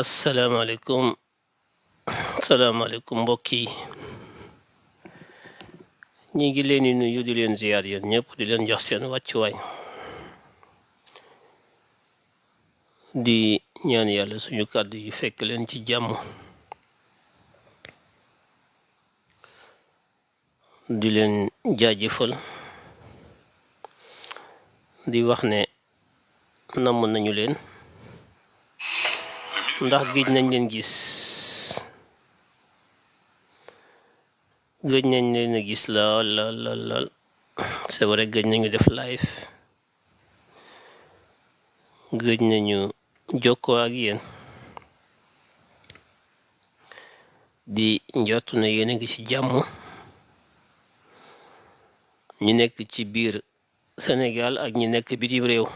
asalaamaaleykum salaamaaleykum mbokk yi ñi ngi leen di nuyu di leen ziyaar yéen ñëpp di leen jox seen wàccuwaay di ñaan yàlla suñu kàddu yi fekk leen ci jàmm di leen jaajëfal di wax ne namm nañu leen ndax géej nañ leen gis gëj nañ leen a gis lool c'est vrai gëj nañu def live gëj nañu jokkoo ak yéen di njortu ne yéen a ngi ci jàmm ñu nekk ci biir Sénégal ak ñi nekk bitim réew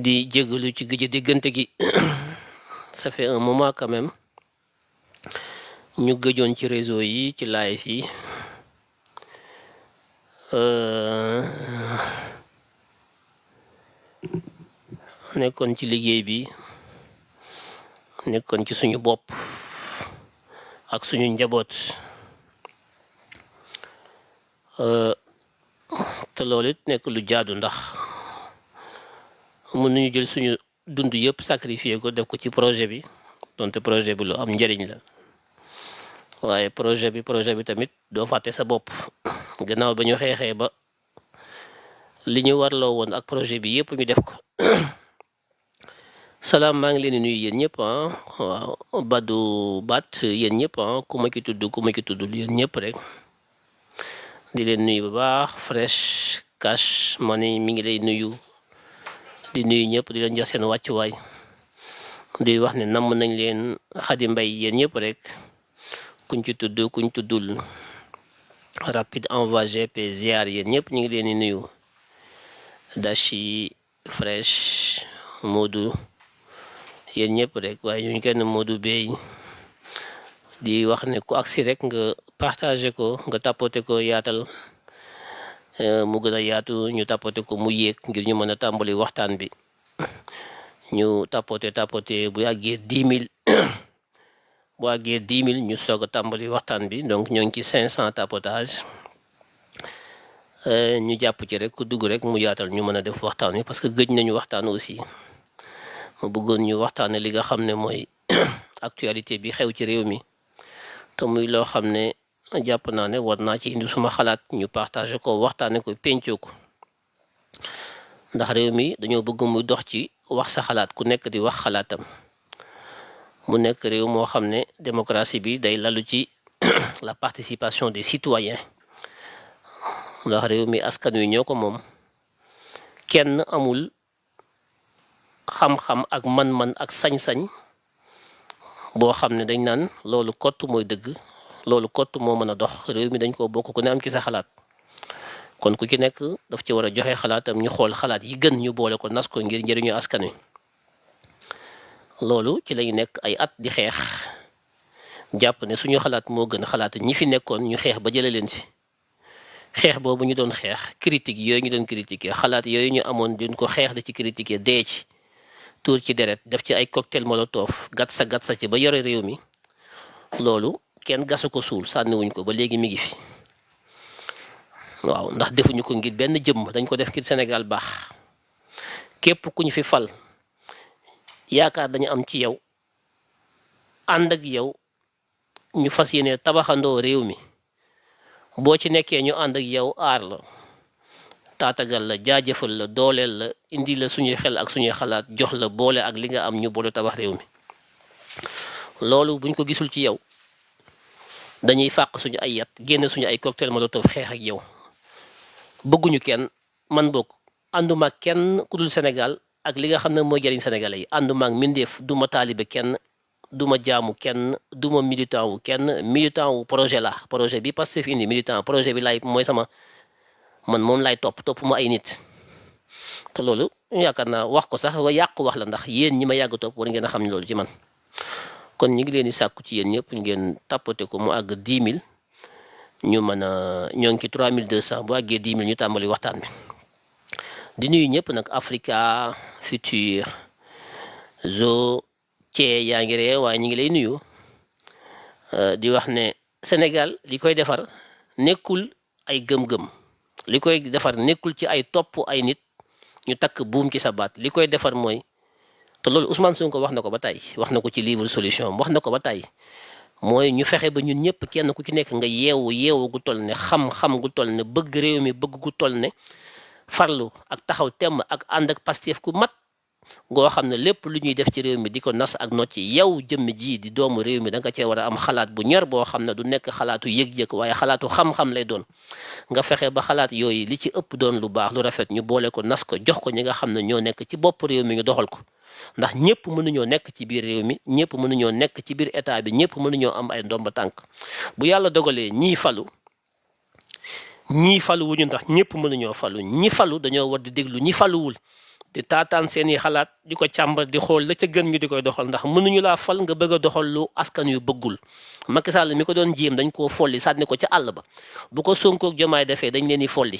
di jégalu ci gëj a déggante gi ça fait un moment quand même ñu gëjoon ci réseau yi ci live yi nekkoon ci liggéey bi nekkoon ci suñu bopp ak suñu njaboot te loolu it nekk lu jaadu ndax mën nañu jël suñu dund yëpp sacrifier ko def ko ci projet bi donte projet bi lu am njëriñ la waaye projet bi tamit doo fàtte sa bopp gannaaw ba ñu xeexee ba li ñu warloo woon ak projet bi yëpp ñu def ko salaam maa ngi leen di nuyu yéen ñëpp waaw Badou Bat yéen ñëpp ku ma ci tuddul yéen ñëpp rek di leen nuyu bu baax Fresh Cash Money mi ngi lay nuyu di nuyu ñëpp di leen jox seen wàccuwaay di wax ne namm nañ leen Xadi Mbay yéen ñëpp rek kuñ ci tudd kuñ tuddul rapide envoi GP ziar yéen ñëpp ñu ngi leen di nuyu Dashi Fresh Modou yéen ñëpp rek waaye ñu kenn Modou Bey di wax ne ku agsi rek nga partagé ko nga tapoté ko yaatal mu gën a yaatu ñu tapoté ko mu yéeg ngir ñu mën a tàmbali waxtaan bi ñu tapoté bu àggee 10 000 bu àggee 10 000 ñu soog a tàmbali waxtaan bi donc ñoo ngi ci 500 tapotage ñu jàpp ci rek ku dugg rek mu yaatal ñu mën a def waxtaan wi parce que gëj nañu waxtaan aussi ma bëggoon ñu waxtaane li nga xam ne mooy actualité bi xew ci réew mi te muy loo xam ne jàpp naa ne war naa ci indi suma xalaat ñu partagé ko waxtaane ko pencoo ko ndax réew mi dañoo bëgg muy dox ci wax sa xalaat ku nekk di wax xalaatam mu nekk réew moo xam ne démocratie bi day lalu ci la participation des citoyens ndax réew mi askan wi ñoo ko moom kenn amul xam-xam ak man-man ak sañ-sañ boo xam ne dañ naan loolu kott mooy dëgg loolu kott moo mën a dox réew mi dañ koo bokk ku ne am ci sa xalaat kon ku ci nekk daf ci war a joxe xalaatam ñu xool xalaat yi gën ñu boole ko nas ko ngir njëriñu askan wi loolu ci lañu nekk ay at di xeex jàpp ne suñu xalaat moo gën xalaat ñi fi nekkoon ñu xeex ba jële leen fi xeex boobu ñu doon xeex critique yooyu ñu doon critiquer xalaat yooyu ñu amoon duñ ko xeex di ci critiquer dee ci tuur ci deret def ci ay cocktail molotov gat sa ci ba yore réew mi loolu kenn gasu ko suul sànniwuñ ko ba léegi mi ngi fi waaw ndax defuñu ko ngir benn jëmm dañ ko def ngir Sénégal baax képp ku ñu fi fal yaakaar dañu am ci yow ànd ak yow ñu fas yéene tabaxandoo réew mi boo ci nekkee ñu ànd ak yow aar la taatagal la jaajëfal la dooleel la indi la suñuy xel ak suñuy xalaat jox la boole ak li nga am ñu boole tabax réew mi loolu buñ ko gisul ci yow dañuy fàq suñu ay yat génne suñu ay cocktail molotov xeex ak yow bëgguñu kenn man bokk ànduma ak kenn ku dul Sénégal ak li nga xam ne mooy jëriñ Sénégalais yi ànduma ak mbindeef duma taalibe kenn duma jaamu kenn duma militant wu kenn militant wu projet la projet bi Pastef indi militant projet bi laay mooy sama man moom laay topp ma ay nit te loolu yaakaar naa wax ko sax yàqu wax la ndax yéen ñi ma yàgg topp war ngeen a xam ne loolu ci man kon ñu ngi leen di sàkku ci yéen ñëpp ngeen tapoté ko mu àgg 10 000 ñu mën a ñoo ngi ci 3200 bu àggee 10 000 ñu tàmbali waxtaan bi di nuyu ñëpp nag Africa Futur zo cee yaa ngi ree waaye ñu ngi lay nuyu di wax ne Sénégal li koy defar nekkul ay gëm-gëm li koy defar nekkul ci ay topp ay nit ñu takk buum ci sa baat li koy defar mooy te loolu Ousmane Sonko wax na ko ba tey wax na ko ci livre solution wax na ko ba tey mooy ñu fexe ba ñun ñëpp kenn ku ci nekk nga yeewu gu toll ne xam-xam gu toll ne bëgg réew mi bëgg gu toll ne farlu ak taxaw temm ak ànd ak Pastef ku mat ngoo xam ne lépp lu ñuy def ci réew mi di ko nas ak nocci yow jëmm ji di doomu réew mi da nga cee war a am xalaat bu ñor boo xam ne du nekk xalaatu yëg-yëg waaye xalaatu xam-xam lay doon nga fexe ba xalaat yooyu li ci ëpp doon lu baax lu rafet ñu boole ko nas ko jox ko ñi nga xam ne ñoo nekk ci bopp réew mi ñu doxal ko ndax ñëpp mënuñoo nekk ci biir réew mi ñëpp mënuñoo nekk ci biir état bi ñëpp mënuñoo am ay ndomba tànk bu yàlla dogalee ñii falu wu ñu ndax ñëpp mënuñoo falu ñi falu dañoo war di déglu ñi faluwul di taataan seeni xalaat di ko càmbar di xool la ca gën ñu di koy doxal ndax mënuñu laa fal nga bëgg a doxal lu askan yu bëggul Macky Sall mi ko doon jéem dañ koo folli sànni ko ca àll ba bu ko Sonko ak Jomaay defee dañ leen di folli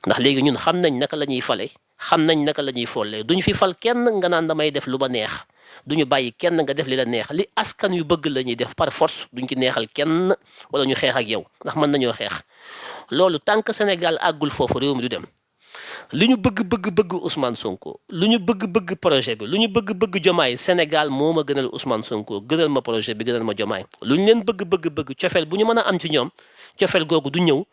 ndax léegi ñun xam nañ naka la ñuy fale xam nañ naka la ñuy follee duñ fi fal kenn nga naan damay def lu ba neex duñu bàyyi kenn nga def li la neex li askan yu bëgg la ñuy def par force duñ ci neexal kenn wala ñu xeex ak yow ndax mën nañoo xeex loolu tant que Sénégal àggul foofu réew mi du dem li ñu bëgg Ousmane Sonko lu ñu bëgg projet bi lu ñu bëgg Jomaay Sénégal moo ma gënal Ousmane Sonko gënal ma projet bi gënal ma Jomaay lu ñu leen bëgg cofeel bu ñu mën a am ci ñoom cofeel googu du ñëw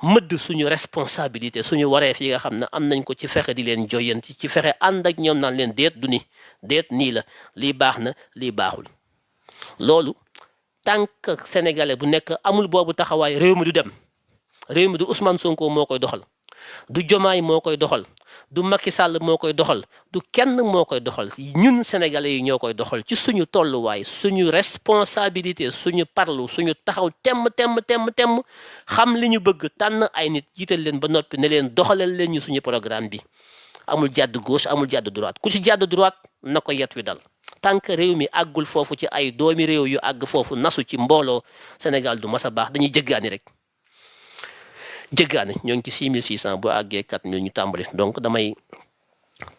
mëdd suñu responsabilité suñu wareef yi nga xam ne am nañ ko ci fexe di leen joyanti ci fexe ànd ak ñoom naan leen déet du ni déet nii la lii baax na lii baaxul loolu tant que sénégalais bu nekk amul boobu taxawaay réew mi du dem réew mi du Ousmane Sonko moo koy doxal du Jomaay moo koy doxal du Macky Sall moo koy doxal du kenn moo koy doxal ñun sénégalais yi ñoo koy doxal ci suñu tolluwaay suñu responsabilité suñu parlu suñu taxaw temm xam li ñu bëgg tànn ay nit jiital leen ba noppi ne leen doxalal leen ñu suñu programme bi amul jàdd gauche amul jàdd droite ku ci jàdd droite na ko yet wi dal tant que réew mi àggul foofu ci ay doomi réew yu àgg foofu nasu ci mbooloo Sénégal du mas a baax dañuy jëggaani rek jëggaane ñoo ngi ci 6600 bu àggee 4000 ñu tàmbali donc damay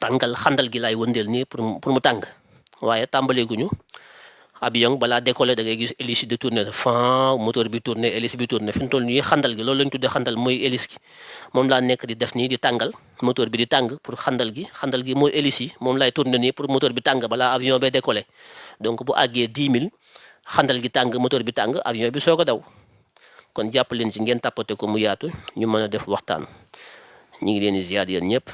tàngal xandal gi laay wëndeel nii pour mu tàng waaye tàmbaleeguñu avion balaa décoller da ngay gis hélice di tourner fan moteur bi tourner hélice bi tourner fi mu toll nii xandal gi loolu lañ tuddee xandal mooy hélice gi moom laa nekk di def nii di tàngal moteur bi di tàng pour xandal gi mooy hélice yi moom laay tourner nii pour moteur bi tàng balaa avion bay décoller donc bu àggee 10 000 xandal gi tàng moteur bi tàng avion bi soog a daw kon jàpp leen ci ngeen tàppate ko mu yaatu ñu mën a def waxtaan ñu ngi leen di ziar yéen ñëpp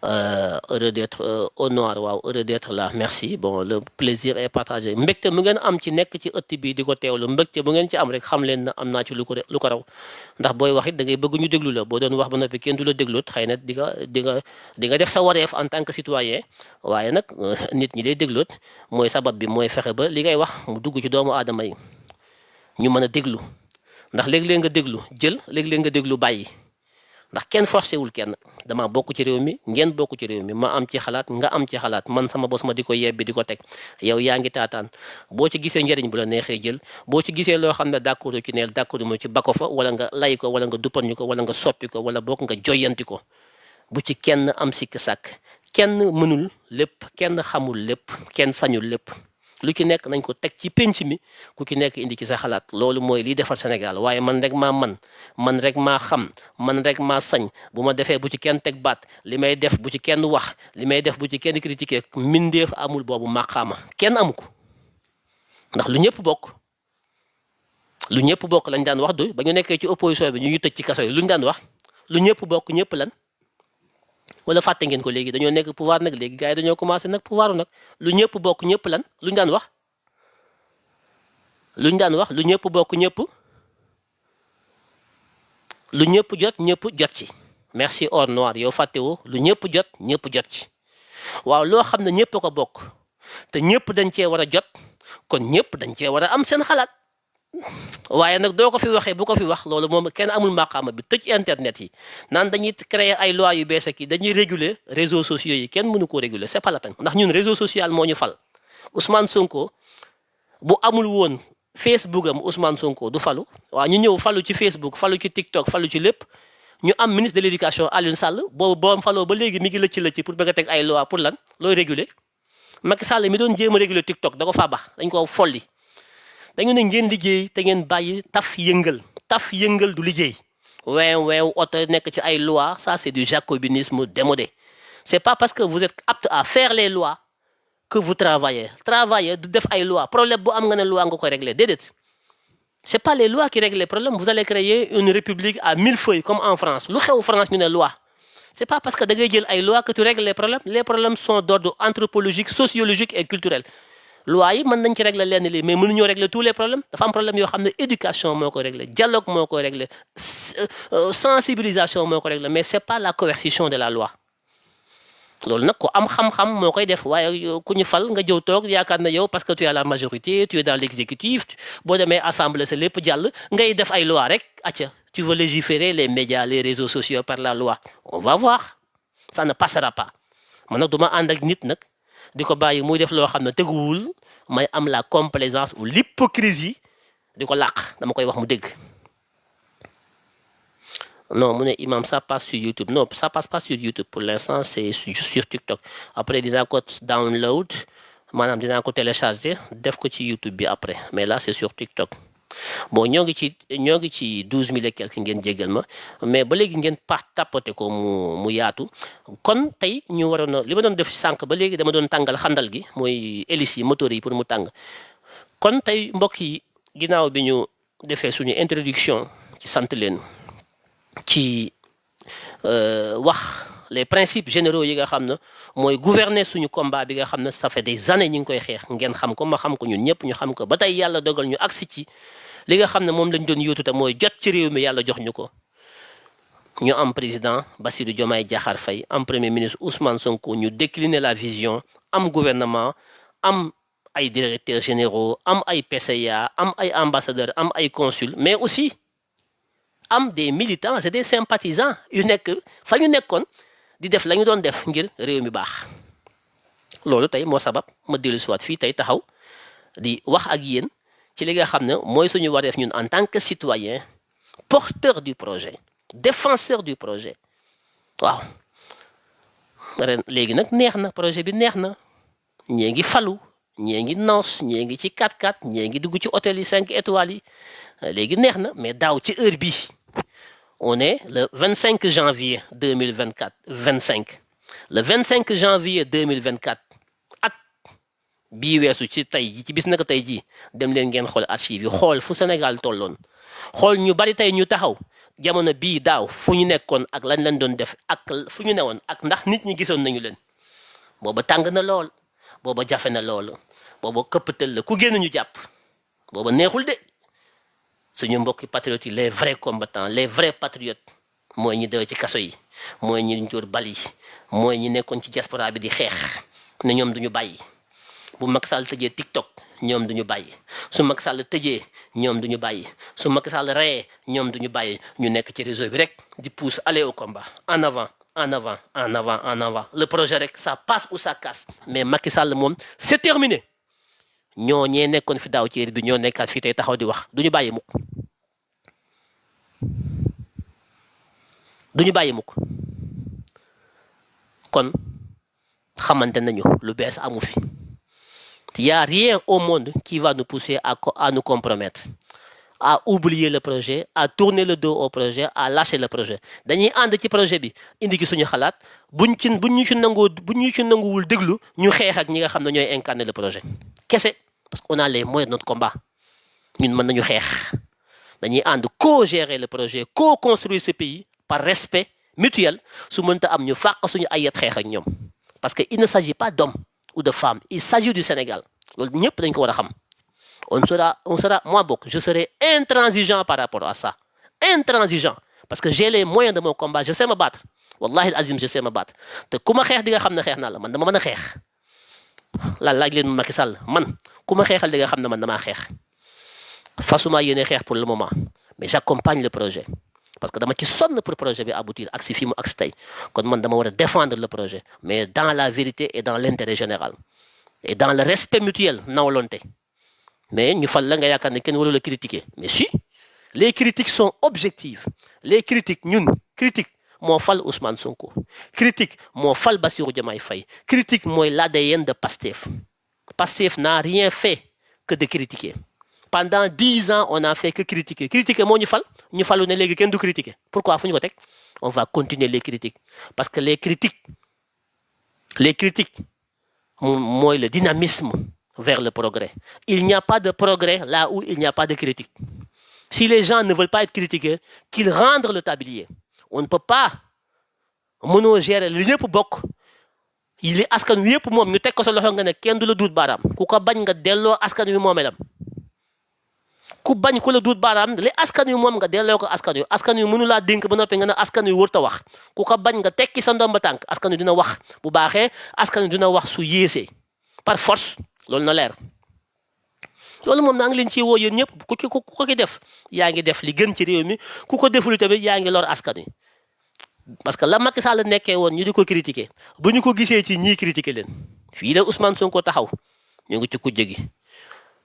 heureux d'être au noir waaw heureux d'être là merci bon le plaisir est partagé mbégte mu ngeen am ci nekk ci ëtt bi di ko teewlu mbégte bu ngeen ci am rek xam leen na am naa ci lu ko raw ndax booy wax it da ngay bëgg ñu déglu la boo doon wax ba noppi kenn du la dégloot xëy na di nga def sa wareef en tant que citoyen waaye nag nit ñi lay dégloot mooy sabab bi mooy fexe ba li ngay wax mu dugg ci doomu aadama yi ñu mën a déglu ndax léeg-léeg nga déglu jël léeg-léeg nga déglu bàyyi ndax kenn forcé wul kenn dama bokk ci réew mi ngeen bokk ci réew mi ma am ci xalaat nga am ci xalaat man sama bos ma di ko yebbi di ko teg yow yaa ngi taataan boo ci gisee njëriñ bu la neexee jël boo ci gisee loo xam ne d'accord ci neel d'accord mo ci bako fa wala nga lay ko wala nga duppan ñu ko wala nga soppi ko wala bokk nga joyanti ko bu ci kenn am sikk sàkk kenn mënul lépp kenn xamul lépp kenn sañul lépp lu ci nekk nañ ko teg ci pénc mi ku ci nekk indi ci sa xalaat loolu mooy liy defar Sénégal waaye man rek maa man rek maa xam man rek maa sañ bu ma defee bu ci kenn teg baat li may def bu ci kenn wax li may def bu ci kenn critiqué mbindeef amul boobu maqaama kenn amu ko ndax lu ñëpp bokk lañ daan wax du ba ñu nekkee ci opposition bi ñu tëj ci kaso yi lu ñu daan wax lu ñëpp bokk ñëpp lan wala fàtte ngeen ko léegi dañoo nekk pouvoir nag léegi gars yi dañoo commencé nag pouvoir nag lu ñëpp bokk ñëpp lan lu ñu daan wax lu ñëpp bokk ñëpp lu ñëpp jot ci merci or noir yow fàttewoo lu ñëpp jot ci waaw loo xam ne ñëpp ko bokk te ñëpp dañ cee war a jot kon ñëpp dañ cee war a am seen xalaat waaye nag doo ko fi waxee bu ko fi wax loolu moom kenn amul maqaama bi tëj internet yi naan dañuy créer ay loi yu bees ak dañuy réguler réseaux sociaux yi kenn mënu koo réguler c'est pas la peine ndax ñun réseau social moo ñu fal Ousmane Sonko bu amul woon Facebook am Ousmane Sonko du falu waaw ñu ñëw falu ci Facebook falu ci TikTok falu ci lépp ñu am ministre de l'éducation Alioune Sall boobu boom faloo ba léegi mi ngi lëcc pour bëgg a teg ay loi pour lan looy réguler Macky Sall mi doon jéem a réguler TikTok da ko faa bax dañ ko folli dañu ne ngeen liggéey te ngeen bàyyi taf yëngal du liggéey weew oto nekk ci ay loi ça c'est du jacobinisme démodé c'est pas parce que vous êtes apte à faire les lois que vous travaillez du def ay loi problème bu am nga ne loi nga koy régler déedéet c'est pas les lois qui règlent les problèmes vous allez créer une république à 1000 feuilles comme en France lu xew France ñu ne loi c'est pas parce que da ngay jël ay loi que tu règles les problèmes sont d'ordre anthropologique sociologique et culturel loi yi mën nañ ci régler lenn li mais mënuñoo régler tous les problèmes dafa am problème yoo xam ne éducation moo koy régler dialogue moo koy régler sensibilisation moo koy régler mais c'est pas la coercition de la loi loolu nag ko am xam-xam moo koy def waaye ku ñu fal nga jëw toog yaakaar na yow parce que tu as la majorité tu es dans l'exécutif boo demee assemblée sa lépp jàll ngay def ay loi rek acca tu veux légiférer les médias les réseaux sociaux par la loi on va voir ça ne passera pas man nag duma ànd ak nit nag di ko bàyyi muy def loo xam ne teguwul may am la complaisance ou l'hypocrisie di ko làq dama koy wax mu dégg non mu ne imam ça passe sur YouTube non ça passe pas sur YouTube pour l'instant c'est juste sur TikTok après dinaa ko download maanaam dinaa ko télécharger def ko ci YouTube bi après mais là c'est sur TikTok bon ñoo ngi ci 12 000 et quelques ngeen jéggal ma mais ba léegi ngeen tapoté ko mu yaatu kon tey ñu waroon a li ma doon def sànq ba léegi dama doon tàngal xandal gi mooy hélices yi moteur yi pour mu tàng kon tey mbokk yi ginnaaw bi ñu defee suñu introduction ci sant leen ci wax les principes généraux yi nga xam ne mooy gouverner suñu combat bi nga xam ne ça fait des années ñu ngi koy xeex ngeen xam ko ma xam ko ñun ñëpp ñu xam ko ba tey yàlla dogal ñu agsi ci li nga xam ne moom lañ doon yóotu te mooy jot ci réew mi yàlla jox ñu ko ñu am président Bassirou Diomaye Diakhar Faye am premier ministre Ousmane Sonko ñu décliner la vision am gouvernement am ay directeurs généraux am ay PCA am ay ambassadeurs am ay consuls mais aussi am des militants et des sympathisants yu nekk fa ñu nekkoon di def la ñu doon def ngir réew mi baax loolu tey moo sabab ma dellu si waat fii tey taxaw di wax ak yéen ci li nga xam ne mooy suñu wareef ñun en tant que citoyen porteur du projet défenseur du projet waaw ren léegi nag neex na projet bi neex na ñee ngi falu ñee ngi noos ñee ngi ci 4x4 ñee ngi dugg ci hôtel yi 5 étoiles yi léegi neex na mais daaw ci heure bii on est le 25 janvier 2024 le 25 janvier 2024 at bii weesu ci tey ji ci bis naka tey jii dem leen ngeen xool archive yi xool fu Sénégal tolloon xool ñu bari tey ñu taxaw jamono bii daaw fu ñu nekkoon ak lañ leen doon def ak fu ñu newoon ak ndax nit ñi gisoon nañu leen booba tàng na lool booba jafe na lool booba këppatal la ku génn ñu jàpp booba neexul de suñu mbokki patriotes yi les vrais combattants les vrais patriotes mooy ñi dew ci kaso yi mooy ñi njóor bal yi mooy ñi nekkoon ci diaspora bi di xeex ne ñoom duñu bàyyi bu Macky Sall tëjee TikTok ñoom duñu bàyyi su Macky Sall tëjee ñoom duñu bàyyi su Macky Sall reyee ñoom duñu bàyyi ñu nekk ci réseau bi rek di pousse aller au combat en avant en avant en avant en avant le projet rek ça passe ou ça casse mais Macky Sall moom c'est terminé ñoo ñee nekkoon fi daaw ci heure bi ñoo nekkaat fii tey taxaw di wax duñu bàyyi mukk kon xamante nañu lu bees amu fi il y a rien au monde qui va nous pousser à nous compromettre à oublier le projet à tourner le dos au projet à lâcher le projet dañuy ànd ci projet bi indi ci suñu xalaat buñ ñu ci nanguwul déglu ñu xeex ak ñi nga xam ne ñooy incarner le projet kese parce qu'on a les moyens de notre combat ñun mën nañu xeex dañuy ànd co-gérer le projet co-construire ce pays par respect mutuel su mënta am ñu fàq suñu ayat xeex ak ñoom parce que il ne s'agit pas d'hommes ou de femmes il s'agit du Sénégal loolu ñëpp dañ ko war a xam on sera moi bokk je serai intransigeant par rapport à ça intransigeant parce que j'ai les moyens de mon combat je sais me battre wallahi azim je sais me battre te ku ma xeex di nga xam ne xeex naa la man dama mën a xeex la laaj leen Macky Sall man ku ma xeexal di nga xam ne man damaa xeex fasuma yéene xeex pour le moment mais j'accompagne le projet parce que dama ci sonn pour projet bi aboutir ak si fi mu ak si tey kon man dama war a défendre le projet mais dans la vérité et dans l'intérêt général et dans le respect mutuel nawlonte mais ñu fal la nga yaakaar ne kenn warul la critiquer mais si les critiques sont objectives les critiques ñun critique moo fal Ousmane Sonko critique moo fal Bassirou Diomaye Faye critique mooy l'ADN de Pastef. Pastef n'a rien fait que de critiquer. Pendant 10 ans, on n'a fait que critiquer. Critiquer, moi, nous fallait ne les de critiquer. Pourquoi on va continuer les critiques. Parce que les critiques, moi, le dynamisme vers le progrès. Il n'y a pas de progrès là où il n'y a pas de critique. Si les gens ne veulent pas être critiqués, qu'ils rendent le tablier. On ne peut pas gérer le lieu pour beaucoup. Il est askan wi yëpp moom ñu teg ko sa loxo nga ne kenn du la duut baaraam ku ko bañ nga delloo askan wi moomelam ku bañ ku la duut baaraam li askan wi moom nga delloo ko askan wi mënu laa dénk ba noppi nga ne askan wi wërta wax ku ko bañ nga tekki sa ndomba tànk askan wi dina wax bu baaxee askan wi dina wax su yéesee par force loolu na leer loolu moom naa ngi leen ciy woo yéen ñëpp ku ko ki def yaa ngi def li gën ci réew mi ku ko deful tamit yaa ngi lor askan wi parce que la Macky Sall nekkee woon ñu di ko critiquer bu ñu ko gisee ci ñii critiquer leen fii la Ousmane Sonko taxaw ñu ngi ci kujje gi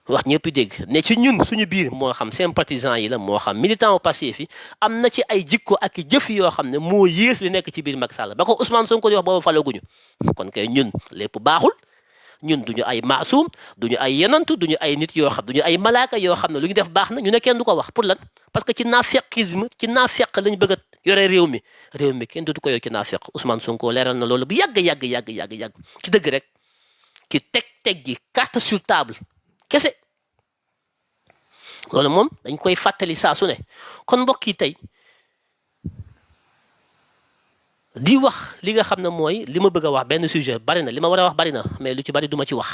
wax ñëpp dégg ne ci ñun suñu biir moo xam sympathisant yi la moo xam militant au Pastef yi am na ci ay jikko ak jëf yoo xam ne moo yées li nekk ci biir Macky Sall ba ko Ousmane Sonko di wax boobu falaguñu kon kay ñun lépp baaxul ñun duñu ay maasum duñu ay yenantu duñu ay nit yoo xam duñu ay malaaka yoo xam ne lu ñu def baax na ñu ne kenn du ko wax pour lan parce que ci naafeqisme ci naafeq lañ bëgg a yore réew mi kenn du ko yor ci naafeq Ousmane Sonko leeral na loolu bu yàgg ci dëgg rek ki teg ji carte sur table kese loolu moom dañ koy fàttali saa su ne kon mbokk yi tey di wax li nga xam ne mooy li ma bëgg a wax benn sujet bari na li ma war a wax bari na mais lu ci bari duma ci wax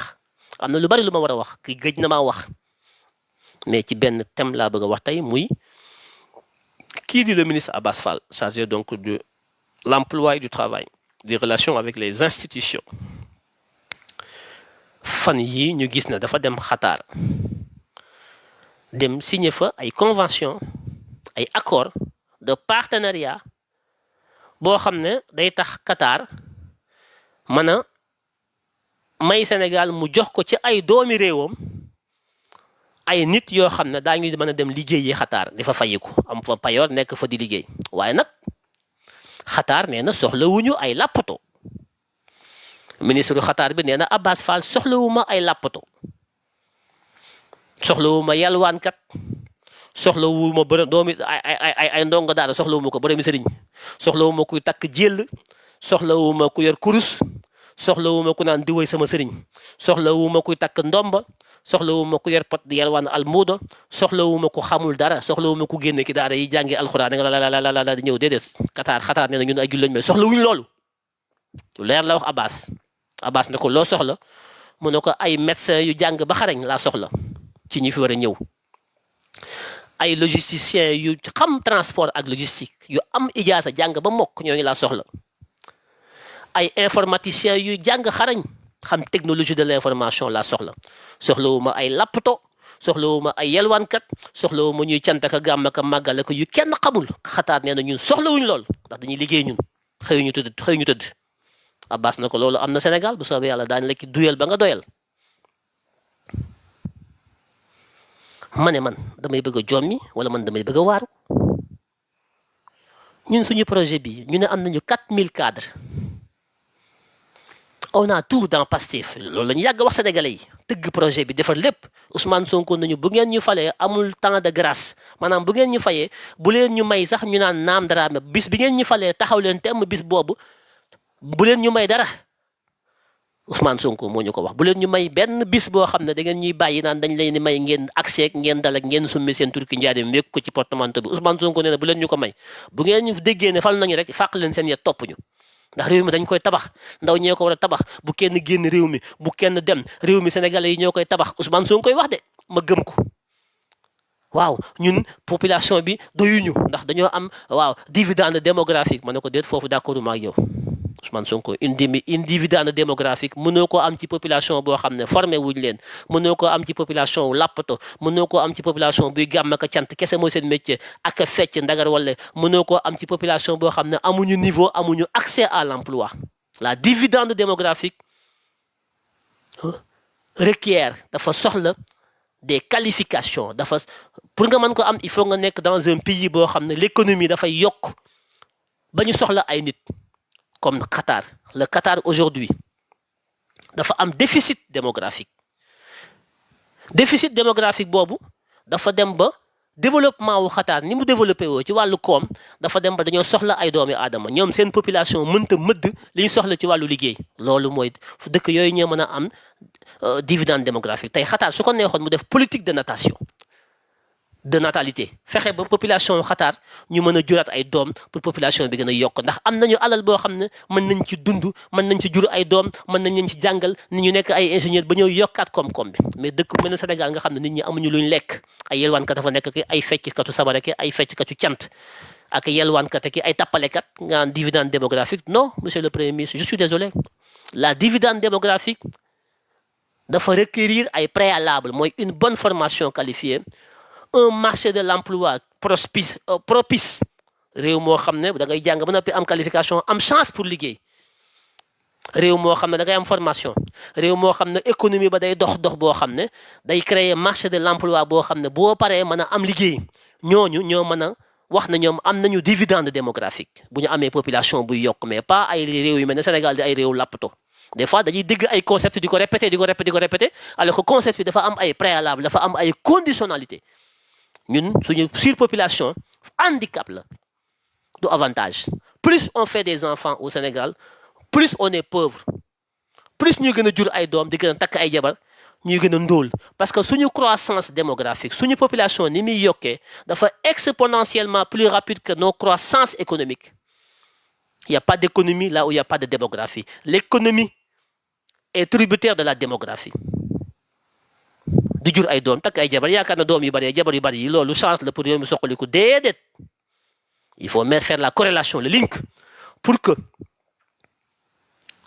am na lu bari lu ma war a wax ki gëj na maa wax mais ci benn thème laa bëgg a wax tey muy kii di le ministre Abass Fall chargé donc de l'emploi et du travail des relations avec les institutions fan yi ñu gis na dafa dem Qatar dem signer fa ay convention ay accord de partenariat boo xam ne day tax Qatar mën a may Sénégal mu jox ko ci ay doomi réewam ay nit yoo xam ne daañu mën a dem liggéeyi Qatar di fa fayiku am fa payoor nekk fa di liggéey waaye nag Qatar nee na soxlawuñu ay làppato ministre Qatar bi nee na Abass Fall soxlawuma ay làppato soxlawuma yalwaankat soxlawuma bërë doomi ay ndongo daara soxlawuma ko bërëmi sëriñ soxlawuma kuy takk jël soxlawuma ku yor kurus soxlawuma ku naan diwoy sama sëriñ soxlawuma kuy takk ndomba soxlawuma ku yor pot di yalwaan almuuda soxlawuma ku xamul dara soxlawuma ku génne ki daara yi jàngi alxuraan da nga la di ñëw déedéet Qatar nee na ñun ay jullit lañ mais soxlawuñ loolu lu leer la wax Abass ne ko loo soxla mu ne ko ay médecin yu jàng ba xarañ laa soxla ci ñi fi war a ñëw ay logisticiens yu xam transport ak logistique yu am ijaasa jàng ba mokk ñooñu laa soxla ay informaticiens yu jàng xarañ xam technologie de l'information laa soxlawuma ay laptop soxlawuma ay yelwaankat soxlawuma ñuy cant ak gàmm ak màggal ak yu kenn xamul Qatar nee na ñun soxlawuñ lool ndax dañuy liggéey ñun xëyuñu tëdd Abass na ko loolu am na Sénégal bu soobee yàlla daañu la ki duyal ba nga doyal ma ne man damay bëgg a jommi wala man damay bëgg a waaru ñun suñu projet bi ñu ne am nañu 4000 cadres on a tout dans Pastef loolu la ñu yàgg wax sénégalais yi tëgg projet bi defar lépp Ousmane Sonko nañu bu ngeen ñu falee amul temps de grâce maanaam bu ngeen ñu fayee bu leen ñu may sax ñu naan naam dara bis bi ngeen ñu falee taxaw leen temm bis boobu bu leen ñu may dara Ousmane Sonko moo ñu ko wax bu leen ñu may benn bis boo xam ne da ngeen ñuy bàyyi naan dañ leen di may ngeen accès ngeen dal ak ngeen summi seen turki njaareem wékk ko ci portemanteau bi Ousmane Sonko nee na bu leen ñu ko may bu ngeen ñu déggee ne fal nañu rek fàq leen seen yet topp ñu ndax réew mi dañ koy tabax ndaw ñee ko war a tabax bu kenn génn réew mi bu kenn dem réew mi sénégalais yi ñoo koy tabax Ousmane Sonko koy wax de ma gëm ko waaw ñun population bi doyuñu ndax dañoo am waaw dividende démographique ma ne ko déet foofu d'accord ma ak yow Ousmane Sonko une dividende démographique mënoo koo am ci population boo xam ne formé wuñ leen mënoo koo am ci population wu làppato mënoo koo am ci population buy gàmm ak cant kese mooy seen métier ak fecc ndagar wala mënoo koo am ci population boo xam ne amuñu niveau amuñu accès à l'emploi la dividende démographique requiert dafa soxla des qualifications dafa pour nga mën ko am il faut nga nekk dans un pays boo xam ne l'économie dafay yokk ba ñu soxla ay nit comme Qatar. Le Qatar aujourd'hui dafa am déficit démographique boobu dafa dem ba développement wu Qatar ni mu développé woo ci wàllu koom dafa dem ba dañoo soxla ay doomi aadama ñoom seen population mënta mëdd li ñu soxla ci wàllu liggéey loolu mooy fu dëkk yooyu ñoo mën a am dividende démographique tey Qatar su ko neexoon mu def politique de natalité fexe ba population Qatar ñu mën a juraat ay doom pour population bi gën a yokk ndax am nañu alal boo xam ne mën nañ ci dund mën nañ ci jur ay doom mën nañ leen ci jàngal ni ñu nekk ay ingénieur ba ñëw yokkaat koom-koom bi mais dëkk bu mel ne Sénégal nga xam ne nit ñi amuñu luñ lekk ay yelwaankat dafa nekk ki ay fecckatu sabara ki ay fecckatu cant ak yelwaankat ki ay tappalekat nga naan dividende démographique non monsieur le premier ministre je suis désolé la dividende démographique dafa requérir ay préalable mooy une bonne formation qualifiée un marché de l'emploi propice réew moo xam ne da ngay jàng ba noppi am qualification am chance pour liggéey réew moo xam ne da ngay am formation réew moo xam ne économie ba day dox boo xam ne day créer marché de l'emploi boo xam ne boo paree mën a am liggéey ñooñu ñoo mën a wax na ñoom am nañu dividende démographique bu ñu amee population buy yokk mais pas ay réew yu mel ne Sénégal di ay réew lappato des fois dañuy dégg ay concept di ko répéter alors que concept bi dafa am ay préalable dafa am ay conditionnalité ñun suñu surpopulation handicap la du avantage plus on fait des enfants au Sénégal plus on est pauvre plus ñuy gën a jur ay doom di gën a takk ay jabar ñuy gën a ndóol parce que suñu croissance démographique suñu population ni muy yokkee dafa exponentiellement plus rapide que nos croissances économiques il n'y a pas d'économie là où il n'y a pas de démographie l'économie est tributaire de la démographie di jur ay doom takk ay jabar yaakaar na doom yu bari jabar yu bari yi loolu chance la pour réew mi soqaliku déedéet il faut même faire la corrélation le link pour que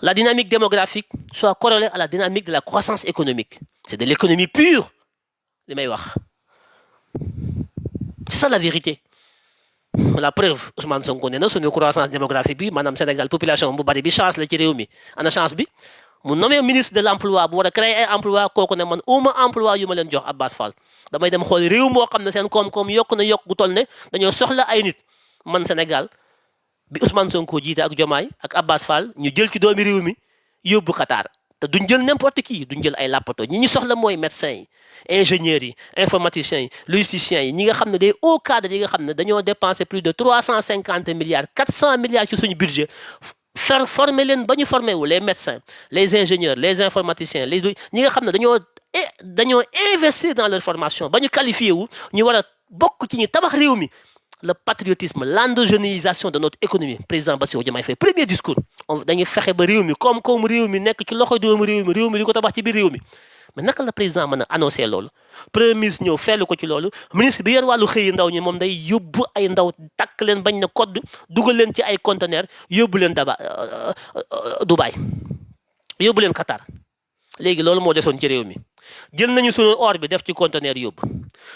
la dynamique démographique soit corrélée à la dynamique de la croissance économique c'est de l'économie pure li may wax c'est ça la vérité la preuve Ousmane Sonko nee na suñu croissance démographique bi maanaam Sénégal population bu bari bi chance la ci réew mi ana chance bi mu nommé ministre de l'emploi bu war a créer ay emploi kooku ne man uma emploi yu ma leen jox Abbas Fall damay dem xool réew moo xam ne seen koom-koom yokk na yokk gu toll ne dañoo soxla ay nit man Sénégal bi Ousmane Sonko jiite ak Diomaye ak Abbas Fall ñu jël ci doomi réew mi yóbbu Qatar te duñ jël n'importe qui duñ jël ay lappato ñi ñu soxla mooy médecins yi ingénieurs yi informaticiens yi logisticiens yi ñi nga xam ne des hauts cadres yi nga xam ne dañoo dépenser plus de 350 milliards 400 milliards ci suñu budget former leen ba ñu formé wu les médecins les ingénieurs les informaticiens ñi nga xam ne dañoo investir dans leur formation ba ñu qualifié wu ñu war a bokk ci ñi tabax réew mi le patriotisme l'endogénéisation de notre économie président Bassirou Diomaye Faye premier discours dañuy fexe ba réew mi koom-koom réew mi nekk ci loxo doomu réew mi di ko tabax ci biir réew mi mais naka la président mën a annoncé loolu premier ministre ñëw fellu ko ci loolu ministre bi yor wàllu xëyi ndaw ñi moom day yóbbu ay ndaw takk leen bañ na code dugal leen ci ay conteneur yóbbu leen Dubaï yóbbu leen Qatar léegi loolu moo desoon ci réew mi jël nañu suñu or bi def ci conteneur yóbbu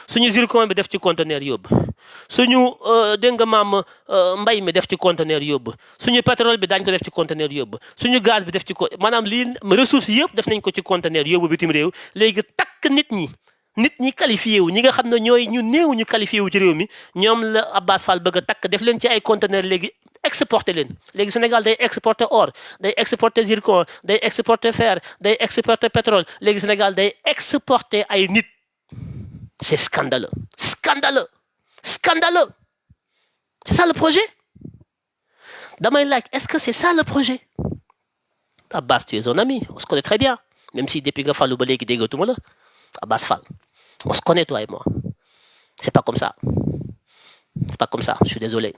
suñu zircon bi def ci conteneur yóbbu suñu dégg nga maam mbay mi def ci conteneur yóbbu suñu pétrole bi daañu ko def ci conteneur yóbbu suñu gaz bi def ci maanaam lii ressources yëpp def nañ ko ci conteneur yóbbu bitim réew léegi takk nit ñi qualifié wu ñi nga xam ne ñooy ñu néew ñu qualifié wu ci réew mi ñoom la Abbas Fall bëgg a takk def leen ci ay conteneur léegi exporter leen léegi Sénégal day exporter or day exporter zircon day exporter fer day exporter pétrole léegi Sénégal day exporter ay nit c'est scandaleux c'est ça le projet damay laaj est-ce que c'est ça le projet Abbas tu es un ami on se connaît très bien même si depuis nga fallu ba léegi déggatuma la Abbas Fall on se connaît toi et moi c'est pas comme ça je suis désolé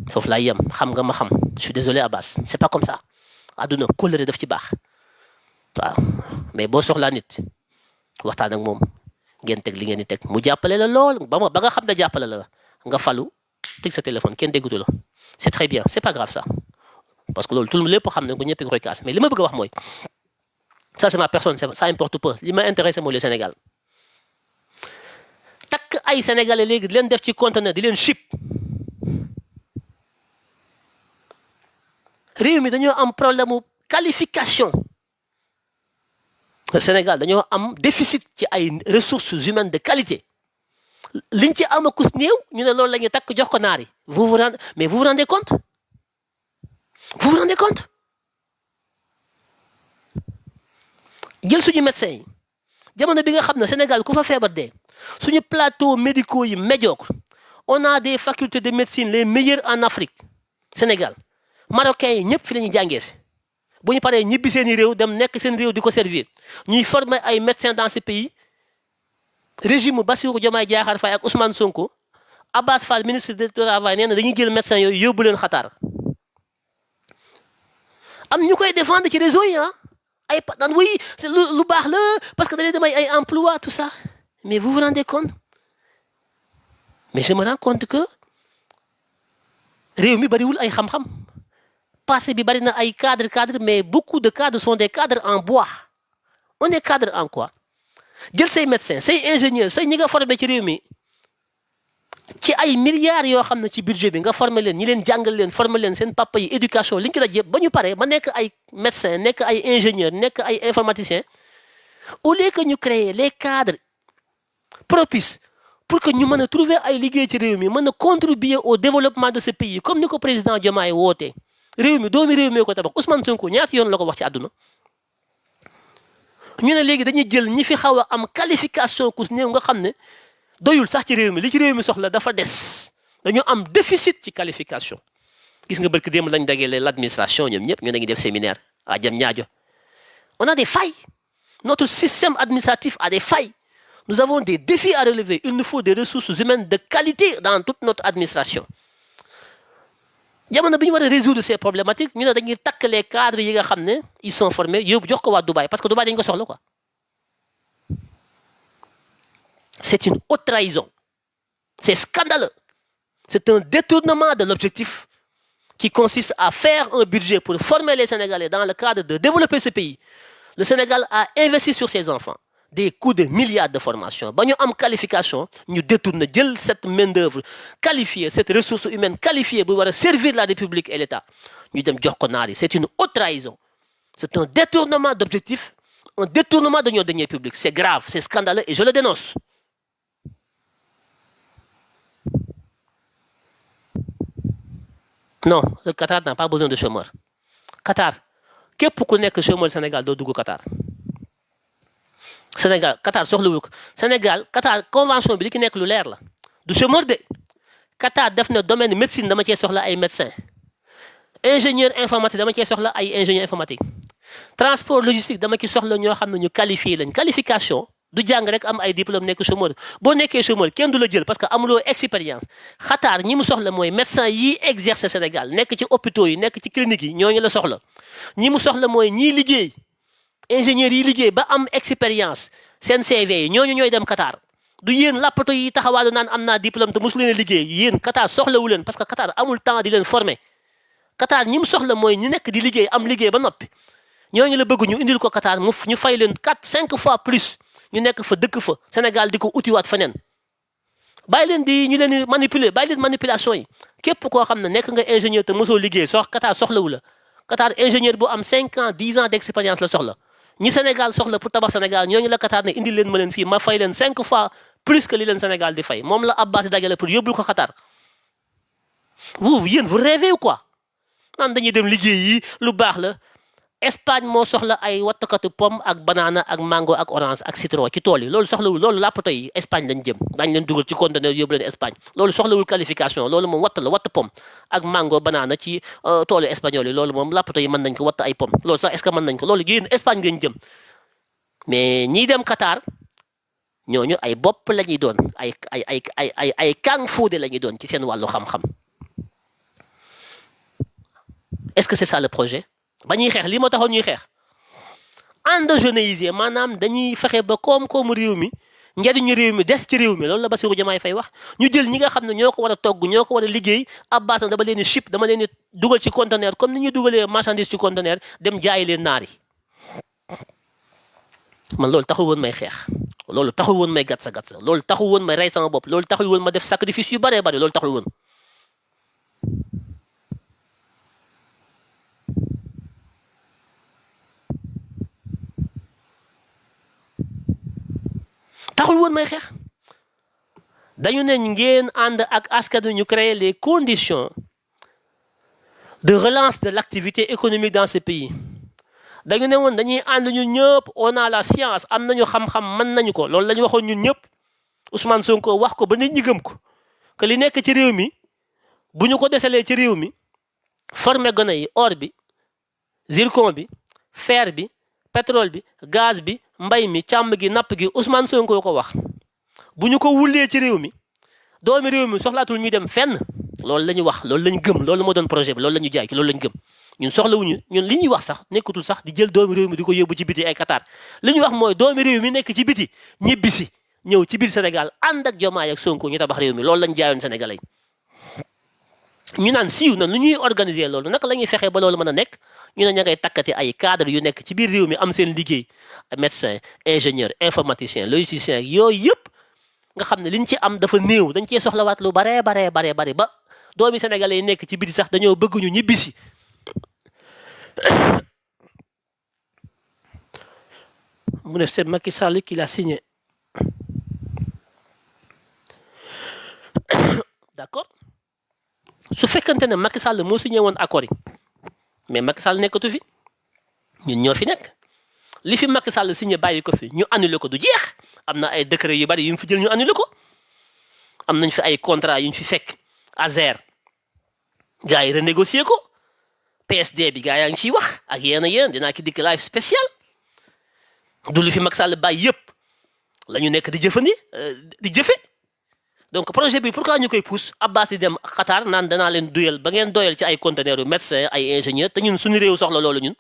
foofu laa yem xam nga ma xam je suis désolé Abbas c'est pas comme ça àdduna kóllëre daf ci baax waaw mais boo soxlaa nit waxtaan ak moom ngeen teg li ngeen di teg mu jàppale la lool ba nga xam ne jàppale la nga falu teg sa téléphone kenn déggatu la c'est très bien c'est pas grave ça parce que loolu tout lépp xam ne ko ñëpp nga koy kaas mais li ma bëgg a wax mooy ça c'est ma personne ça importe peu li ma intéressé mooy le Sénégal takk ay sénégalais léegi di leen def ci conteneur di leen ship réew mi dañoo am problème mu qualification Sénégal dañoo am déficit ci ay ressources humaines de qualité liñ ci am akus néew ñu ne loolu la ñuy takk jox ko naar yi mais vous vous rendez compte vous vous rendez compte jël suñu médecins yi jamono bi nga xam ne Sénégal ku fa feebar dee suñu plateaux médicaux yi médiocre on a des facultés de médecine les meilleures en Afrique Sénégal marocains yi ñëpp fi la ñuy jàngee si bu ñu paree ñibbi seen i réew dem nekk seen réew di ko servir ñuy former ay médecins dans ce pays régime Bassirou Diomaye Diakhar Faye ak Ousmane Sonko Abbas Fall ministre du travail nee na dañuy jël médecins yooyu yóbbu leen Qatar am ñu koy défendre ci réseau yi ah ay naan oui lu baax la parce que dañuy dem ay emploi tout ça mais vous vous rendez compte mais je me rends compte que réew mi bariwul ay xam-xam passé bi bari na ay cadre mais beaucoup de cadres sont des cadres en bois on est cadre en quoi jël say médecins say ingénieurs say ñi nga formé ci réew mi ci ay milliards yoo xam ne ci budget bi nga formé leen ñi leen jàngal leen formé leen seen papa yi éducation li ñu ko daj yëpp ba ñu paree ba nekk ay médecins nekk ay ingénieurs nekk ay informaticiens au lieu que ñu créer les cadres propices pour que ñu mën a trouver ay liggéey ci réew mi mën a contribuer au développement de ce pays comme ni ko président Diomaye wootee réew mi doomi réew mi ko tabax Ousmane Sonko ñaata yoon la ko wax ci àdduna ñu ne léegi dañuy jël ñi fi xaw a am qualification ku néew nga xam ne doyul sax ci réew mi li ci réew mi soxla dafa des dañu am déficit ci qualification gis nga barki démb lañ dagee l'administration ñoom ñëpp ñu ngi def séminaire à Diamniadio on a des failles notre système administratif a des failles nous avons des défis à relever il nous faut des ressources humaines de qualité dans toute notre administration jamono bi ñu war a résoudre ces problématiques ñu ne dañuy takk les cadres yi nga xam ne ils sont formés yóbbu jox ko waa Dubaï parce que Dubaï dañu ko soxla quoi c'est une haute trahison c'est scandaleux c'est un détournement de l'objectif qui consiste à faire un budget pour former les Sénégalais dans le cadre de développer ce pays le Sénégal a investi sur ses enfants des coûts de milliards de formation ba ñu am qualification ñu détourne jël cette main-d'œuvre qualifiée cette ressource humaine qualifiée bu war a servir la République et l'État ñu dem jox ko naar yi c'est une haute trahison c'est un détournement d'objectif un détournement de nos deniers publics c'est grave c'est scandaleux et je le dénonce non le Qatar n'a pas besoin de chômeurs Qatar képp ku nekk chômeur Sénégal doo dugg Qatar Sénégal Qatar soxlawul ko Sénégal Qatar convention bi li ki nekk lu leer la du chômeur de Qatar def na domaine médecine dama cee soxla ay médecins ingénieur informatique dama cee soxla ay ingénieur informatique transport logistique dama ci soxla ñoo xam ne ñu qualifié lañ qualification du jàng rek am ay diplôme nekk chômeur boo nekkee chômeur kenn du la jël parce que amuloo expérience Qatar ñi mu soxla mooy médecin yi exercer Sénégal nekk ci hôpitaux yi nekk ci cliniques yi ñooñu la soxla ñi mu soxla mooy ñiy liggéey ingénieurs yi liggéey ba am expérience seen CV yi ñooñu ñooy dem Qatar du yéen lappato yi taxawaalu naan am naa diplôme te mosu leen a liggéey yéen Qatar soxlawu leen parce que Qatar amul temps di leen former Qatar ñi mu soxla mooy ñi nekk di liggéey am liggéey ba noppi ñooñu la bëgg ñu indil ko Qatar ñu fay leen 4-5 fois plus ñu nekk fa dëkk fa Sénégal di ko utiwaat feneen bàyyi leen di ñu leen di manipuler bàyyi leen manipulation yi képp koo xam ne nekk nga ingénieur te mosoo liggéey Qatar soxlawu la Qatar ingénieur bu am 5 ans 10 ans d'expérience la soxla ñi Sénégal soxla pour tabax Sénégal ñooñu la Qatar ne indil leen ma leen fii ma fay leen 5 fois plus que li leen Sénégal di fay moom la Abbas di dajale pour yóbbul ko Qatar vous rêvez ou quoi naan dañuy dem liggéey yi lu baax la Espagne moo soxla ay wattakatu pomme ak banana ak mango ak orange ak citron ci tool yi loolu soxlawul loolu làppato yi Espagne lañ jëm dañ leen dugal ci conteneur yóbbu leen Espagne loolu soxlawul qualification loolu moom watt la watt pomme ak mango banana ci toolu espagnol yi loolu moom làppato yi mën nañ ko watt ay pomme loolu sax est-ce que mën nañ ko loolu yéen Espagne ngeen jëm mais ñiy dem Qatar ñooñu ay bopp la ñuy doon ay kàng fóode la ñuy doon ci seen wàllu xam-xam est-ce que c'est ça le projet ba ñuy xeex lii moo taxoon ñuy xeex endogénéiser maanaam dañuy fexe ba koom-koomu réew mi njëriñu réew mi des ci réew mi loolu la Bassirou Diomaye Faye wax ñu jël ñi nga xam ne ñoo ko war a togg ñoo ko war a liggéey Abbas dama leen di ship dama leen di dugal ci conteneur comme ni ñuy dugalee marchandise ci conteneur dem jaayi leen naar yi man loolu taxul woon may xeex loolu taxul woon may gatsa loolu taxul woon may rey sama bopp loolu taxul woon ma def sacrifice yu bëree bëri loolu taxul woon dañu ne ngeen ànd ak askan wi ñu créer les conditions de relance de l'activité économique dans ce pays dañu ne woon dañuy ànd ñun ñëpp on a la science am nañu xam-xam mën nañu ko loolu la ñu waxoon ñun ñëpp Ousmane Sonko wax ko ba nit ñi gëm ko que li nekk ci réew mi bu ñu ko desalee ci réew mi former gone yi or bi zircon bi fer bi pétrole bi gaz bi mbay mi càmm gi napp gi Ousmane Sonko ko wax bu ñu ko wullee ci réew mi doomi réew mi soxlaatul ñuy dem fenn loolu la ñu wax loolu la ñu gëm loolu moo doon projet bi loolu la ñu jaay ci loolu la ñu gëm ñun soxlawuñu ñun li ñuy wax sax nekkatul sax di jël doomi réew mi di ko yóbbu ci biti ay Qatar li ñuy wax mooy doomi réew mi nekk ci biti ñibbisi ñëw ci biir Sénégal ànd ak Diomaye ak Sonko ñu tabax réew mi loolu lañ jaayoon Sénégalais yi ñu naan siiw na lu ñuy organiser loolu naka la ñuy fexee ba loolu mën a nekk ñu ne ña ngay takkati ay cadre yu nekk ci biir réew mi am seen liggéey médecin ingénieur informaticien logisticien yooyu yëpp nga xam ne liñ ci am dafa néew dañ cee soxlawaat lu baree bari ba doomi Sénégalais yi nekk ci biti sax dañoo bëgg ñu ñibbisi mu ne c'est Macky Sall qui l'a signé d'accord su fekkante ne Macky Sall moo signé woon accord yi mais Macky Sall nekkatu fi ñun ñoo fi nekk li fi Macky Sall signé bàyyi ko fi ñu annulé ko du jeex am na ay décret yu bari yu ñu fi jël ñu annulé ko am nañ fi ay contrat yu ñu fi fekk Azer gars yi renégocier ko PSD bi gars yaa ngi ciy wax ak yéen dinaa ki dikk live spécial du li fi Macky Sall bàyyi yëpp la ñu nekk di di jëfe donc projet bi pourquoi ñu koy pousse Abbas di dem Qatar naan danaa leen duyal ba ngeen doyal ci ay conteneurs yu médecin ay ingénieur te ñun suñu réew soxla loolu ñun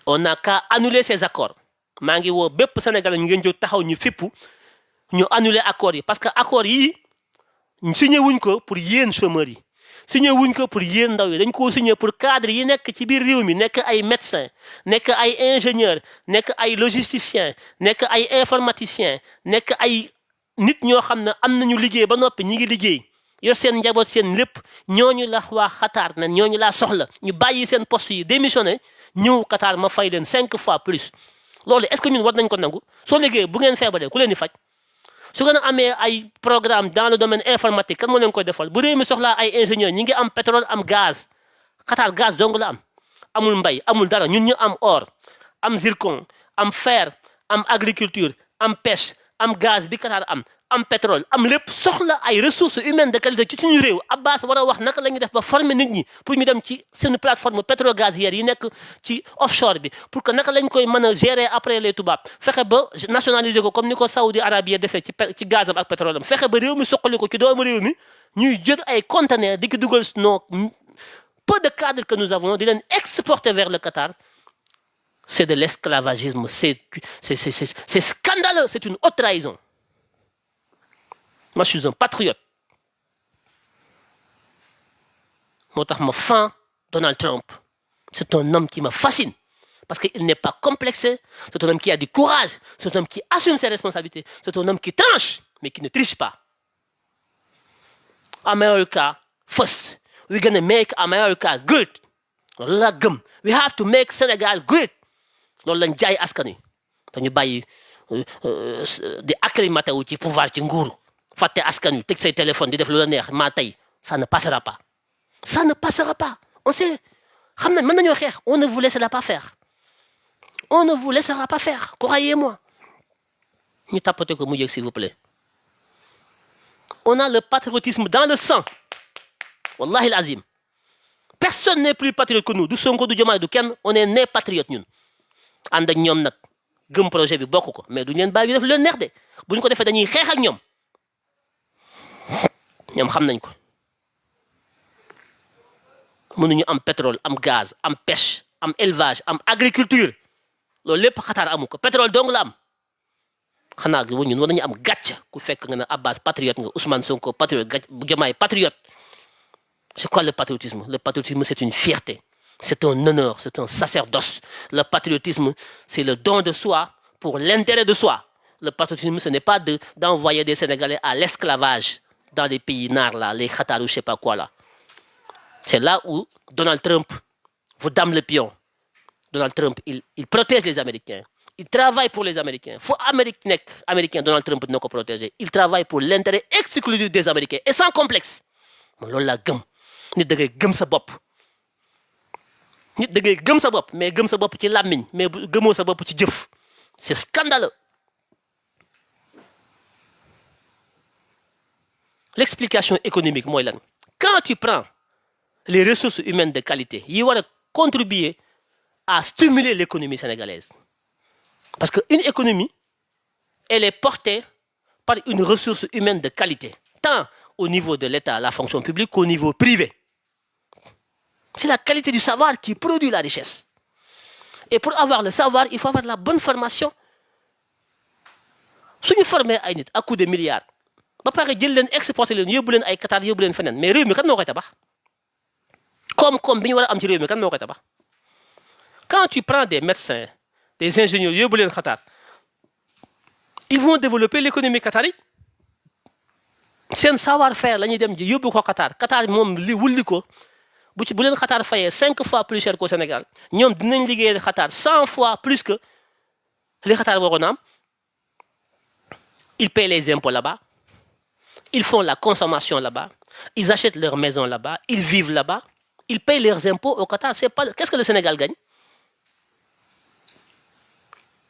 on n'a qu'à annuler ces accords maa ngi woo bépp Sénégalais ñu ngeen jóg taxaw ñu fippu ñu annuler accords yi parce que accords yi signé wuñ ko pour yéen chômeurs yi signé wuñ ko pour yéen ndaw yi dañ koo signé pour cadre yi nekk ci biir réew mi nekk ay médecin nekk ay ingénieur nekk ay logisticien nekk ay informaticien nekk ay nit ñoo xam ne am nañu liggéey ba noppi ñi ngi liggéey yor seen njaboot seen lépp ñooñu la waa Qatar na ñooñu laa soxla ñu bàyyi seen poste yi démissionné ñëw Qatar ma fay leen 5 fois plus loolu est-ce que ñun war nañ ko nangu soo liggéey bu ngeen feebaree ku leen di faj su ngeen amee ay programme dans le domaine informatique kan moo leen koy defal bu réew mi soxlaa ay ingénieur ñi ngi am pétrole am gaz Qatar gaz dong la am amul mbay amul dara ñun ñu am or am zircon am fer am agriculture am pêche am gaz bi Qatar am pétrole am lépp soxla ay ressources humaines de qualité ci suñu réew Abbas war a wax naka la ñuy def ba former nit ñi pour ñu dem ci suñu plateforme pétrogazière yi nekk ci offshore bi pour que naka lañ koy mën a gérer après les tubaab fexe ba nationaliser ko comme ni ko Saoudi Arabie defee ci gazam ak pétrole am fexe ba réew mi soqali ko ci doomu réew mi ñuy jël ay conteneurs di ko dugal non peu de cadres que nous avons di leen exporter vers le Qatar c'est de l'esclavagisme c'est scandaleux c'est une haute trahison. Moi, je suis un patriote. Moo tax ma fan Donald Trump. C'est un homme qui me fascine. Parce qu'il n'est pas complexé. C'est un homme qui a du courage. C'est un homme qui assume ses responsabilités. C'est un homme qui tranche, mais qui ne triche pas. America first. We're going to make America great. loolu laa gëm. We have to make Senegal great. loolu lañ jaay askan wi. dañu bàyyi di acclimaté wu ci pouvoir ci nguur. fàtte askan wi teg say téléphone di def lu la neex maa tey ça ne passera pas ça ne passera pas on sait xam nañ mën nañoo xeex on ne vous laissera pas faire on ne vous laissera pas faire croyez-moi ñu tapote ko mu yëg s'il vous plaît on a le patriotisme dans le sang wallahi l'azim personne n'est plus patriote que nous du Sonko du Diomaye du kenn on est né patriote ñun ànd ak ñoom nag gëm projet bi bokk ko mais duñ leen bàyyi def lu leen neex de buñ ko defee dañuy xeex ak ñoom ñoom xam nañ ko mënuñu am pétrole am gaz am pêche am élevage am agriculture loolu lépp Qatar amu ko pétrole dong la am xanaa ñun war nañu am gàcc ku fekk nga ne Abbas patriote nga Ousmane Sonko patriote gàcc Diomaye patriote c'est quoi le patriotisme? Le patriotisme c'est une fierté, c'est un honneur, c'est un sacerdoce. Le patriotisme c'est le don de soi pour l'intérêt de soi. Le patriotisme ce n'est pas d'envoyer des Sénégalais à l'esclavage dans les pays nards là, les Qatar ou je sais pas quoi là. C'est là où Donald Trump vous dame le pion. Donald Trump, il protège les Américains. Il travaille pour les Américains. Faut Américain Donald Trump dina ko protéger. Il travaille pour l'intérêt exclusif des Américains et sans complexe. Man loolu laa gëm. Nit da ngay gëm sa bopp. Nit da ngay gëm sa bopp mais gëm sa bopp ci làmmiñ mais gëmoo sa bopp ci jëf. C'est scandaleux. L'explication économique mooy lan. Quand tu prends les ressources humaines de qualité yi war a contribuer à stimuler l'économie sénégalaise. Parce qu'une économie, elle est portée par une ressource humaine de qualité, tant au niveau de l'État, la fonction publique, qu'au niveau privé. C'est la qualité du savoir qui produit la richesse. Et pour avoir le savoir, il faut avoir la bonne formation. Si nous formons ay nit à coup de milliards, ba pare jël leen exporter leen yóbbu leen ay Qatar yóbbu leen feneen mais réew mi kan moo koy tabax koom-koom bi ñu war a am ci réew mi kan moo koy tabax. Quand tu prends des médecins, des ingénieurs yóbbu leen Qatar, ils vont développer l'économie qatari. Seen savoir-faire la ñuy dem ji yóbbu ko Qatar. Qatar moom li wulli ko bu leen Qatar fayee 5 fois plus cher qu'au Sénégal ñoom dinañ liggéeyal Qatar 100 fois plus que li Qatar waroon a am. Ils paient les impôts là-bas. Ils font la consommation là-bas. Ils achètent leur maison là-bas. Ils vivent là-bas. Ils payent leurs impôts au Qatar. C'est pas... Qu'est-ce que le Sénégal gagne?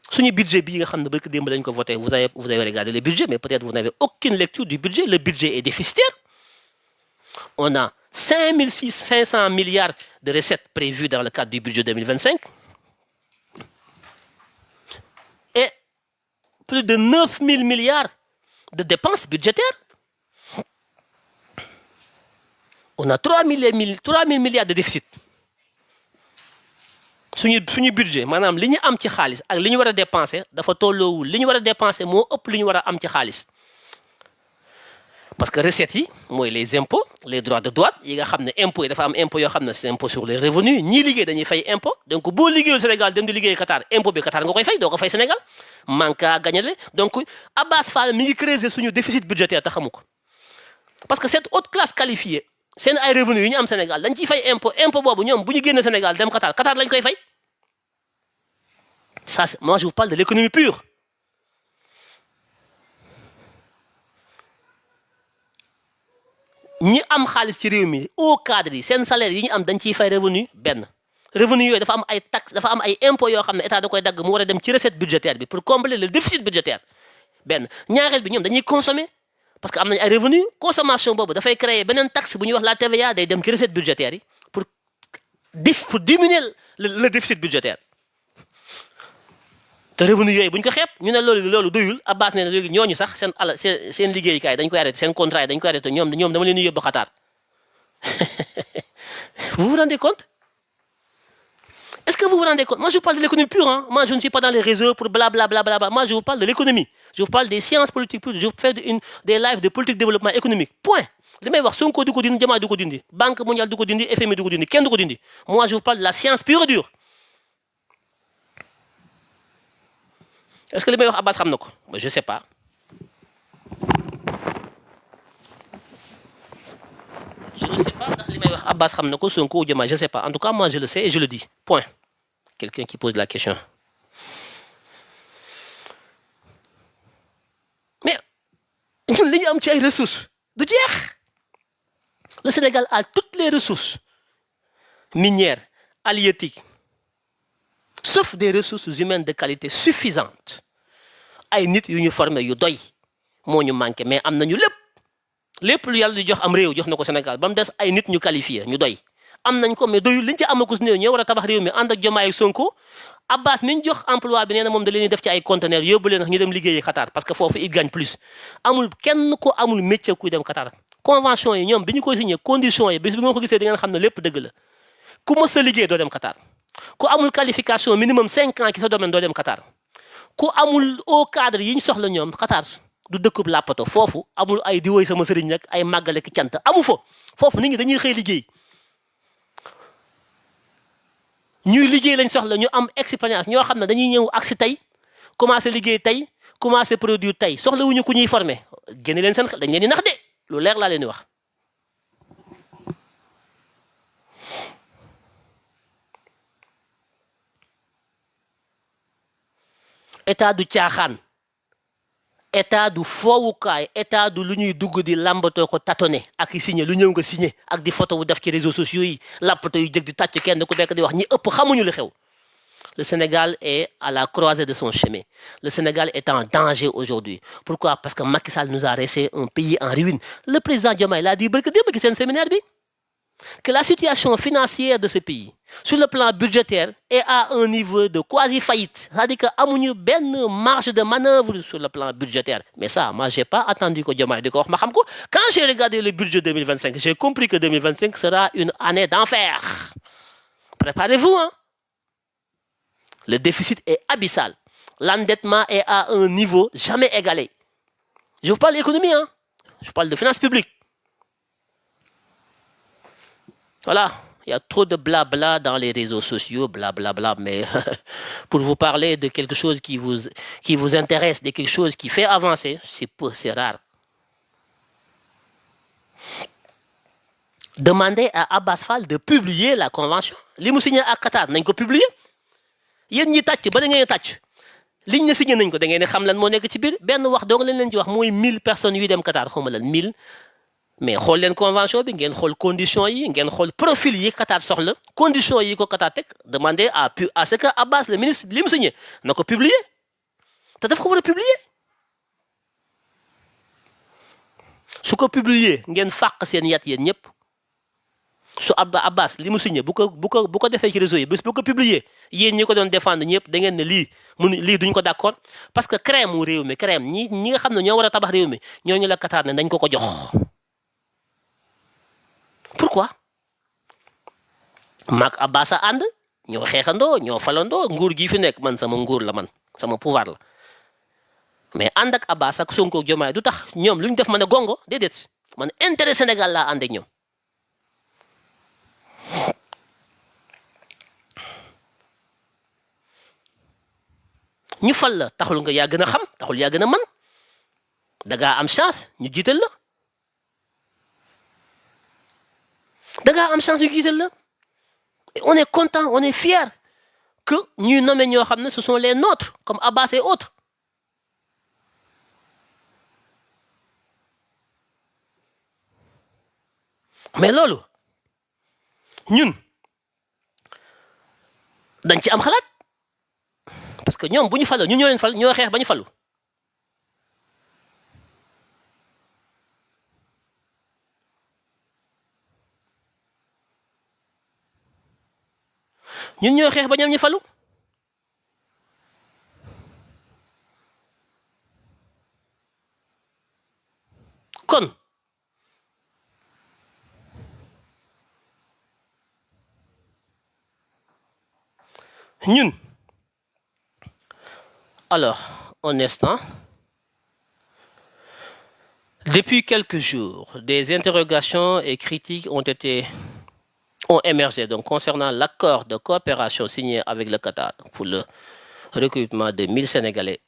Suñu budget bi nga xam ne bëgg démb lañ ko voté vous avez regardé le budget mais peut-être vous n'avez aucune lecture du budget. Le budget est déficitaire. On a 500 milliards de recettes prévues dans le cadre du budget 2025 et plus de 9 000 milliards de dépenses budgétaires. On a 3 000 milliards de déficit. Suñu budget maanaam li ñu am ci xaalis ak li ñu war a dépenser dafa tolloowul li ñu war a dépenser moo ëpp li ñu war a am ci xaalis. Parce que recettes yi mooy les impôts les droits de douane yi nga xam ne impôts yi dafa am impôt yoo xam ne c'est impôt sur les revenus ñii liggéey dañuy fay impôt donc boo liggéeyul Sénégal dem di liggéey Qatar impôt bi Qatar nga koy fay doo ko fay Sénégal manque à gagner donc Abbas Fall mi ngi creuser suñu déficit budgétaire te xamu ko parce que cette haute classe qualifiée seen ay revenus yi ñu am Sénégal dañ ciy fay impôt boobu ñoom bu ñu génne Sénégal dem Qatar lañ koy fay ça moi je vous parle de l'économie pure. ñi am xaalis ci réew mi au cadre yi seen salaire yi ñu am dañ ciy fay revenu benn revenu yooyu dafa am ay taxes dafa am ay impôts yoo xam ne état da koy dagg mu war a dem ci recette budgétaire bi pour combler le déficit budgétaire benn ñaareel bi ñoom dañuy consommer parce que am nañ ay revenu consommation boobu dafay créer beneen taxe bu ñuy wax la TVA day dem ci recette budgétaire yi pour diminuer le déficit budgétaire te revenu yooyu bu ñu ko xeeb ñu ne loolu doyul Abbas ne léegi ñooñu sax seen liggéeykaay dañ koy arrêté seen contrat yi dañ koy arrêté ñoom dama leen di yóbbu Qatar vous vous rendez compte? Est-ce que vous vous rendez compte? Moi je vous parle de l'économie pure hein. Moi je ne suis pas dans les réseaux pour blablabla. Moi je vous parle de l'économie. Je vous parle des sciences politiques pures. Je vous fais des lives de politique de développement économique point. li may wax Sonko du ko dindi Diomaye du ko dindi Banque mondiale du ko dindi FMI du ko dindi kenn du ko dindi moi je vous parle de la science pure et dure. Est-ce que li may wax Abbas xam na ko? Je sais pas. Je ne sais pas ndax li may wax Abbas xam na ko Sonko Diomaye je sais pas en tout cas moi je le sais et je le dis point. Quelqu'un qui pose la question. Mais ñun li ñu am ci ay ressources du jeex. Le Sénégal a toutes les ressources minières, halieutiques, sauf des ressources humaines de qualité suffisantes. Ay nit yu ñu formé yu doy moo ñu manqué mais am nañu lépp lu yàlla di jox am réew jox na ko Sénégal ba mu des ay nit ñu qualifié ñu doy. Am nañ ko mais doyul liñ ci amagus néew ñoo war a tabax réew mi ànd ak Diomaye ak Sonko Abbas mi ñu jox emploi bi nee na moom da leen di def ci ay conteneurs yóbbu leen ñu dem liggéeyi Qatar parce que foofu il gagne plus amul kenn ko amul métier kuy dem Qatar. Convention yi ñoom bi ñu ko signé conditions yi bis bi nga ko gisee di ngeen xam ne lépp dëgg la ku mës a liggéey doo dem Qatar ku amul qualification minimum 5 ans ci sa domaine doo dem Qatar ku amul au cadre yi ñu soxla ñoom Qatar du dëkkub làppato foofu amul ay di woy sama sëriñ nag ay màggale ki cant amu fa foofu nit ñi dañuy xëy liggéey ñuy liggéey lañ soxla ñu am expérience ñoo xam ne dañuy ñëw ak si tey commencé liggéey tey commencé produire tey soxla wuñu ku ñuy formé génne leen seen xel dañ leen di nax de lu leer laa leen di wax. état du caaxaan état du foowukaay état du lu ñuy dugg di làmbatoo ko tâtonner ak i signé lu ñëw nga signé ak di photo wu def ci réseaux sociaux yi làppato yu jëg di tàcc kenn ku nekk di wax ñi ëpp xamuñu li xew. Le Sénégal est à la croisée de son chemin. Le Sénégal est en danger aujourd'hui. Pourquoi? Parce que Macky Sall nous a laissé un pays en ruine. Le président Diomaye l'a dit barki démb ci seen séminaire bi que la situation financière de ce pays sur le plan budgétaire est à un niveau de quasi-faillite. C'est-à-dire que amuñu benn marge de manœuvre sur le plan budgétaire. Mais ça, moi, j'ai pas attendu que Diomaye di ko wax ma xam ko. Quand j'ai regardé le budget 2025, j'ai compris que 2025 sera une année d'enfer. Préparez-vous, hein. Le déficit est abyssal. L'endettement est à un niveau jamais égalé. Je vous parle d'économie, hein. Je vous parle de finances publiques. Voilà, il y a trop de blabla dans les réseaux sociaux, blablabla, mais pour vous parler de quelque chose qui vous intéresse, de quelque chose qui fait avancer, c'est rare. Demandez à Abbas Fall de publier la convention. Li mu signé ak Qatar nañ ko publier. Yéen ñi tàcc ba da ngeen tàcc liñ ne signé nañ ko da ngeen xam lan moo nekk ci biir benn wax dong leen ci wax mooy 1000 personnes yuy dem Qatar xaw ma lan 1000 mais xool leen convention bi ngeen xool conditions yi ngeen xool profil yi Qatar soxla conditions yi ko Qatar teg demandez à ce que Abbas le ministre li mu signé na ko publier te daf ko war a publier su ko publier ngeen fàq seen yat yéen ñëpp. su Abbas li mu signé bu ko defee ci réseau yi bés bu ko publier yéen ñi ko doon défendre ñëpp da ngeen ne lii duñ ko d'accord parce que crème mu réew mi crème ñi nga xam ne ñoo war a tabax réew mi ñooñu la Qatar ne dañ ko jox. Pourquoi? maag Abbas a ànd ñoo xeexandoo ñoo falandoo nguur gi fi nekk man sama nguur la man sama pouvoir la mais ànd ak Abbas ak Sonko ak Diomaye du tax ñoom lu ñu def ma ne gongo déedéet man intérêt Sénégal laa ànd ak ñoom. ñu fal la taxul nga yaa gën a xam taxul yaa gën a mën dangaa am chance ñu jiital la dangaa am chance ñu jiital la et on est content on est fier que ñuy nommer ñoo xam ne ce sont les nôtres comme Abbas et autres mais loolu ñun dañ ci am xalaat parce que ñoom bu ñu faloo ñun ñoo leen fal ñoo xeex ba ñu falu ñun ñoo xeex ba ñoom ñu falu kon ñun alors un instant depuis quelques jours des interrogations et critiques ont émergé donc concernant l'accord de coopération signé avec le Qatar pour le recrutement de 1000 Sénégalais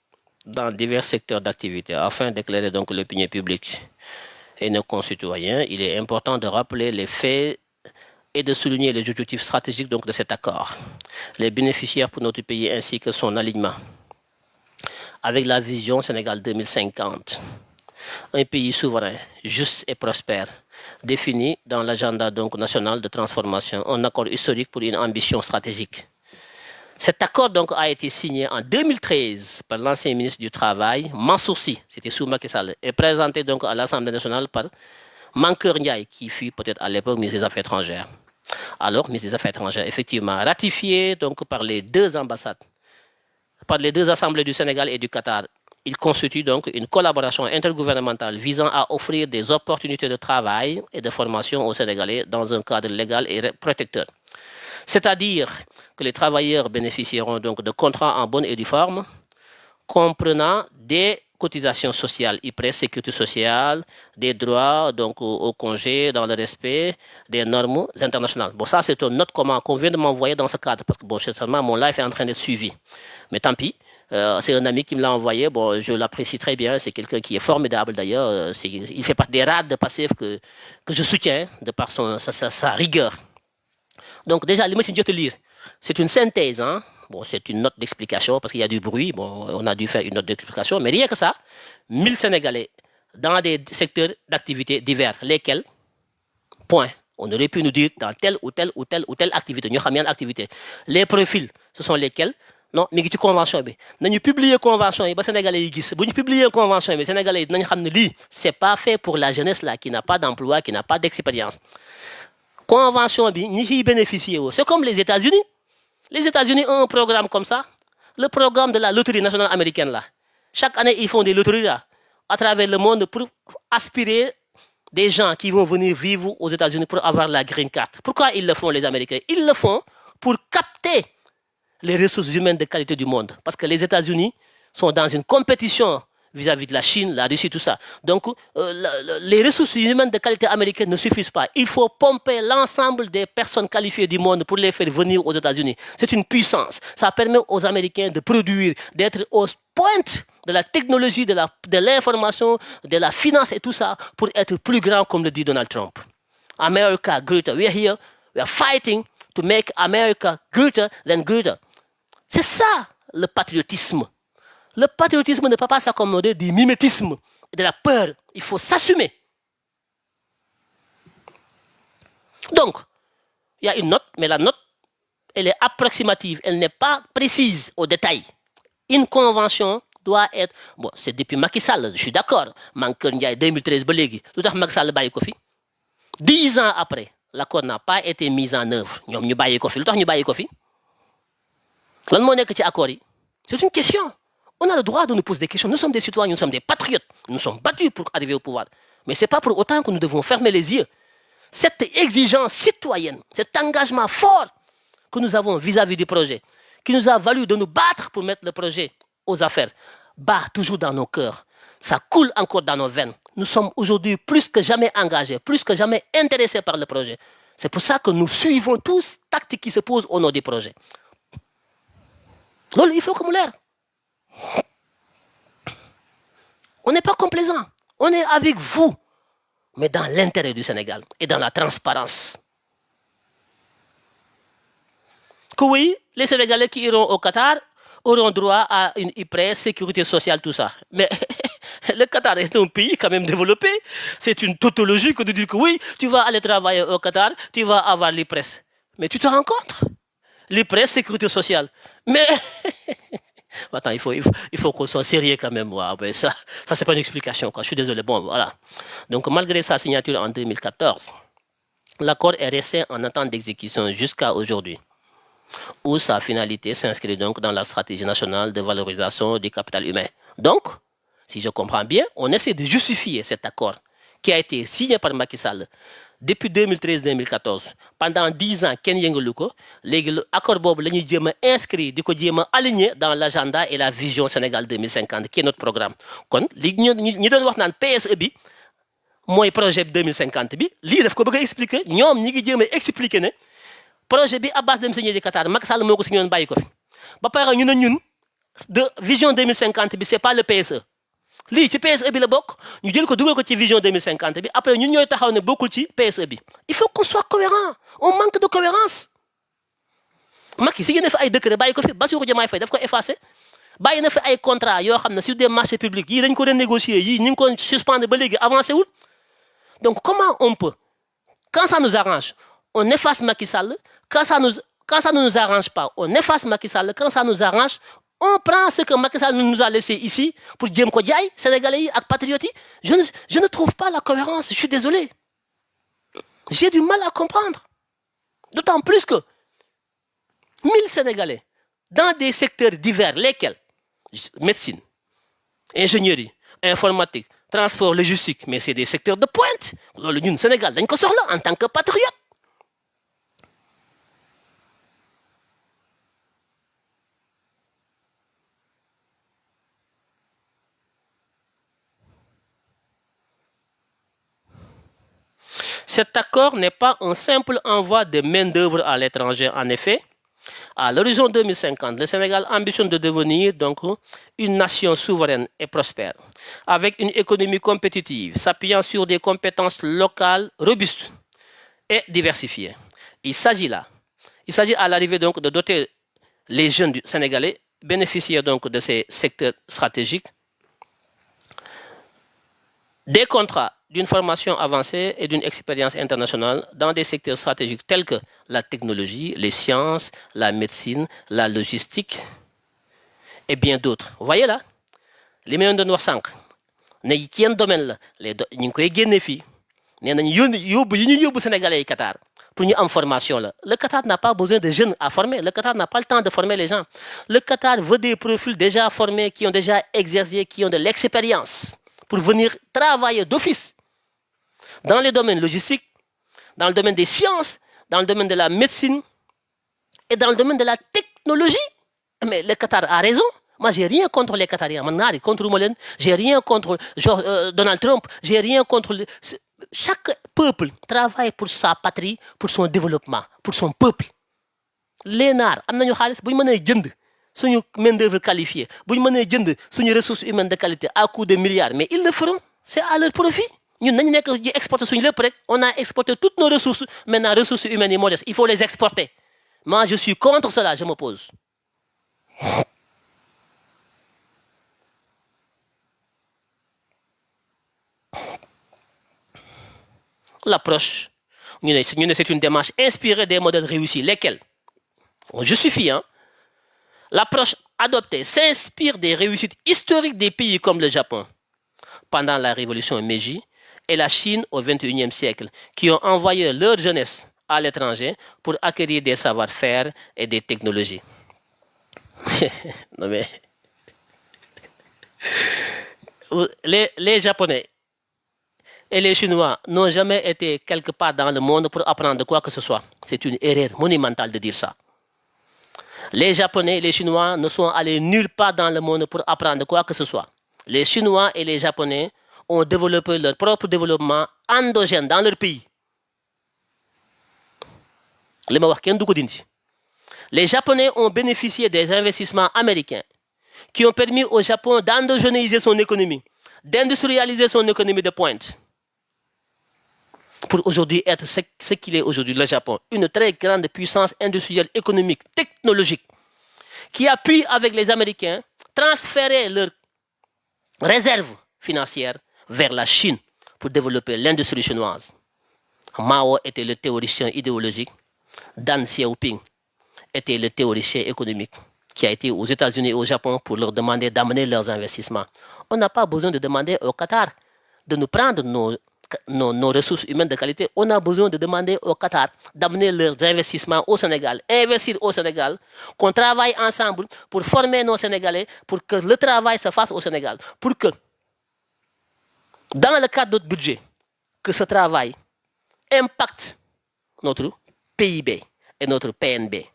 dans divers secteurs d'activité afin d'éclairer donc l'opinion publique et nos concitoyens. Il est important de rappeler les faits et de souligner les objectifs stratégiques donc de cet accord, les bénéficiaires pour notre pays ainsi que son alignement avec la vision Sénégal 2050, un pays souverain, juste et prospère, défini dans l'agenda donc national de transformation, un accord historique pour une ambition stratégique. Cet accord donc a été signé en 2013 par l'ancien ministre du Travail, Mansour Sy, c'était sous Macky Sall, et présenté donc à l'Assemblée nationale par Mankeur Ndiaye, qui fut peut-être à l'époque ministre des Affaires étrangères. Alors, ministre des Affaires étrangères, effectivement, ratifié donc par les deux ambassades, par les deux assemblées du Sénégal et du Qatar. Il constitue donc une collaboration intergouvernementale visant à offrir des opportunités de travail et de formation aux Sénégalais dans un cadre légal et protecteur. C'est-à-dire que les travailleurs bénéficieront donc de contrats en bonne et due forme, comprenant des cotisations sociales, IPRES, sécurité sociale, des droits donc au congé dans le respect des normes internationales. Bon, ça c'est une note qu'on vient de m'envoyer dans ce cadre parce que bon, certainement mon live est en train d'être suivi. Mais tant pis, c'est un ami qui me l'a envoyé. Bon, je l'apprécie très bien. C'est quelqu'un qui est formidable d'ailleurs. Il fait partie des rares de passifs que je soutiens de par sa rigueur. Donc déjà, li ma ci jot a lire, c'est une synthèse, hein, Bon, c'est une note d'explication parce qu'il y a du bruit. Bon, on a dû faire une note d'explication. Mais rien que ça, 1000 Sénégalais dans des secteurs d'activité divers. Lesquels? Point. On aurait pu nous dire dans telle ou telle ou telle ou telle activité. Nous avons activité. Les profils, ce sont lesquels? Non, mais qui convention bi. Nous publier convention et les Sénégalais yi gis. Bu ñu publier convention bi Sénégalais nañ xam ne lii c'est pas fait pour la jeunesse là qui n'a pas d'emploi, qui n'a pas d'expérience. Convention bi ñi ciy bénéficier c'est comme les États-Unis. Les États-Unis ont un programme comme ça, le programme de la loterie nationale américaine là. Chaque année ils font des loteries là à travers le monde pour aspirer des gens qui vont venir vivre aux États-Unis pour avoir la green card. Pourquoi ils le font les Américains? Ils le font pour capter les ressources humaines de qualité du monde. Parce que les États-Unis sont dans une compétition vis-à-vis de la Chine, la Russie, tout ça. Donc, les ressources humaines de qualité américaine ne suffisent pas. Il faut pomper l'ensemble des personnes qualifiées du monde pour les faire venir aux États-Unis. C'est une puissance. Ça permet aux Américains de produire, d'être aux pointes de la technologie, de l'information, de la finance et tout ça pour être plus grand, comme le dit Donald Trump. America greater. We are here, we are fighting to make America greater than greater. C'est ça le patriotisme. Le patriotisme ne peut pas s'accommoder du mimétisme et de la peur. Il faut s'assumer. Donc, il y a une note, mais la note, elle est approximative, elle n'est pas précise au détail. Une convention doit être... Bon, c'est depuis Macky Sall, je suis d'accord. Mankeur Ndiaye 2013, tout à Macky Sall baye ko fi. 10 ans après, l'accord n'a pas été mis en œuvre. Ñom ñu baye ko fi. Lutax ñu baye ko fi? Lan mo nek ci accord yi? C'est une question. On a le droit de nous poser des questions. Nous sommes des citoyens, nous sommes des patriotes. Nous sommes battus pour arriver au pouvoir. Mais ce n'est pas pour autant que nous devons fermer les yeux. Cette exigence citoyenne, cet engagement fort que nous avons vis-à-vis du projet, qui nous a valu de nous battre pour mettre le projet aux affaires, bat toujours dans nos cœurs. Ça coule encore dans nos veines. Nous sommes aujourd'hui plus que jamais engagés, plus que jamais intéressés par le projet. C'est pour ça que nous suivons tous les actes qui se posent au nom du projet. Donc, il faut que nous l'air. On n'est pas complaisant. On est avec vous, mais dans l'intérêt du Sénégal et dans la transparence. Que oui, les Sénégalais qui iront au Qatar auront droit à une IPRES, sécurité sociale, tout ça. Mais le Qatar est un pays quand même développé. C'est une tautologie que de dire que oui, tu vas aller travailler au Qatar, tu vas avoir l'IPRES. Mais tu te rends compte? L'IPRES, sécurité sociale. Mais... Attends, il faut qu'on soit sérieux quand même. Ouais, ben ça c'est pas une explication. Quoi. Je suis désolé. Bon, voilà. Donc, malgré sa signature en 2014, l'accord est resté en attente d'exécution jusqu'à aujourd'hui, où sa finalité s'inscrit donc dans la stratégie nationale de valorisation du capital humain. Donc, si je comprends bien, on essaie de justifier cet accord qui a été signé par Macky Sall depuis 2013-2014. Pendant 10 ans, Ken Yengeluko, l'accord Bob est inscrit, aligné dans l'agenda et la vision Sénégal 2050, qui est notre programme. Quand nous devons voir PSE, moi projet 2050, lui, il faut expliquer, nous devons expliquer le projet à base de M. Qatar, Macky Sall moko signé bayi ko fi. Ba pare ñun de vision 2050 c'est pas le PSE. Li ci PSE bi la bok, ñu jël ko duggal ko ci vision 2050 bi après ñun ñoy taxaw ne bokul ci PSE bi. Il faut qu'on soit cohérent. On manque de cohérence. Macky signé na fi ay décret bayi ko fi Bassirou Diomaye Faye daf ko effacer. Bayi na fi ay contrat yo xamna sur des marchés publics yi dañ ko renégocier yi ñing ko suspendre ba légui avancer wul. Donc comment on peut quand ça nous arrange, on efface Macky Sall, quand ça ne nous arrange pas, on efface Macky Sall, quand ça nous arrange, on prend ce que Macky Sall nous a laissé ici pour Djem Kodjaï, Sénégalais et patriotes. Je ne trouve pas la cohérence, je suis désolé. J'ai du mal à comprendre. D'autant plus que 1000 Sénégalais, dans des secteurs divers, lesquels médecine, ingénierie, informatique, transport, logistique, mais c'est des secteurs de pointe. Le Sénégal, en tant que patriote. Cet accord n'est pas un simple envoi de main-d'œuvre à l'étranger. En effet, à l'horizon 2050, le Sénégal ambitionne de devenir donc une nation souveraine et prospère, avec une économie compétitive, s'appuyant sur des compétences locales robustes et diversifiées. Il s'agit à l'arrivée donc de doter les jeunes sénégalais bénéficiaient donc de ces secteurs stratégiques des contrats d'une formation avancée et d'une expérience internationale dans des secteurs stratégiques tels que la technologie, les sciences, la médecine, la logistique et bien d'autres. Vous voyez là, les millions de noirs sànq ne ci yan domaine la les ñu ngi koy génne fii nee nañu yóbbu yi ñu yóbbu sénégalais yi Qatar pour ñu am formation la. Le Qatar n'a pas besoin de jeunes à former. Le Qatar n'a pas le temps de former les gens. Le Qatar veut des profils déjà formés, qui ont déjà exercé, qui ont de l'expérience pour venir travailler d'office dans les domaines logistiques, dans le domaine des sciences, dans le domaine de la médecine et dans le domaine de la technologie. Mais le Qatar a raison. Moi, j'ai rien contre les Qatariens. J'ai rien contre Donald Trump. J'ai rien contre... Chaque peuple travaille pour sa patrie, pour son développement, pour son peuple. Les Nars, ils ont suñu main-d'œuvre qualifiée, buñ mënee jënd suñu ressources humaines de qualité à coût de milliards, mais ils le feront. C'est à leur profit. Ñun nañu nekk di exporter suñu lépp rek, on a exporté toutes nos ressources, maintenant ressources humaines et modestes, il faut les exporter. Moi, je suis contre cela, je m'oppose. L'approche, c'est une démarche inspirée des modèles réussis. Lesquels? On justifie, hein? L'approche adoptée s'inspire des réussites historiques des pays comme le Japon pendant la révolution Meiji et la Chine au XXIe siècle, qui ont envoyé leur jeunesse à l'étranger pour acquérir des savoir-faire et des technologies. Non mais... les Japonais et les Chinois n'ont jamais été quelque part dans le monde pour apprendre quoi que ce soit. C'est une erreur monumentale de dire ça. Les Japonais et les Chinois ne sont allés nulle part dans le monde pour apprendre quoi que ce soit. Les Chinois et les Japonais ont développé leur propre développement endogène dans leur pays. Les Japonais ont bénéficié des investissements américains qui ont permis au Japon d'endogénéiser son économie, d'industrialiser son économie de pointe. Pour aujourd'hui être ce qu'il est aujourd'hui, le Japon, une très grande puissance industrielle, économique, technologique, qui appuie avec les Américains transférer leurs réserves financières vers la Chine pour développer l'industrie chinoise. Mao était le théoricien idéologique, Deng Xiaoping était le théoricien économique qui a été aux États-Unis et au Japon pour leur demander d'amener leurs investissements. On n'a pas besoin de demander au Qatar de nous prendre nos ressources humaines de qualité. On a besoin de demander au Qatar d'amener leurs investissements au Sénégal, investir au Sénégal, qu'on travaille ensemble pour former nos Sénégalais, pour que le travail se fasse au Sénégal, pour que, dans le cadre de notre budget, que ce travail impacte notre PIB et notre PNB.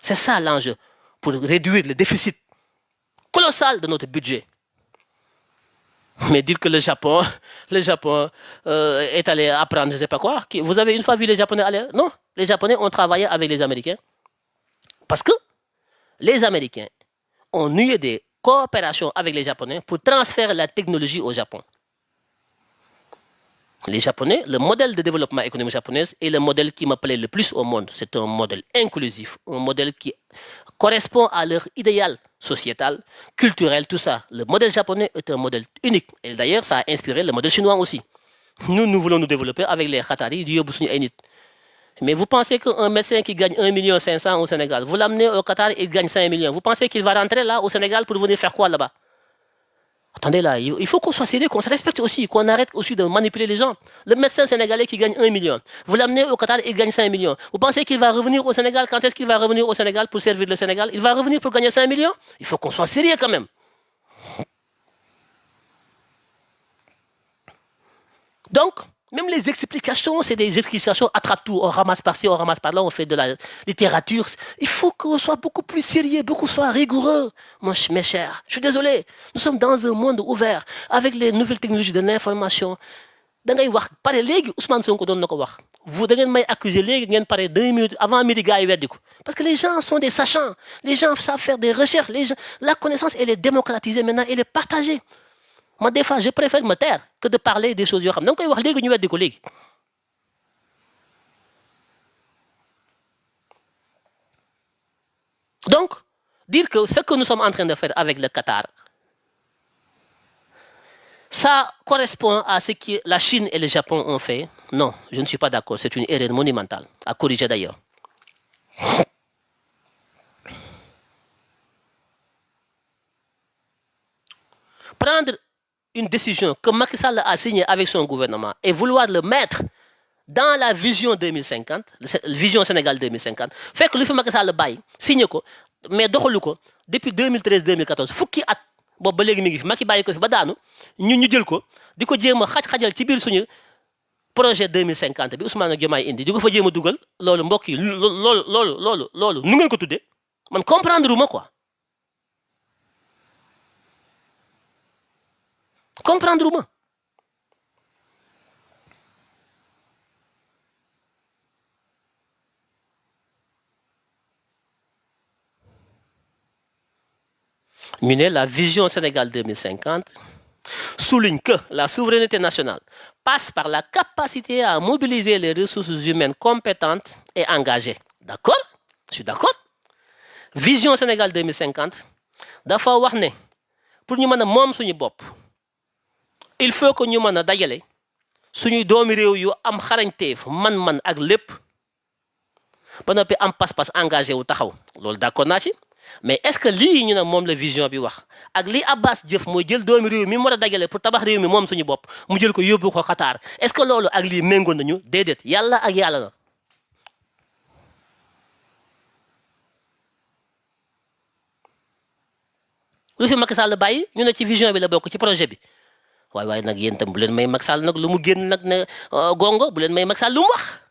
C'est ça l'enjeu pour réduire le déficit colossal de notre budget. Mais dire que le Japon est allé apprendre, je ne sais pas quoi. Vous avez une fois vu les Japonais aller? Non, les Japonais ont travaillé avec les Américains. Parce que les Américains ont noué des coopérations avec les Japonais pour transférer la technologie au Japon. Les Japonais, le modèle de développement économique japonais est le modèle qui me plaît le plus au monde. C'est un modèle inclusif, un modèle qui correspond à leur idéal sociétal, culturel, tout ça. Le modèle japonais est un modèle unique. Et d'ailleurs, ça a inspiré le modèle chinois aussi. Nous voulons nous développer avec les Qataris du Yobusuni Ainit. Mais vous pensez qu'un médecin qui gagne 1,5 million au Sénégal, vous l'amenez au Qatar et il gagne 5 millions. Vous pensez qu'il va rentrer là au Sénégal pour venir faire quoi là-bas? Attendez là, il faut qu'on soit sérieux, qu'on se respecte aussi, qu'on arrête aussi de manipuler les gens. Le médecin sénégalais qui gagne 1 million, vous l'amenez au Qatar et il gagne 5 millions. Vous pensez qu'il va revenir au Sénégal? Quand est-ce qu'il va revenir au Sénégal pour servir le Sénégal? Il va revenir pour gagner 5 millions? Il faut qu'on soit sérieux quand même. Donc, même les explications, c'est des explications attrape-tout. On ramasse par-ci, on ramasse par-là, on fait de la littérature. Il faut qu'on soit beaucoup plus sérieux, beaucoup soit rigoureux, mes chers. Je suis désolé. Nous sommes dans un monde ouvert, avec les nouvelles technologies de l'information. Vous devez m'accuser les 2 minutes avant midi. Parce que les gens sont des sachants. Les gens savent faire des recherches. La connaissance, elle est démocratisée maintenant, elle est partagée. Moi, des fois, je préfère me taire que de parler des choses. Donc, il y a des collègues. Donc, dire que ce que nous sommes en train de faire avec le Qatar, ça correspond à ce que la Chine et le Japon ont fait. Non, je ne suis pas d'accord. C'est une erreur monumentale, à corriger d'ailleurs. Prendre une décision que Macky Sall a signée avec son gouvernement et vouloir le mettre dans la vision 2050, vision Sénégal 2050, fait que le fait Macky Sall bail signé ko mais doxalu ko depuis 2013-2014 fukki at boobu ba léegi mi ngi fi Macky bàyyi ko fi ba daanu ñun ñu jël ko di ko jéem a xaj-xajal ci biir suñu projet 2050 bi Ousmane Diomaye indi di ko fa jéem a dugal loolu mbokk yi loolu nu ngeen ko tuddee man comprendre uma quoi comprendre uma la vision Sénégal 2050 souligne que la souveraineté nationale passe par la capacité à mobiliser les ressources humaines compétentes et engagées. D'accord? Je suis d'accord. Vision Sénégal 2050 dafa wax ne pour ñu mën a moom suñu bopp il faut que ñu mën a dajale suñuy doomi réew yu am xarañteef man-man ak lépp ba noppi am pas-pas engagé wu taxaw loolu d'accord naa ci mais est-ce que lii ñu ne moom la vision bi wax ak lii Abbas jëf mooy jël doomi réew mi mu war a dajale pour tabax réew mi moom suñu bopp mu jël ko yóbbu ko Qatar est-ce que loolu ak lii méngoon nañu déedéet yàlla ak yàlla la. lu fi Macky Sall bàyyi ñu ne ci vision bi la bokk ci projet bi waaye nag yéen tam bu leen may Macky Sall nag lu mu génn nag ne gongo bu leen may Macky Sall lu mu wax.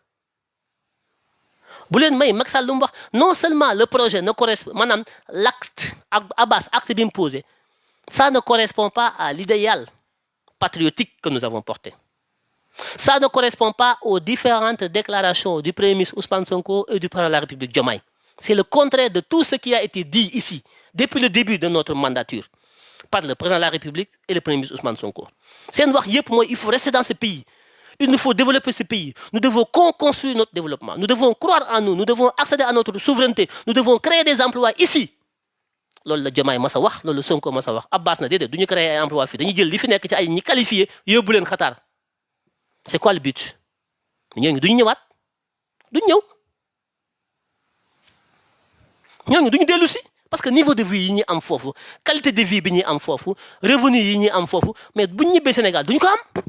bu leen may Macky Sall lu mu wax non seulement le projet ne correspond maanaam l'acte ak Abbas acte bi mu posé ça ne correspond pas à l'idéal patriotique que nous avons porté. Ça ne correspond pas aux différentes déclarations du Premier ministre Ousmane Sonko et du Président de la République Diomaye. C'est le contraire de tout ce qui a été dit ici depuis le début de notre mandature par le Président de la République et le Premier ministre Ousmane Sonko. Seen wax yépp mooy il faut rester dans ce pays. Il nous faut développer ce pays. Nous devons construire notre développement. Nous devons croire en nous. Nous devons accéder à notre souveraineté. Nous devons créer des emplois ici. loolu la Diomaye masa wax loolu Sonko masa wax Abbas na déedéet du ñu créer ay emploi fii dañuy jël li fi nekk ci ay ñi qualifié yóbbu leen Qatar c'est quoi le but ñooñu duñu ñëwaat duñu ñëw ñooñu duñu dellu si parce que niveau de vie yi ñuy am foofu qualité de vie bi ñuy am foofu revenu yi ñuy am foofu mais buñ ñibbee Sénégal duñu ko am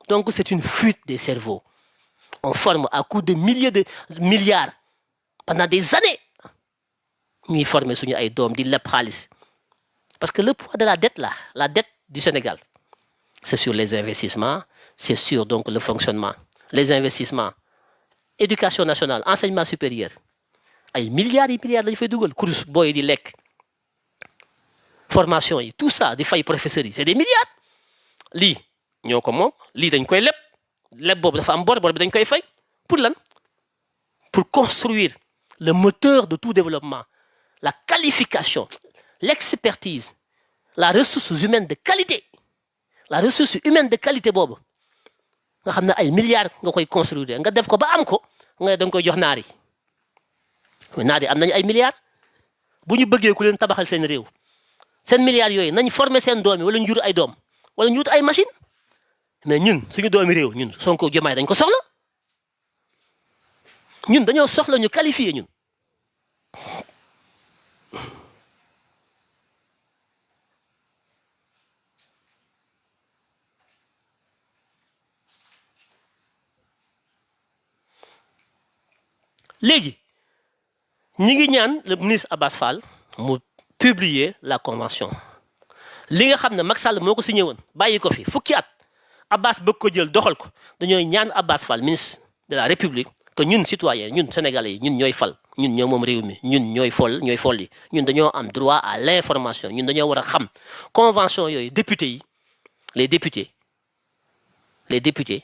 donc c'est une fuite des cerveaux on forme à coup de milliers de milliards pendant des années ñuy former suñu ay doom di leb xaalis parce que le poids de la dette là la dette du Sénégal c'est sur les investissements c'est sur donc le fonctionnement les investissements éducation nationale enseignement supérieur ay milliards yi milliards lañu fay dugal kurus booy di lekk formation yi tout ça di fay professeurs yi c'est des milliards lii ñoo ko moom lii dañ koy leb boobu dafa am bor bi dañ koy fay pour lan pour construire le moteur de tout développement la qualification l'expertise la ressource humaine de qualité la ressource humaine de qualité boobu nga xam ne ay milliards nga koy construire nga def ko ba am ko nga da nga koy jox naar yi am nañu ay milliards bu ñu bëggee ku leen tabaxal seen réew seen milliards yooyu nañ former seen doom yi wala ñu jur ay doom wala ñu jur ay machine mais ñun suñu doomi réew ñun Sonko Diomaye dañ ko soxla ñun dañoo soxla ñu qualifier ñun léegi ñi ngi ñaan le ministre Abbas Fall mu publier la convention li nga xam ne Macky Sall moo ko signé woon bàyyi ko fi fukki at Abbas bëgg ko jël doxal ko dañooy ñaan Abbas Fall ministre de la République que ñun citoyens ñun sénégalais yi ñun ñooy fal ñun ñoo moom réew mi ñun ñooy folli ñun dañoo am droit à l'information ñun dañoo war a xam convention yooyu les députés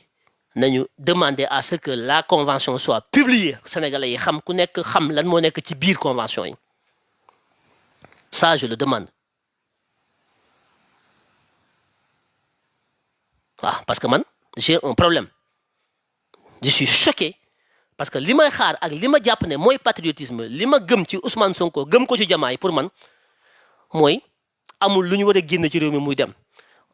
nañu demander à ce que la convention soit publiée sénégalais yi xam ku nekk xam lan moo nekk ci biir convention yi ça je le demande waaw parce que man j'ai un problème je suis choqué parce que li may xaar ak li ma jàpp ne mooy patriotisme li ma gëm ci Ousmane Sonko gëm ko ci Diomaye pour man mooy amul lu ñu war a génn ci réew mi muy dem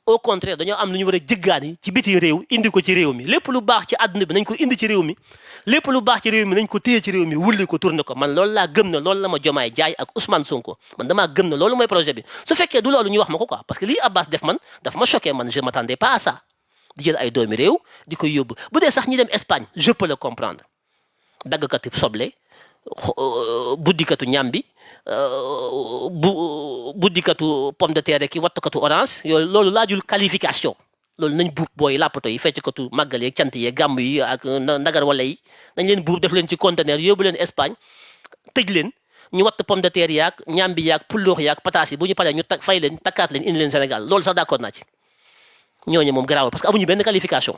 au contraire dañoo am lu ñu war a jëggaani ci biti réew indi ko ci réew mi lépp lu baax ci àdduna bi nañ ko indi ci réew mi lépp lu baax ci réew mi nañ ko téye ci réew mi wulli ko tourné ko man loolu laa gëm na loolu la ma Diomaye jaay ak Ousmane Sonko man damaa gëm na loolu mooy projet bi su fekkee du loolu ñu wax ma ko quoi parce que lii Abbas def man daf ma choqué man je m'attendais pas à ça di jël ay doomi réew di koy yóbbu bu dee sax ñi dem Espagne je peux le comprendre daggkatu soble buddikatu ñambi buddikatu pomme de terre ki wattukatu orange yooyu loolu laajul qualification loolu nañ buub booy làppato yi feccekatu màggal yeeg cant yeeg gàmm yi ak ndagar wala yi nañ leen buub def leen ci conteneur yóbbu leen Espagne tëj leen ñu watt pomme de terre yaag ñambi yaag pulloox yaag pataas yi bu ñu paree ñu fay leen takkaat leen indi leen Sénégal loolu sax d'accord naa ci ñooñu moom garaawul parce que amuñu benn qualification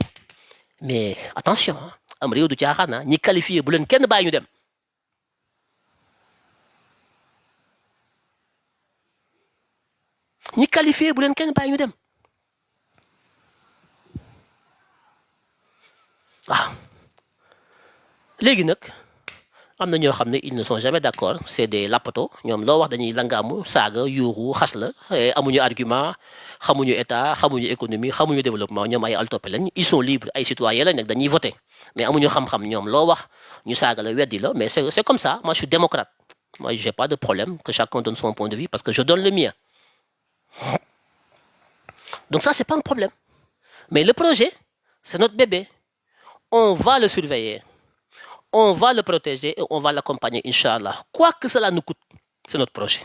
mais attention am réew du caaxaan ñi qualifié bu leen kenn bàyyi ñu dem ñi qualifié bu leen kenn bàyyi ñu dem waaw léegi nag am na ñoo xam ne ils ne sont jamais d'accord c'est des lapato ñoom loo wax dañuy langaamu saaga yuuxu xas la amuñu argument xamuñu état xamuñu économie xamuñu développement ñoom ay altoppe lañ ils sont libres ay citoyens lañ nag dañuy voter mais amuñu xam-xam ñoom loo wax ñu saaga la weddi la mais c'est comme ça moi je suis démocrate moi j'ai pas de problème que chacun donne son point de vue parce que je donne le mien donc ça c'est pas un problème mais le projet c'est notre bébé on va le surveiller on va le protéger et on va l'accompagner, Inch'Allah. Quoi que cela nous coûte, c'est notre projet.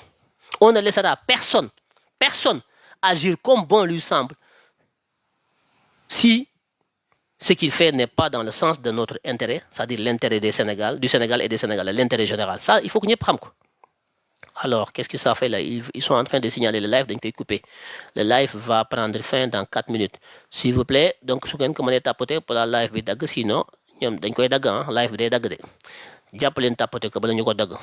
On ne laissera personne agir comme bon lui semble si ce qu'il fait n'est pas dans le sens de notre intérêt, c'est-à-dire l'intérêt du Sénégal et des Sénégalais, l'intérêt général. Ça, il faut que nous prenions. Alors, qu'est-ce que ça fait là? Ils sont en train de signaler le live, donc coupé. Le live va prendre fin dans 4 minutes. S'il vous plaît, donc, si vous pouvez tapoter pour la live, sinon, ñoom dañ koy dagg live bi day dagg de jàpp leen tapoter ko bala ñu ko dagg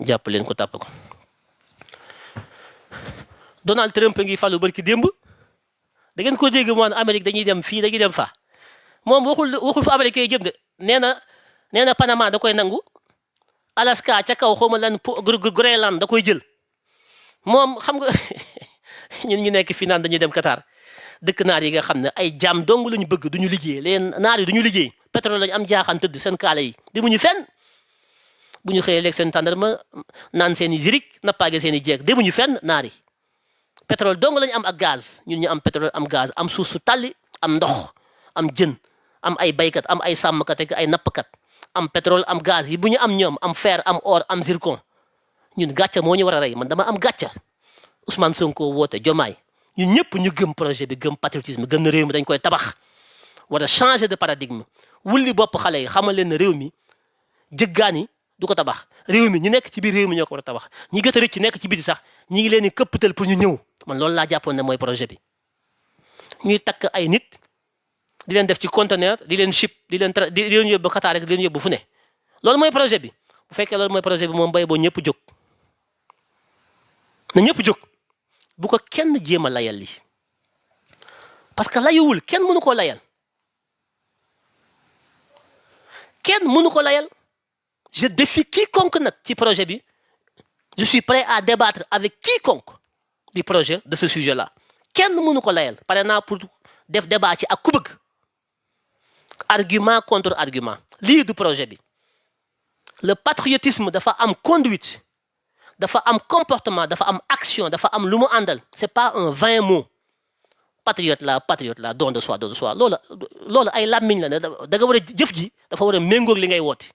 jàpp leen ko tàpp ko Donald Trump ngi falu barki démb da ngeen ko dégg mu naan Amérique dañuy dem fii dañuy dem fa moom waxul fa américain yi jëm de nee na Panama da koy nangu Alaska ca kaw xawma lan Groenland da koy jël moom xam nga ñun ñu nekk fii naan dañuy dem Qatar dëkk naar yi nga xam ne ay jaam dong lañu bëgg duñu liggéey leen naar yi duñu liggéey pétrole lañu am jaaxaan tëdd seen kaala yi demuñu fenn bu ñu xëyee lekk seen tàndarma naan seen i zirik nappaage seen i jeeg demuñu fenn naar yi pétrole dong lañu am ak gaz ñun ñu am pétrole am gaz am suuf su tàlli am ndox am jën am ay baykat am ay sàmmkat ak ay nappkat am pétrole am gaz yi bu ñu am ñoom am fer am or am zircon ñun gàcca moo ñu war a rey man dama am gàcca Ousmane Sonko woote Diomaye ñun ñëpp ñu gëm projet bi gëm patriotisme gëm na réew mi dañ koy tabax war a changer de paradigme wulli bopp xale yi xamal leen ne réew mi jëggaani du ko tabax réew mi ñu nekk ci biir réew mi ñoo ko war a tabax ñi gët a rëcc nekk ci biti sax ñi ngi leen di këppatal pour ñu ñëw man loolu laa jàppoon ne mooy projet bi ñuy takk ay nit di leen def ci conteneur di leen ship di leen yóbbu Qatar rek di leen yóbbu fu ne loolu mooy projet bi bu fekkee loolu mooy projet bi moom bay boo ñëpp jóg na ñëpp jóg bu ko kenn jéem a layal li parce que layuwul kenn mënu ko layal je défie quiconque nag ci projet bi je suis prêt à débattre avec quiconque du projet de ce sujet là kenn mënu ko layal pare naa pour def débat ci ak ku bëgg argument contre argument lii du projet bi le patriotisme dafa am conduite dafa am comportement dafa am action dafa am lu mu àndal c'est pas un vain mot patriote la don de soi loolu ay làmmiñ la ne da nga war a jëf ji dafa war a méngoog li ngay woote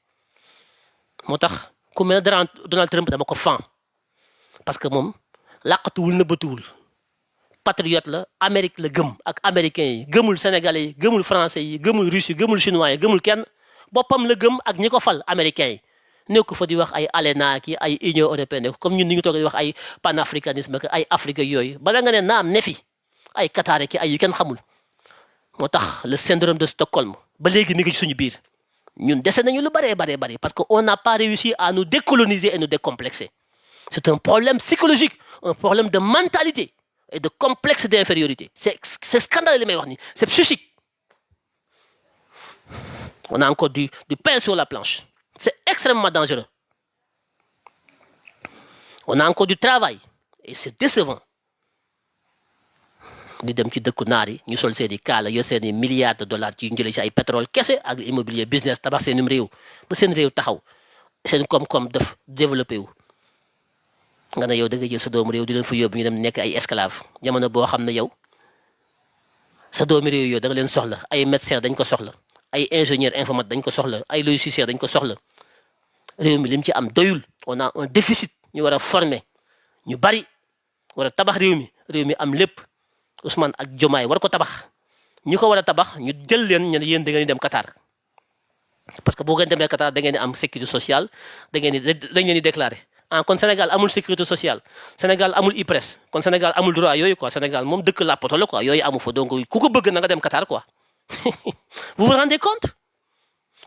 moo tax ku mel ne Donald Trump dama ko fan parce que moom làqatuwul nëbbatuwul patriote la Amérique la gëm ak américains yi gëmul sénégalais yi gëmul français yi gëmul russe yi gëmul chinois yi gëmul kenn boppam la gëm ak ñi ko fal américains yi nekk fa di wax ay ALENA ki ay Union européenne comme ñun ni ñu toog di wax ay panafricanisme ak ay Afrique yooyu bala nga ne naam ne fi ay Qatar ki ay yu kenn xamul moo tax le syndrome de Stockholm ba léegi mi ngi ci suñu biir ñun dese nañu lu bëree parce que on n'a pas réussi à nous décoloniser et nous décomplexer c'est un problème psychologique un problème de mentalité et de complexe d'infériorité. C'est scandaleux, c'est psychique. On a encore du pain sur la planche. C'est extrêmement dangereux. On a encore du travail et c'est décevant. Di dem ci dëkku naar yi ñu sol seeni kaala yor seeni milliards de dollars ci ñu jëlee ci ay pétrole kese ak immobilier business tabax seenum réew ba seen réew taxaw seen koom-koom def développé wu. nga ne yow da nga jël sa doomu réew di leen fa yóbbu ñu dem nekk ay esclave jamono boo xam ne yow sa doomu réew yow da nga leen soxla ay médecins dañ ko soxla ay ingénieurs informatiques dañ ko soxla ay logiciens dañ ko soxla réew mi lim ci am doyul on a un déficit ñu war a former ñu bari war a tabax réew mi am lépp. Ousmane ak Diomaye war ko tabax ñu ko war a tabax ñu jël leen ñu ne yéen da ngeen dem Qatar parce que boo ngeen demee Qatar da ngeen di am sécurité sociale dañ leen di déclarer kon Sénégal amul sécurité sociale Sénégal amul IPRES kon Sénégal amul droit yooyu quoi Sénégal moom dëkk làppato la quoi yooyu amu fa donc ku ko bëgg na nga dem Qatar quoi vous vous rendez compte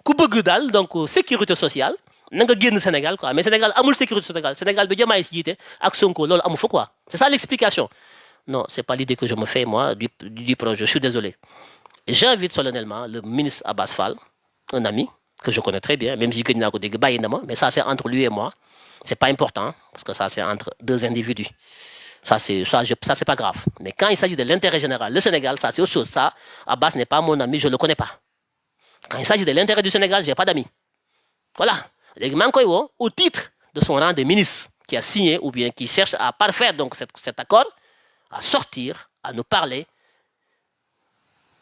ku bëgg daal donc sécurité sociale na nga génn Sénégal quoi mais Sénégal amul sécurité sociale Sénégal bi Diomaye si jiite ak Sonko loolu amu fa quoi c'est ça l'explication. Non, c'est pas l'idée que je me fais, moi, du projet. Je suis désolé. J'invite solennellement le ministre Abbas Fall, un ami que je connais très bien, même si je connais pas, mais ça, c'est entre lui et moi. C'est pas important, parce que ça, c'est entre deux individus. Ça, c'est pas grave. Mais quand il s'agit de l'intérêt général, le Sénégal, ça, c'est autre chose. Ça, Abbas n'est pas mon ami, je ne le connais pas. Quand il s'agit de l'intérêt du Sénégal, je n'ai pas d'amis. Voilà. Au titre de son rang de ministre, qui a signé ou bien qui cherche à parfaire donc cet accord, à sortir, à nous parler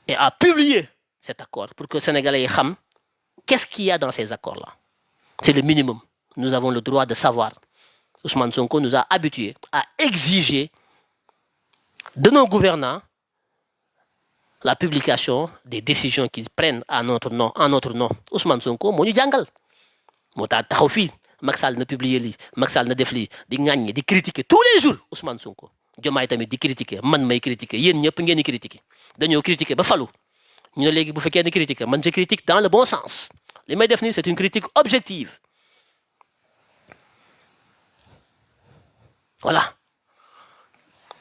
et à publier cet accord pour que les Sénégalais sachent qu'est-ce qu'il y a dans ces accords-là. C'est le minimum. Nous avons le droit de savoir. Ousmane Sonko nous a habitués à exiger de nos gouvernants la publication des décisions qu'ils prennent en notre nom. Ousmane Sonko, moo ñu jàngal moo tax taxaw fii Macky Sall na publier lii Macky Sall na def lii di ŋàññi di critiquer tous les jours Ousmane Sonko. Diomaye tamit di critiquer man may critiquer yéen ñëpp ngeen di critiquer dañoo critiquer ba falu ñu ne léegi bu fekkee ne critiquer man je critique dans le bon sens li may def nii c'est une critique objective voilà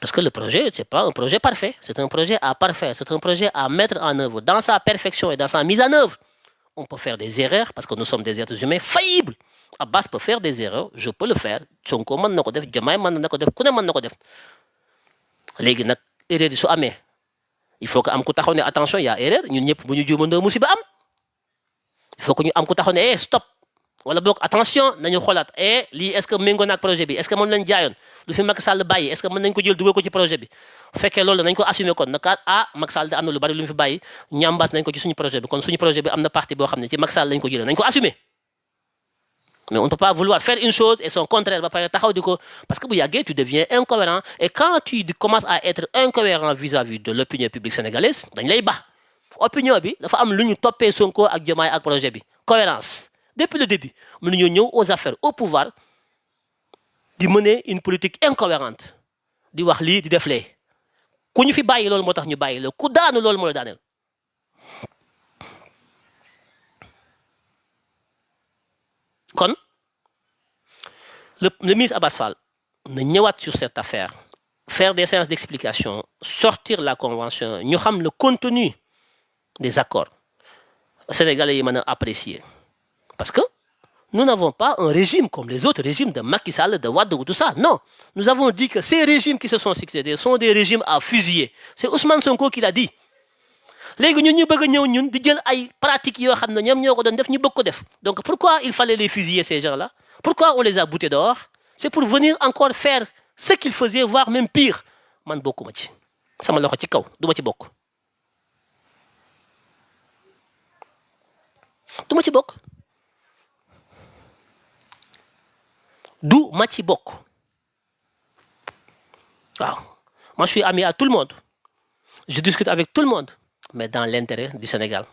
parce que le projet c'est pas un projet parfait c'est un projet à parfaire c'est un projet à mettre en œuvre dans sa perfection et dans sa mise en œuvre on peut faire des erreurs parce que nous sommes des êtres humains faillibles Abbas peut faire des erreurs je peux le faire Sonko mën na ko def Diomaye mën na ko def ku ne mën na ko def léegi nag erreur yi su amee il faut que am ku taxaw ne attention y a erreur ñun ñëpp bu ñu juumandoo musiba am il faut que ñu am ku taxaw ne stop wala boog attention nañu xoolaat lii est-ce que méngoo naag projet bi est-ce que mën lañ jaayoon lu fi Macky Sall bàyyi est-ce que mën nañ ko jël dugal ko ci projet bi bu fekkee loolu nañ ko assumer kon nag Macky Sall da am na lu bari lu ñu fi bàyyi ñambaas nañ ko ci suñu projet bi kon suñu projet bi am na partie boo xam ne ci Macky Sall lañ ko jëlee nañ ko assumer mais on ne peut pas vouloir faire une chose et son contraire parce que bu yàggee tu deviens incohérent et quand tu commences à être incohérent vis-à-vis de l'opinion publique sénégalaise dañ lay ba opinion bi dafa am lu ñu toppee Sonko ak Diomaye ak projet bi cohérence depuis le début mënuñoo ñëw aux affaires au pouvoir di mener une politique incohérente di wax lii di def lee ku ñu fi bàyyi loolu moo tax ñu bàyyi la ku daanu loolu moo la daaneel kon le ministre Abbas Fall na ñëwaat sur cette affaire faire des séances d'explication sortir la convention ñu xam le contenu des accords sénégalais yi mën a apprécier parce que nous n'avons pas un régime comme les autres régimes de Macky Sall, de Wade ou tout ça. Non. Nous avons dit que ces régimes qui se sont succédés sont des régimes à fusiller. C'est Ousmane Sonko qui l'a dit. léegi ñun ñu bëgg a ñëw ñun di jël ay pratiques yoo xam ne ñoom ñoo ko doon def ñu bëgg ko def donc pourquoi il fallait les fusiller ces gens-là pourquoi on les a boutés dehors c'est pour venir encore faire ce qu'ils faisaient voire même pire man bokkuma ci sama loxo ci kaw duma ci bokk duma ci bokk du ma ci bokk waaw moi je suis ami à tout le monde je discute avec tout le monde mais dans l'intérêt du Sénégal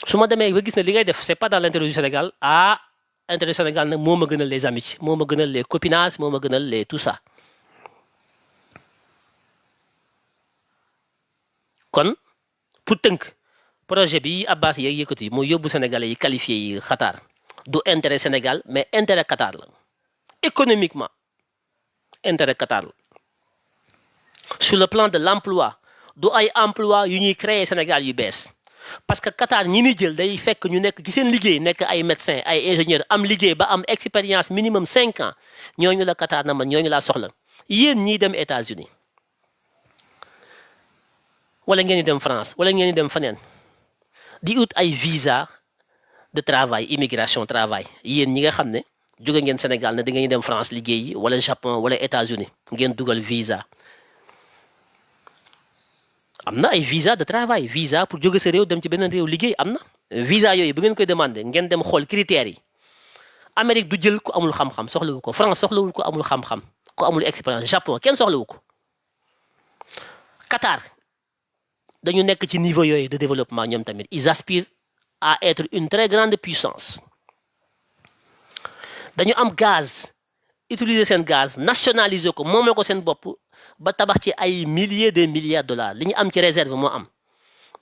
su ma demee ba gis ne li ngay def c'est pas dans l'intérêt du Sénégal intérêt du Sénégal nag moo ma gënal les amitiés moo ma gënal les copinages moo ma gënal les tout ça kon pour tënk projet bi Abbas yeeg yëkkati moo yóbbu Sénégalais yi qualifié yi Qatar du intérêt Sénégal mais intérêt Qatar la économiquement intérêt Qatar la sur le plan de l'emploi du ay emploi yu ñuy créer Sénégal yu bees parce que Qatar ñi muy jël day fekk ñu nekk ci seen liggéey nekk ay médecins ay ingénieurs am liggéey ba am expérience minimum 5 ans ñooñu la Qatar na man ñooñu laa soxla yéen ñiy dem États-Unis wala ngeen di dem France wala ngeen di dem feneen di ut ay visa de travail immigration travail yéen ñi nga xam ne jóge ngeen Sénégal ne da ngeen dem France liggéey wala Japon wala États-Unis ngeen dugal visa am na ay visa de travail visa pour jóge sa réew dem ci beneen réew liggéey am na visa yooyu bu ngeen koy demandé ngeen dem xool critères yi Amérique du jël ku amul xam-xam soxlawu ko France soxlawul ko amul xam-xam ku amul expérience Japon kenn soxlawu ko Qatar dañu nekk ci niveau yooyu de développement ñoom tamit ils aspirent à être une très grande puissance dañu am gaz utiliser seen gaz nationaliser ko moomee ko seen bopp ba tabax ci ay milliers de milliards de dollars li ñu am ci réserve moo am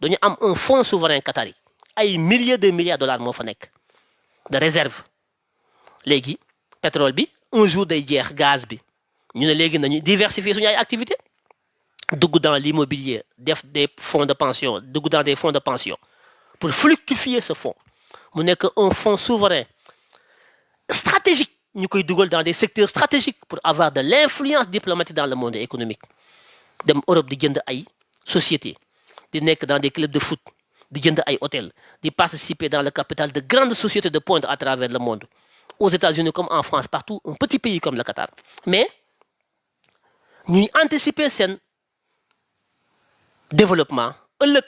dañu am un fonds souverain qatari ay milliers de milliards de dollars moo fa nekk de réserve léegi pétrole bi un jour day jeex gaz bi ñu ne léegi nañu diversifier suñu ay activités dugg dans l'immobilier def des fonds de pension dugg dans des fonds de pension pour fluctuer ce fonds mu nekk un fonds souverain stratégique ñu koy dugal dans des secteurs stratégiques pour avoir de l'influence diplomatique dans le monde économique dem Europe di jënd ay sociétés di nekk dans des clubs de foot di jënd ay hôtels di participer dans le capital de grandes sociétés de pointe à travers le monde aux États-Unis comme en France partout un petit pays comme le Qatar mais ñuy anticiper seen développement ëllëg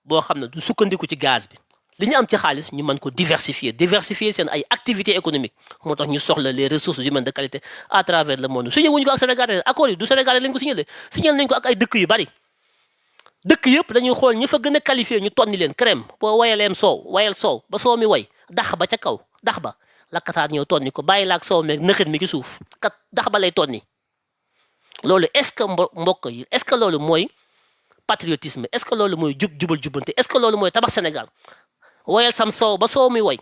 boo xam ne du sukkandiku ci gaz bi li ñu am ci xaalis ñu mën ko diversifier seen ay activités économiques moo tax ñu soxla les ressources humaines de qualité à travers le monde signé wuñu ko ak Sénégal accord yi du Sénégal lañ ko signé nañ ko ak ay dëkk yu bari dëkk yëpp dañuy xool ñi fa gën a qualifié ñu tonni leen crème boo wayaleem soow wayal soow ba soow mi way dax ba ca kaw dax ba la Qatar ñëw tonni ko bàyyi la ak soow meeg nëxit mi ci suuf kat dax ba lay tonni loolu est-ce que mbokk yi est-ce que loolu mooy patriotisme est-ce que loolu mooy jubal jubante est-ce que loolu mooy tabax Sénégal woyal sam soow ba soow mi woy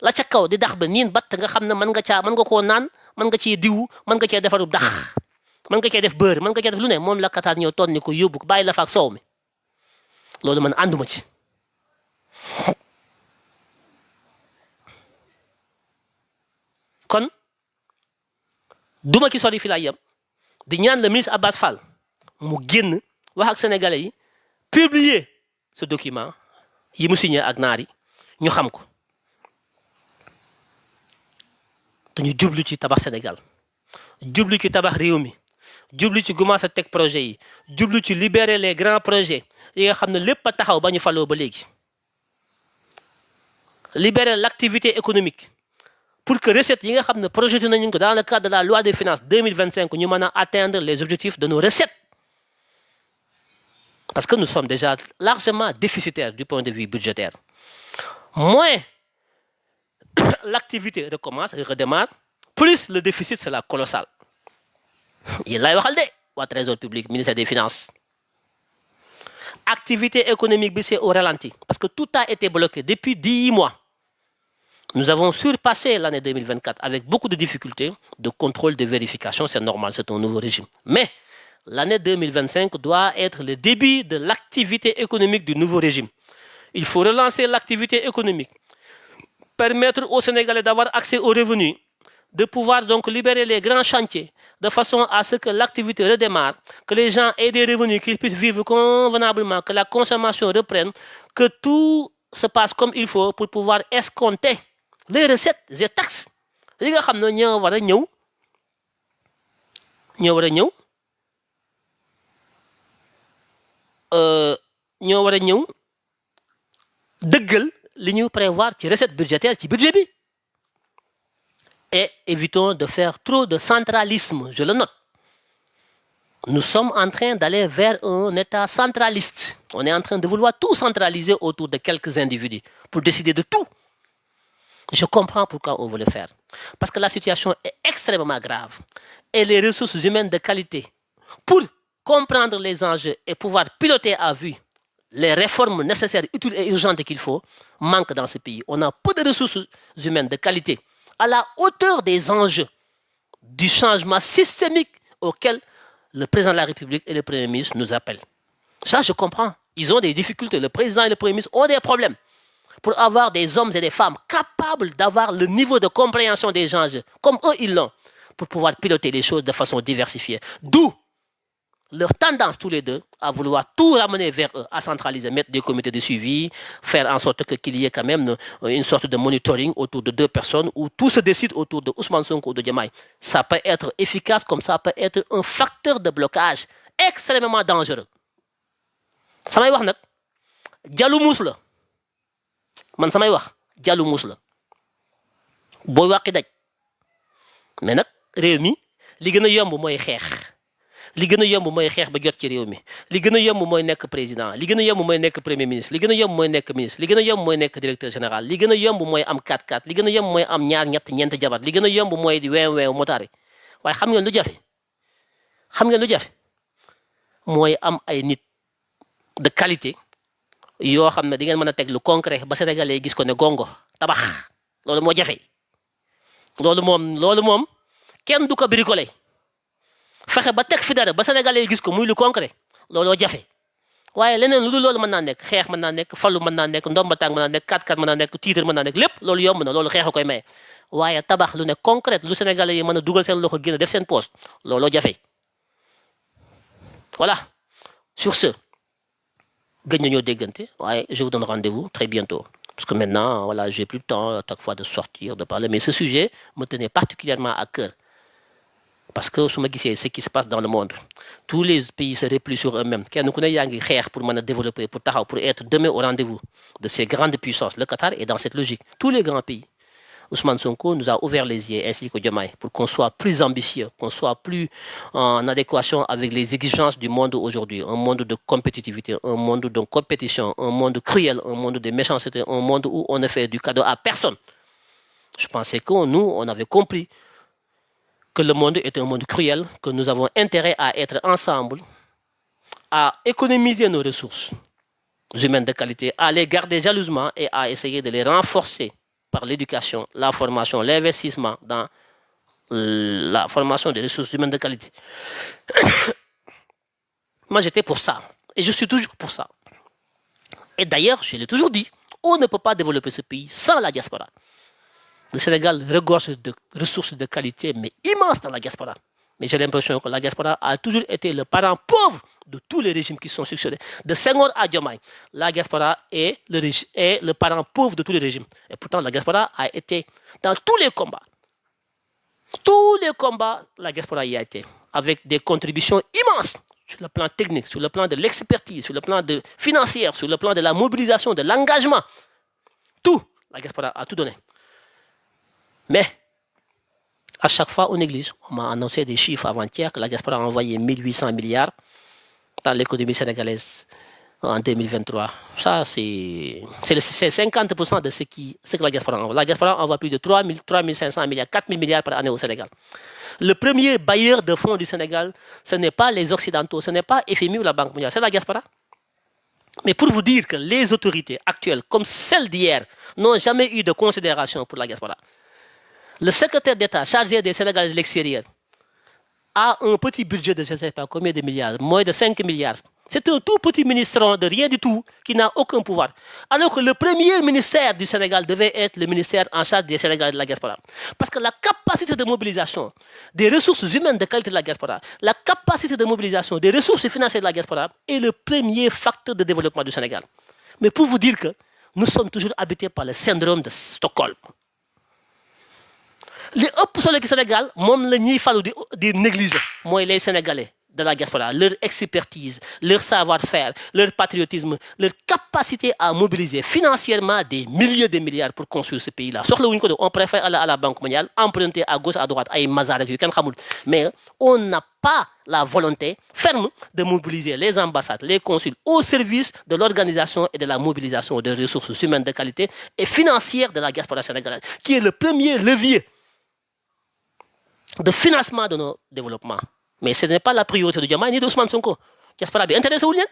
la ca kaw di dax ba niin batt nga xam ne mën nga koo naan mën nga cee diw mën nga cee defaru dax mën nga cee def beurre mën nga cee def lu ne moom la Qatar ñëw tonni ko yóbbu ko bàyyi la fa ak soow mi loolu man ànduma ci kon duma ki sori fi laa yem di ñaan le ministre Abbas Fall mu génn wax ak sénégalais yi publier ce document yi mu signé ak naar yi ñu xam ko te ñu jublu ci tabax Sénégal jublu ci tabax réew mi jublu ci commencé teg projet yi jublu ci libérer les grands projets yi nga xam ne lépp a taxaw ba ñu faloo ba léegi libérer l'activité économique pour que recettes yi nga xam ne projeté nañu ko dans le cadre de la loi des finances 2025 ñu mën a atteindre les objectifs de nos recettes parce que nous sommes déjà largement déficitaires du point de vue budgétaire. Moins l'activité recommence et redémarre, plus le déficit sera colossal. Il l'a dit, au Trésor public, ministère des Finances. Activité économique, c'est au ralenti, parce que tout a été bloqué depuis 10 mois. Nous avons surpassé l'année 2024 avec beaucoup de difficultés de contrôle, de vérification, c'est normal, c'est un nouveau régime. Mais l'année 2025 doit être le début de l'activité économique du nouveau régime. Il faut relancer l'activité économique, permettre aux Sénégalais d'avoir accès aux revenus, de pouvoir donc libérer les grands chantiers, de façon à ce que l'activité redémarre, que les gens aient des revenus, qu'ils puissent vivre convenablement, que la consommation reprenne, que tout se passe comme il faut pour pouvoir escompter les recettes, les taxes. Li nga xam ne ñoo war a ñëw dëggal li ñu prévoir ci recette budgétaire ci budget bi. Et évitons de faire trop de centralisme, je le note. Nous sommes en train d'aller vers un État centraliste. On est en train de vouloir tout centraliser autour de quelques individus pour décider de tout. Je comprends pourquoi on veut le faire. Parce que la situation est extrêmement grave. Et les ressources humaines de qualité, pour comprendre les enjeux et pouvoir piloter à vue les réformes nécessaires, utiles et urgentes qu'il faut, manquent dans ce pays. On a peu de ressources humaines de qualité à la hauteur des enjeux du changement systémique auquel le président de la République et le Premier ministre nous appellent. Ça, je comprends. Ils ont des difficultés. Le président et le Premier ministre ont des problèmes pour avoir des hommes et des femmes capables d'avoir le niveau de compréhension des enjeux, comme eux, ils l'ont, pour pouvoir piloter les choses de façon diversifiée. D'où leur tendance tous les deux à vouloir tout ramener vers eux, à centraliser, mettre des comités de suivi, faire en sorte qu'il y ait quand même une sorte de monitoring autour de deux personnes où tout se décide autour de Ousmane Sonko ou de Diomaye. Ça peut être efficace comme ça peut être un facteur de blocage extrêmement dangereux. samay wax nag jalu muus la man samay wax jalu muus la booy wàqi daj mais nag réew mi li gën a yomb mooy xeex li gën a yomb mooy xeex ba jot ci réew mi li gën a yomb mooy nekk président li gën a yomb mooy nekk premier ministre li gën a yomb mooy nekk ministre li gën a yomb mooy nekk directeur général li gën a yomb mooy am 4-4 li gën a yomb mooy am ñaar ñett ñeent jabar li gën a yomb mooy di weew motaari waaye xam ngeen lu jafe mooy am ay nit de qualité yoo xam ne di ngeen mën a teg lu concret ba sénégalais gis ko ne gongo tabax loolu moo jafe loolu moom kenn du ko bricolé fexe ba teg fi dara ba sénégalais gis ko muy lu concret looloo jafe waaye leneen lu dul loolu mën naa nekk xeex mën naa nekk fallu mën naa nekk ndomba tàng mën naa nekk 4-4 mën naa nekk titre mën naa nekk lépp loolu yomb na loolu xeex a koy maye waaye tabax lu ne concret lu sénégalais yi mën a dugal seen loxo génn def seen poste looloo jafe voilà sur ce je vous donne rendez-vous très bientôt. Parce que maintenant, voilà, j'ai plus le temps à chaque fois de sortir, de parler. Mais ce sujet me tenait particulièrement à cœur. Parce que ce qui se passe dans le monde, tous les pays se replient sur eux-mêmes. Nous connaissons pour développer, pour être demain au rendez-vous de ces grandes puissances. Le Qatar est dans cette logique. Tous les grands pays. Ousmane Sonko nous a ouvert les yeux, ainsi que Diomaye, pour qu'on soit plus ambitieux, qu'on soit plus en adéquation avec les exigences du monde aujourd'hui. Un monde de compétitivité, un monde de compétition, un monde cruel, un monde de méchanceté, un monde où on ne fait du cadeau à personne. Je pensais que nous, on avait compris que le monde est un monde cruel, que nous avons intérêt à être ensemble, à économiser nos ressources humaines de qualité, à les garder jalousement et à essayer de les renforcer par l'éducation, la formation, l'investissement dans la formation des ressources humaines de qualité. Moi, j'étais pour ça. Et je suis toujours pour ça. Et d'ailleurs, je l'ai toujours dit, on ne peut pas développer ce pays sans la diaspora. Le Sénégal regorge de ressources de qualité, mais immenses dans la diaspora. Mais j'ai l'impression que la diaspora a toujours été le parent pauvre de tous les régimes qui sont succédés. De Senghor à Diomaye, la diaspora est le parent pauvre de tous les régimes. Et pourtant, la diaspora a été dans tous les combats. Tous les combats, la diaspora y a été. Avec des contributions immenses sur le plan technique, sur le plan de l'expertise, sur le plan financier, sur le plan de la mobilisation, de l'engagement. Tout, la diaspora a tout donné. Mais, à chaque fois, on néglige. On m'a annoncé des chiffres avant-hier que la diaspora a envoyé 1800 milliards dans l'économie sénégalaise en 2023. Ça, c'est 50% de ce que la diaspora envoie. La diaspora envoie plus de 3500 milliards, 4000 milliards par année au Sénégal. Le premier bailleur de fonds du Sénégal, ce n'est pas les Occidentaux, ce n'est pas FMI ou la Banque mondiale, c'est la diaspora. Mais pour vous dire que les autorités actuelles, comme celles d'hier, n'ont jamais eu de considération pour la diaspora. Le secrétaire d'État chargé des Sénégalais de l'extérieur a un petit budget de je ne sais pas combien de milliards, moins de 5 milliards. C'est un tout petit ministère de rien du tout qui n'a aucun pouvoir. Alors que le premier ministère du Sénégal devait être le ministère en charge des Sénégalais de la diaspora. Parce que la capacité de mobilisation des ressources humaines de qualité de la diaspora, la capacité de mobilisation des ressources financières de la diaspora est le premier facteur de développement du Sénégal. Mais pour vous dire que nous sommes toujours habités par le syndrome de Stockholm. Les ëpp solo ci Sénégal moom la ñuy falu di négliger mooy les Sénégalais de la diaspora, leur expertise, leur savoir-faire, leur patriotisme, leur capacité à mobiliser financièrement des milliers de milliards pour construire ce pays-là. On préfère aller à la Banque mondiale, emprunter à gauche, à droite, à Mazarek, mais on n'a pas la volonté ferme de mobiliser les ambassades, les consuls au service de l'organisation et de la mobilisation des ressources humaines de qualité et financières de la diaspora sénégalaise, qui est le premier levier de financement de nos développements. Mais ce n'est pas la priorité de Diomaye ni d'Ousmane Sonko. Diaspora bi intéressé wu leen.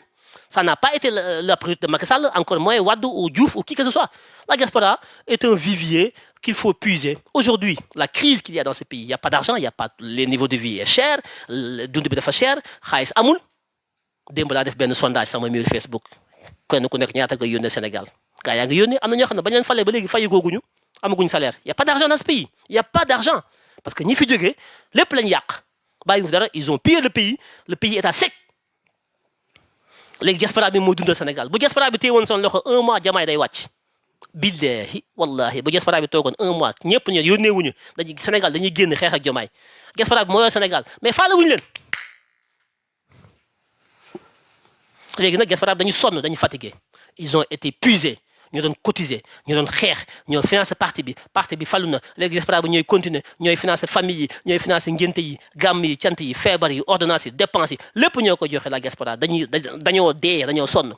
Ça n'a pas été la priorité de Macky Sall, encore moins Wade ou Diouf ou qui que ce soit. La diaspora est un vivier qu'il faut puiser. Aujourd'hui, la crise qu'il y a dans ces pays, il n'y a pas d'argent, il n'y a pas, les niveaux de vie est cher, le dund bi dafa cher, xaalis amul. Démb laa def benn sondage sama mur Facebook. Kenn ku nekk ñaata nga yónnee Sénégal. Gaa yaa ngi yónnee am na ñoo xam ne bañ leen falee ba léegi fayi googuñu amaguñ salaire. Il n'y a pas d'argent dans ce pays. Il n'y a pas d'argent. Parce que ñi fi jógee lépp lañ yàq. Bàyyi fi dara, ils ont pillé le pays est à sec. Léegi diaspora bi mooy dundal Sénégal. Bu diaspora bi téewoon son loxo 1 mois Diomaye day wàcc. Billahi wallahi bu diaspora bi toogoon 1 mois ñëpp ñu yónnee wuñu dañuy Sénégal dañuy génn xeex ak Diomaye. Diaspora bi moo yor Sénégal mais faale wuñu leen. Léegi nag diaspora bi dañu sonn dañu fatigué. Ils ont été puisés. Ñu doon cotiser ñu doon xeex ñoo financer parti bi falu na léegi diaspora bi ñooy continuer ñooy financer famille yi ñooy financer ngénte yi gàmm yi cant yi feebar yi ordonnance yi dépense yi lépp ñoo ko joxe la diaspora dañoo dee dañoo sonn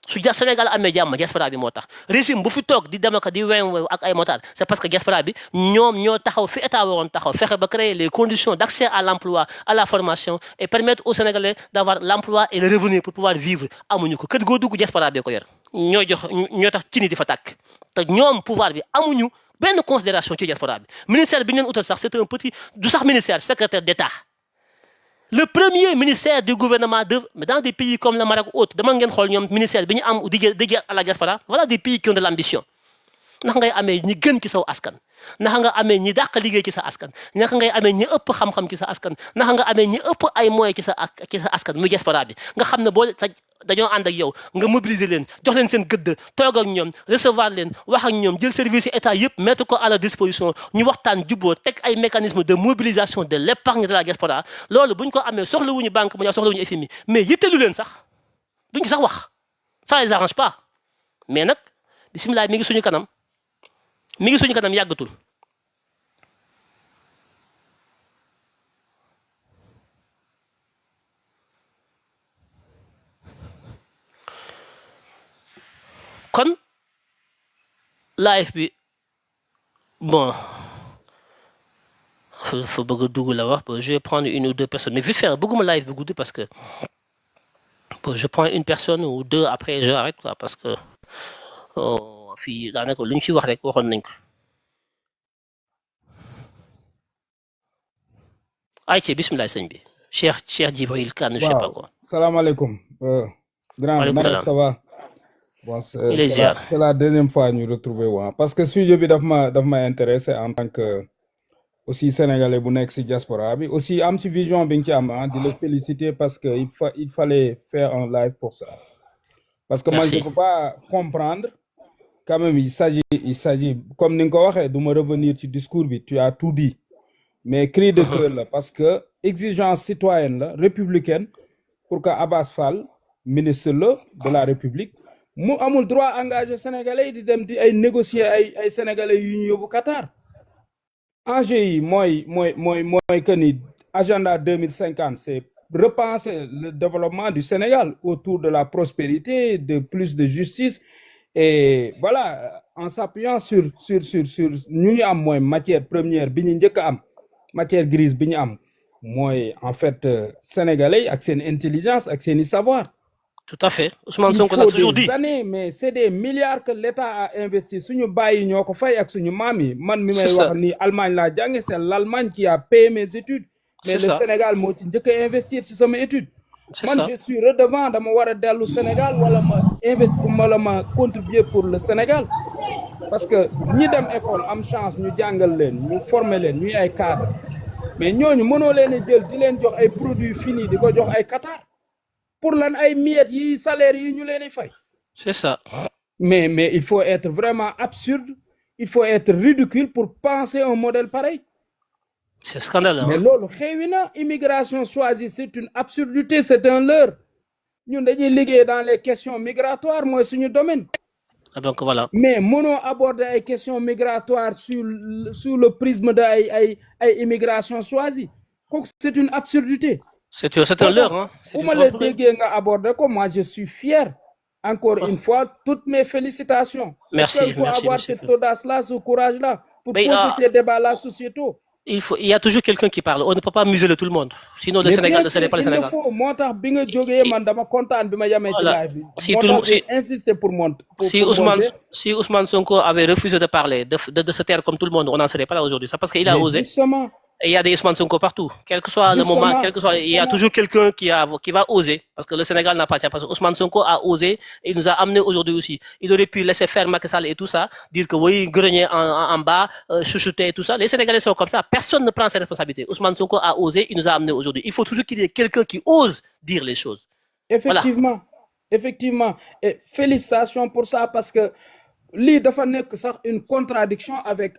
su Sénégal amee jàmm diaspora bi moo tax régime bu fi toog di dem ak di wew ak ay motard c'est parce que diaspora bi ñoom ñoo taxaw fi état waroon taxaw fexe ba créer les conditions d'accès à l'emploi à la formation et permettre aux Sénégalais d'avoir l'emploi et le revenu pour pouvoir vivre amuñu ko kër goo dugg diaspora bee ko yor ñoo tax ci ni di fa tàkk te ñoom pouvoir bi amuñu benn considération ci diaspora bi ministère bi ñu leen utal sax c'est un petit du sax ministère secrétaire d'État. Le premier ministère du gouvernement dans des pays comme le Maroc ou autre, demande ngeen xool ñoom ministère bi ñu am dédié à la diaspora, voilà des pays qui ont de l'ambition. Naka ngay amee ñi gën ci saw askan naka nga amee ñi dàq liggéey ci sa askan naka ngay amee ñi ëpp xam-xam ci sa askan naka nga amee ñi ëpp ay moyens ci sa askan muy diaspora bi nga xam ne boo dañoo ànd ak yow nga mobiliser leen jox leen seen gëdd toog ak ñoom recevoir leen wax ak ñoom jël service état yëpp mettre ko à leur disposition ñu waxtaan jubboo teg ay mécanismes de mobilisation de l'épargne de la diaspora loolu bu ñu ko amee soxlawuñu banque mondiale soxlawuñu FMI mais yittelu leen sax duñ ci sax wax ça les arrange pas mais nag bisimilah mi ngi suñu kanam yàggatul. kon live bi bon faut bëgg a dugg la wax je vais prendre une ou deux personnes mais vite fait bëgguma live bi gudd parce que je prends une personne ou deux après je arrête quoi parce que fii daanaka lu ñu ci wax rek waxoon nañ ko ay ci bismillah sëñ bi Cheikh Djibril Kane je sais pas quoi. Salaamaaleykum grand ça va. Bon, c'est la deuxième fois ñu retrouver parce que sujet bi daf ma intéressé en tant que aussi sénégalais bu nekk ci diaspora bi aussi am ci vision bi nga ci am di le féliciter parce que il fallait faire un live pour ça parce que moi je peux pas comprendre quand même il s'agit comme ni nga ko waxee du ma revenir ci discours bi tu as tout dit mais cri de cœur la parce que exigence citoyenne la républicaine pour que Abass Fall ministre la de la République mu amul droit engagé sénégalais yi di dem di ay négocier ay sénégalais yu ñu yóbbu Qatar enjeu yi mooy que ni agenda 2050 c'est repenser le développement du Sénégal autour de la prospérité de plus de justice et voilà en s'appuyant sur ñu am mooy matière première bi ñu njëkk a am matière grise bi ñu am mooy en fait sénégalais ak seen intelligence ak seeni savoir. Tout à fait. Ousmane Sonko l'a toujours dit. Années, mais c'est des milliards que l'État a investi. Suñu bàyyi ñoo ko fay ak suñu maam yi. Man mi may wax ni Allemagne laa jànge, c'est l'Allemagne qui a payé mes études. Mais le Sénégal moo ci njëkk a investir ci sama étude. Man je suis redevant dama war a dellu Sénégal wala ma investir wala ma contribuer pour le Sénégal. Parce que ñi dem école am chance ñu jàngal leen ñu former leen ñuy ay cadre mais ñooñu mënoo leen a jël di leen jox ay produits finis di ko jox ay Qatar. Pour lan ay miettes yi salaire yi ñu leen di fay. C'est ça. Mais il faut être vraiment absurde, il faut être ridicule pour penser un modèle pareil. C'est scandaleux. Mais loolu xewi na immigration choisie c'est une absurdité, c'est un leurre. Ñun dañuy liggéey dans les questions migratoires mooy suñu domaine. Donc voilà. Mais mënoo aborder ay questions migratoires sous le prisme de ay immigration choisie. Kooku c'est une absurdité. C'est un leurre, hein. Moi, je suis fier. Encore une fois, toutes mes félicitations. Merci. Il faut avoir cette audace-là, ce courage-là, pour poser ces débats-là sociétaux. il y a toujours quelqu'un qui parle. On ne peut pas museler tout le monde. Sinon, le Sénégal ne serait pas le Sénégal. Moo tax bi nga jógee man dama kontaan bi ma yamee ci live bi. Si tout le monde, insister pour monter. Si Ousmane Sonko avait refusé de parler, de se taire comme tout le monde, on n'en serait pas là aujourd'hui. C'est parce qu'il a osé. Justement. Et il y a des Ousmane Sonko partout. Quel que soit le moment, il y a toujours quelqu'un qui va oser. Parce que le Sénégal n'appartient pas. Ousmane Sonko a osé et il nous a amené aujourd'hui aussi. Il aurait pu laisser faire Macky Sall et tout ça, dire que oui, grenier en bas, chuchoter et tout ça. Les Sénégalais sont comme ça. Personne ne prend ses responsabilités. Ousmane Sonko a osé, il nous a amené aujourd'hui. Il faut toujours qu'il y ait quelqu'un qui ose dire les choses. Effectivement. Voilà. Effectivement. Et félicitations pour ça parce que lii dafa nekk sax une contradiction avec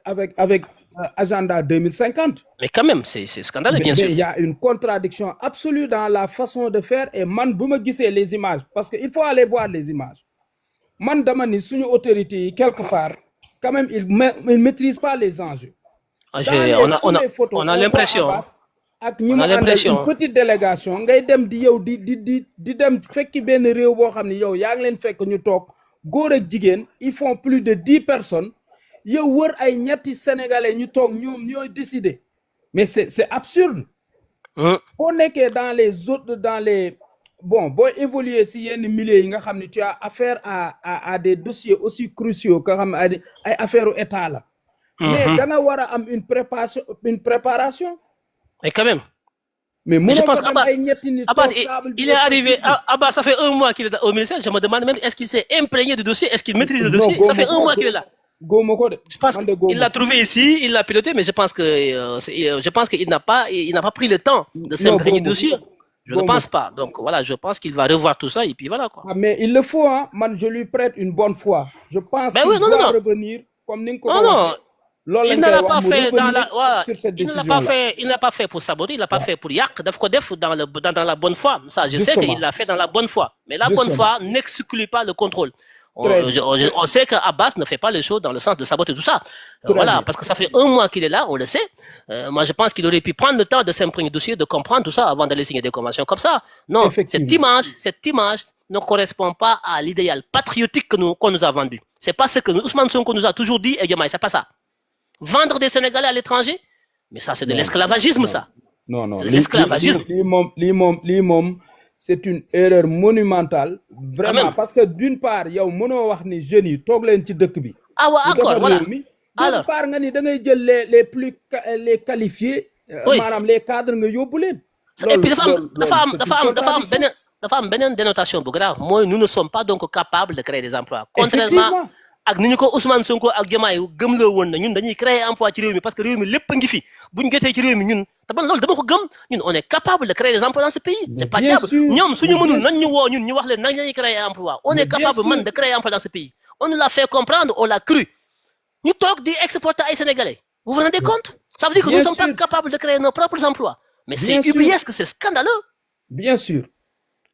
agenda 2050. Mais quand même, c'est scandaleux, bien sûr. Il y a une contradiction absolue dans la façon de faire et man bu ma gisee les images parce que il faut aller voir les images man dama ni suñu autorités yi quelque part quand même ils maîtrisent pas les enjeux. On a l'impression. ak ñi mu àndal une petite délégation ngay dem di yow di dem fekki benn réew boo xam ne yow yaa ngi leen fekk ñu toog góor ak jigéen ils font plus de 10 personnes yow wër ay ñetti sénégalais ñu toog ñoom ñooy décider mais c'est absurde. boo nekkee dans les bon boo évoluer si yenn milieux yi nga xam ne tu as affaire à des dossiers aussi cruciaux que xam ne ay affaire u état la. mais da nga war a am une préparation. Mais quand même. Mais je pense qu'Abbas, il est arrivé, Abbas, ça fait 1 mois qu'il est au ministère. Je me demande même, est-ce qu'il s'est imprégné du dossier? Est-ce qu'il maîtrise le dossier? Ça fait 1 mois qu'il est là. Je pense qu'il l'a trouvé ici, il l'a piloté, mais je pense qu'il n'a pas pris le temps de s'imprégner du dossier. Je ne pense pas. Donc voilà, je pense qu'il va revoir tout ça et puis voilà quoi. Ah, mais il le faut, hein. Man, je lui prête une bonne foi. Je pense qu'il doit revenir comme Ninko. Non. Il ne l'a pas fait dans la, il n'a pas fait pour saboter, il l'a pas fait pour yak, dans la bonne foi. Ça, je sais qu'il l'a fait dans la bonne foi. Mais la bonne foi n'exclut pas le contrôle. On sait que Abbas ne fait pas les choses dans le sens de saboter tout ça. Voilà, parce que ça fait 1 mois qu'il est là, on le sait. Moi, je pense qu'il aurait pu prendre le temps de s'imprégner du dossier, de comprendre tout ça avant d'aller signer des conventions comme ça. Non, cette image ne correspond pas à l'idéal patriotique qu'on nous a vendu. C'est pas ce que Ousmane Sonko nous a toujours dit, et Diomaye, c'est pas ça. Vendre des Sénégalais à l'étranger, mais ça c'est de l'esclavagisme, ça. Non. C'est de l'esclavagisme. C'est une erreur monumentale, vraiment, parce que d'une part, yow mënoo wax ni jeunes yi toog leen ci dëkk bi. Ah ouais, encore, voilà. D'une part nga ni da ngay jël les qualifiés, maanaam les cadres nga yóbbu leen. Et puis dafa am beneen dénotation bu grave. Mooy nous ne sommes pas donc capables de créer des emplois. Contrairement ak ni ñu ko Ousmane Sonko ak Diomaye gëmloo woon na ñun dañuy créer emploi ci réew mi parce que réew mi lépp ngi fi buñ jotee ci réew mi ñun te man loolu dama ko gëm ñun on est capable de créer des emplois dans ce pays. C'est pas diable ñoom suñu mënul nañ ñu woo ñun ñu wax leen nañ lañuy créer emploi. On est capable de créer emploi dans ce pays. On nous l'a fait comprendre, on l'a cru. Ñu toog di exporter ay Sénégalais. Vous vous rendez compte? Ça veut dire que nous ne sommes pas capables de créer nos propres emplois. Mais c'est ubuesque, c'est scandaleux. Bien sûr.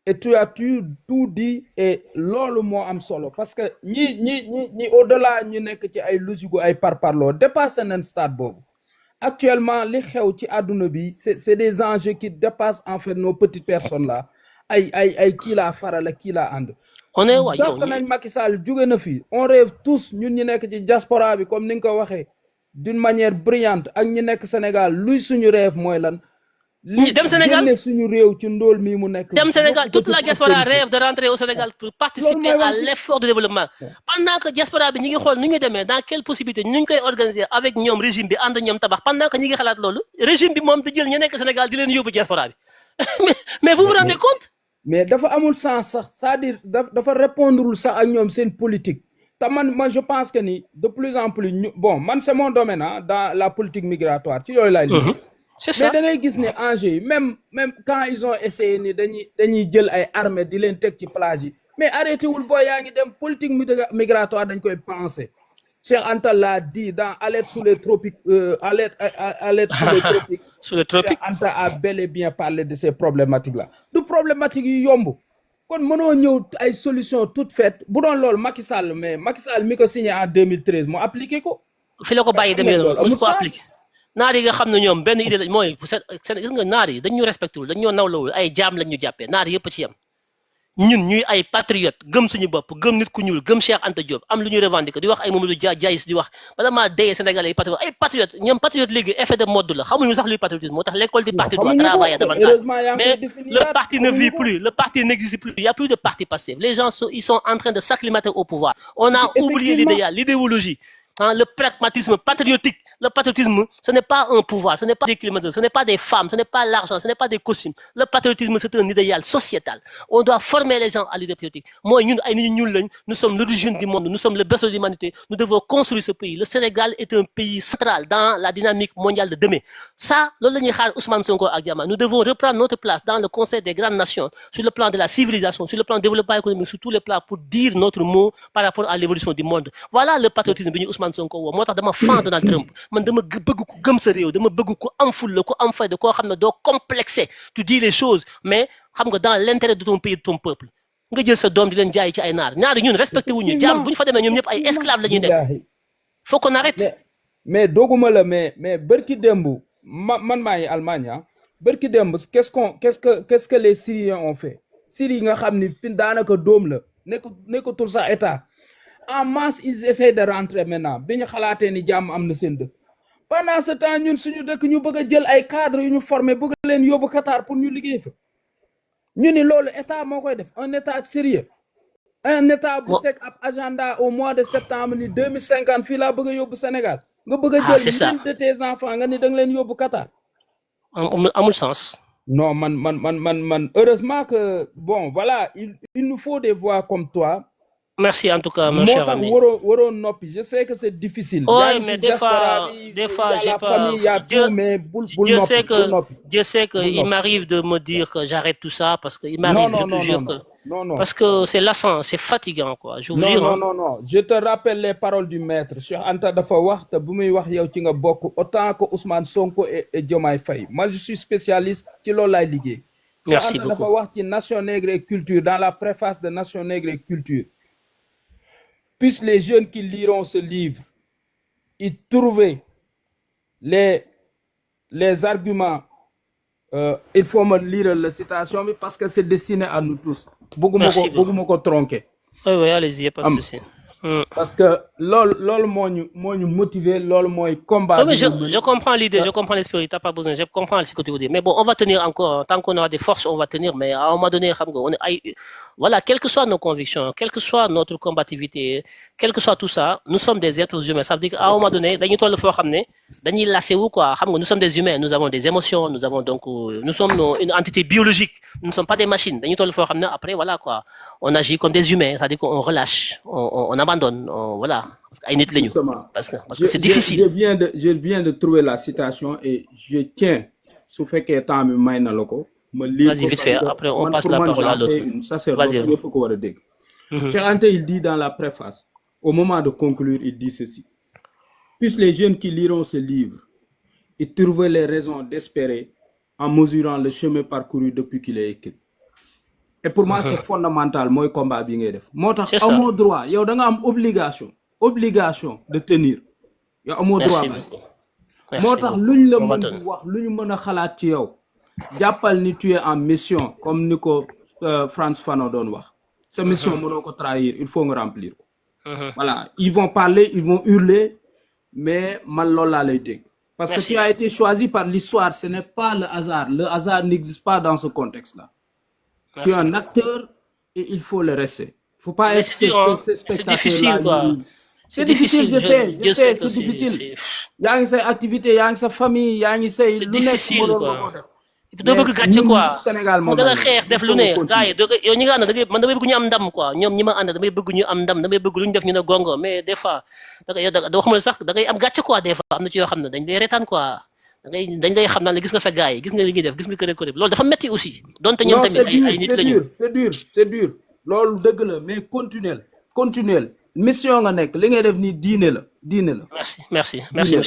Et tu as tout dit et loolu moo am solo parce que ñi au-delà ñu nekk ci ay logique ay parparloo dépassé nañ stade boobu actuellement li xew ci àdduna bi c'est des enjeux qui dépassent en fait nos petites personnes là ay kii laa faral kii laa ànd. On est waay yow nañ Macky Sall jóge na fi on rêve tous ñun ñi nekk ci diaspora bi comme ni nga ko waxee d'une manière brillante ak ñi nekk Sénégal luy suñu rêve mooy lan. Dem Sénégal suñu réew ci ndóol mi mu nekk. Dem Sénégal toute la diaspora rêve de rentrer au Sénégal pour participer à l'effort de développement. Pendant que diaspora bi ñi ngi xool ni ñu demee dans quelle possibilité ñu ngi koy organiser avec ñoom régime bi ànd ñoom tabax pendant que ñi ngi xalaat loolu régime bi moom di jël ñu nekk Sénégal di leen yóbbu diaspora bi mais vous vous rendez compte. Mais dafa amul sens sax c'est-à-dire dafa répondre sax ak ñoom seen politique. te man je pense que ni de plus en plus bon man c'est mon domaine dans la politique migratoire ci yooyu laay liggéey. C'est ça. Mais da ngay gis ne enjeu yi même quand ils ont essayé ni dañuy jël ay armées di leen teg ci plage yi mais arrêté wul boo yaa ngi dem politique migratoire dañ koy penser. Cheikh Anta l'a dit dans Alerte sous les tropiques alerte sous les tropiques. Cheikh Anta a bel et bien parlé de ces problématiques là du problématique yu yomb kon mënoo ñëw ay solutions toutes faites bu doon loolu Macky Sall mi ko signé en 2013 mu appliqué ko. fi la ko bàyyi demee noonu mu ko appliqué. naar yi nga xam ne ñoom benn idée la mooy seen gis nga naar yi dañ ñu respecté wul dañ ñoo nawlawul ay jaam lañ ñu jàppee naar yëpp ci yam ñun ñuy ay patriote gëm suñu bopp gëm nit ku ñuul gëm Cheikh Anta Diop am lu ñuy revendiquer di wax ay Mamadou Dia Diaye di wax bala maa dee Sénégalais yi ay patriote ñoom patriote léegi effet de mode la xamuñu sax luy patriotisme moo tax l'école du parti doit travailler davantage mais le parti ne vit plus le parti n'existe plus il y a plus de parti passif les gens ils sont en train de s'acclimater au pouvoir on a oublié l'idéal l'idéologie le pragmatisme patriotique. Le patriotisme, ce n'est pas un pouvoir, ce n'est pas des climatiseurs, ce n'est pas des femmes, ce n'est pas l'argent, ce n'est pas des costumes. Le patriotisme, c'est un idéal sociétal. On doit former les gens à l'idée patriotique. Moi, nous sommes l'origine du monde, nous sommes le berceau de l'humanité. Nous devons construire ce pays. Le Sénégal est un pays central dans la dynamique mondiale de demain. Ça, Ousmane Sonko Agdiama, nous devons reprendre notre place dans le Conseil des grandes nations, sur le plan de la civilisation, sur le plan du développement économique, sur tous les plans, pour dire notre mot par rapport à l'évolution du monde. Voilà le patriotisme de Ousmane Sonko. Moi, je suis fan de Donald Trump. Man dama bëgg ko gëm sa réew dama bëgg ko am ful ko am fayda koo xam ne doo complexé tu dis les choses mais xam nga dans l'intérêt de ton pays de ton peuple nga jël sa doom di leen jaay ci ay naar ñun respecté wuñu jaam bu ñu fa demee ñoom ñëpp ay esclaves la ñuy nekk faut qu'on arrête mais dooguma la mais bërki démb man maa ngi Allemagne bërki démb qu'est-ce que les Syriens ont fait Syrie nga xam ni fi daanaka doom la nekkatul sax état en masse ils essaient de rentrer maintenant bi ñu xalaatee ni jàmm am na seen dëkk pendant ce temps ñun suñu dëkk ñu bëgg a jël ay cadres yu ñu formé bëgg leen yóbbu Qatar pour ñu liggéey fa ñu ni loolu état moo koy def un état sérieux un état bu teg ab agenda au mois de septembre ni 2050 fii laa bëgg a yóbbu Sénégal nga bëgg a jël 1000 de tes enfants nga ni da nga leen yóbbu Qatar amul sens non man heureusement que bon voilà il nous faut des voix comme toi. Merci en tout cas, mon cher ami. Je sais que c'est difficile. Oui, mais des fois, j'ai pas. Dieu sait que il m'arrive de me dire que j'arrête tout ça parce que il m'arrive, je te jure que. Parce que c'est lassant, c'est fatigant, quoi. Je vous jure. Non. Je te rappelle les paroles du maître. Cheikh Anta dafa wax te bu muy wax yow ci nga bokk autant que Ousmane Sonko et Diomaye Faye. Moi, je suis spécialiste ci loolu laay liggéey. Merci beaucoup. Dafa wax ci Nation Nègre et Culture dans la préface de Nation Nègre et Culture. Puissent les jeunes qui liront ce livre y trouver les arguments. Il faut me lire la citation parce que c'est destiné à nous tous. Merci beaucoup tronquer. Oui, allez-y, pas de souci. Parce que lol moo ñu motiver lol mooy combat. Oui, je comprends l'idée, je comprends l'esprit, t'as pas besoin, je comprends ce que tu veux dire. Mais bon, on va tenir encore, tant qu'on aura des forces, on va tenir, mais à un moment donné, voilà, quelles que soient nos convictions, quelle que soit notre combativité, quel que soit tout ça, nous sommes des êtres humains. Ça veut dire qu'à un moment donné, nous sommes des humains, nous avons des émotions, nous sommes une entité biologique, nous ne sommes pas des machines. Après, voilà quoi, on agit comme des humains, c'est-à-dire qu'on relâche, on abandonne, voilà. Parce que c'est difficile. Je viens de trouver la citation et je tiens, sous fait que temps me na loko, me lire. Vas-y, vite fait, après on passe la parole à l'autre. Vas-y. Cheikh Anta, il dit dans la préface, au moment de conclure, il dit ceci. Puissent les jeunes qui liront ce livre et trouver les raisons d'espérer en mesurant le chemin parcouru depuis qu'il est écrit. Et pour moi, c'est fondamental, moi, combat bien def. Moi, t'as un droit, yow da nga am obligation de tenir. Yow amoo droit. Moi, tax luñ la mën di wax, luñ mën a xalaat ci yow. Jàppal ni tu es en mission, comme ni ko Frantz Fanon doon wax. Sa mission mënoo ko trahir, il faut nga remplir. Voilà, ils vont parler, ils vont hurler, mais man loolu laa lay dégg. Parce que tu as été choisi par l'histoire, ce n'est pas le hasard. Le hasard n'existe pas dans ce contexte-là. Tu es un acteur et il faut le rester. Il ne faut pas être c'est difficile, quoi. C'est difficile, je sais, c'est difficile. Il y a une activité, il y a une famille, il y a une... C'est difficile, quoi. doo bëgg gàcce quoi da nga xeex def lu ne gars yi yow ñi nga ànd man damay bëgg ñu am ndam quoi ñoom ñi ma ànd damay bëgg ñu am ndam damay bëgg lu ñu def ñu ne gongo mais des fois doo xamal sax da ngay am gàcce quoi des fois am na ci yoo xam ne dañ lay retaan quoi dañ lay xam naan la gis nga sa gars yi gis nga li ñuy def gis nga kër ko loolu dafa metti aussi donte ñoom tamit ay nit lañu c'est dur loolu dëgg la mais continuel mission nga nekk li ngay def nii diine la merci monsieur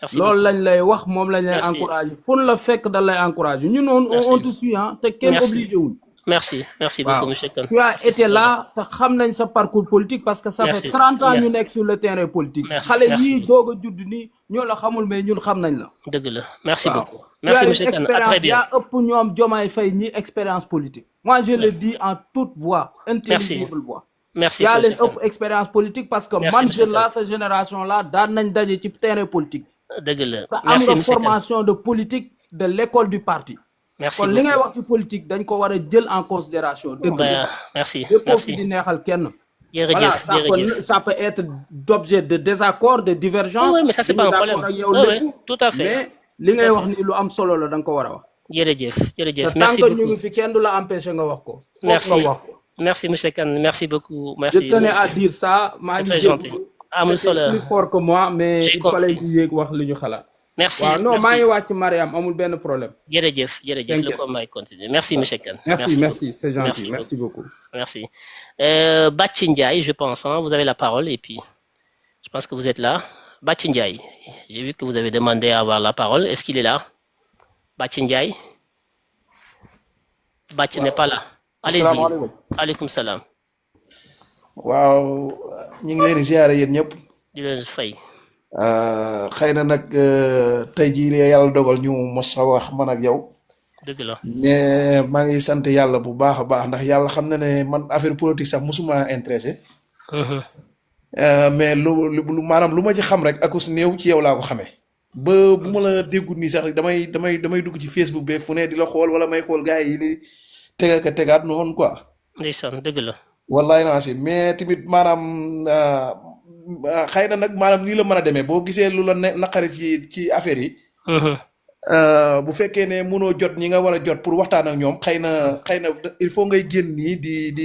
Kane loolu lañ lay wax moom lañ lay encourager fun la fekk da lay encourager ñun on te suit hein te kenn obligé wul merci beaucoup monsieur Kane tu as été là te xam nañ sa parcours politique parce que ça fait 30 ans ñu nekk sur le terrain politique xale yi doog a judd nii ñoo la xamul mais ñun xam nañ la dëgg la merci beaucoup Merci, M. Kane. À très bien. Il y a ëpp ñoom Diomaye Faye ñi expérience politique. Moi, je le dis en toute voix, intelligible voix. Merci. Il y a leen ëpp expérience politique parce que man jeune là, cette génération-là, daan nañ daje ci terrain politique. Dëgg la. Merci, am nga formation de politique de l'école du parti. Merci kon li ngay wax ci politique dañ ko war a jël en considération. Dëgg la. Merci. Merci. Di neexal kenn. Voilà, ça peut être d'objet de désaccord, de divergence. Oui, mais ça c'est pas un problème. Oui, tout à fait. Mais li ngay wax ni lu am solo la danga ko war a wax. Jërëjëf. Merci beaucoup. Tant que ñu ngi fi kenn du la empêcher nga wax ko. Merci M. Kane, merci beaucoup. Merci. Je tenais à dire ça. C'est très gentil. Amul solo. Plus fort que moi, mais il fallait que ñu wax li ñu xalaat. Merci. Non, maa ngi wàcc Mariam, amul benn problème. Jërëjëf. Le combat continue. Merci M. Kane. Merci, c'est gentil. Merci beaucoup. Merci. Bathie Ndiaye, je pense, hein, vous avez la parole et puis je pense que vous êtes là. Bathie Ndiaye, j'ai vu que vous avez demandé à avoir la parole. Est-ce qu'il est là? Bathie Ndiaye? Bathie n'est pas là. Allez-y. Aleykum salaam. Waaw, ñu ngi leen di ziare yéen ñëpp. Di leen fay. Xëy na nag tey jii yàlla dogal ñu mos a wax man ak yow. Dëgg la. Mais maa ngi sant yàlla bu baax a baax ndax yàlla xam na ne man affaire politique sax mosuma intéressé. Mais lu maanaam lu ma ci xam rek akus néew ci yow laa ko xamee. Ba bu ma la déggut nii sax damay dugg ci Facebook be fu ne di la xool wala may xool gars yi ni tegaat noonu quoi. Ndeysaan dëgg la. Wallaay naa si mais tamit maanaam xëy na nag maanaam nii la mën a demee boo gisee lu la naqari ci affaire yi. Bu fekkee ne mënoo jot ñi nga war a jot pour waxtaan ak ñoom xëy na il faut ngay génn nii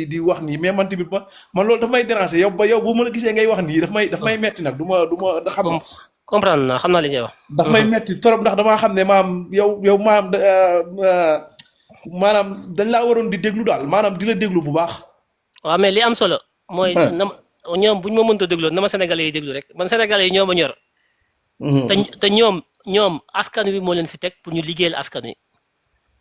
di wax nii mais man tamit man loolu daf may déranger yow bu ma la gisee ngay wax nii daf may metti nag du ma xam. comprendre naa xam naa li ngay wax. daf may metti trop ndax damaa xam ne maam yow maanaam dañ laa waroon di déglu daal maanaam di la déglu bu baax. waaw mais li am solo. mooy ñoom bu ñu ma mënta dégloo na ma Sénégalais yi déglu rek man Sénégalais yi ñoo ma ñor. te ñoom askan wi moo leen fi teg pour ñu liggéeyal askan wi.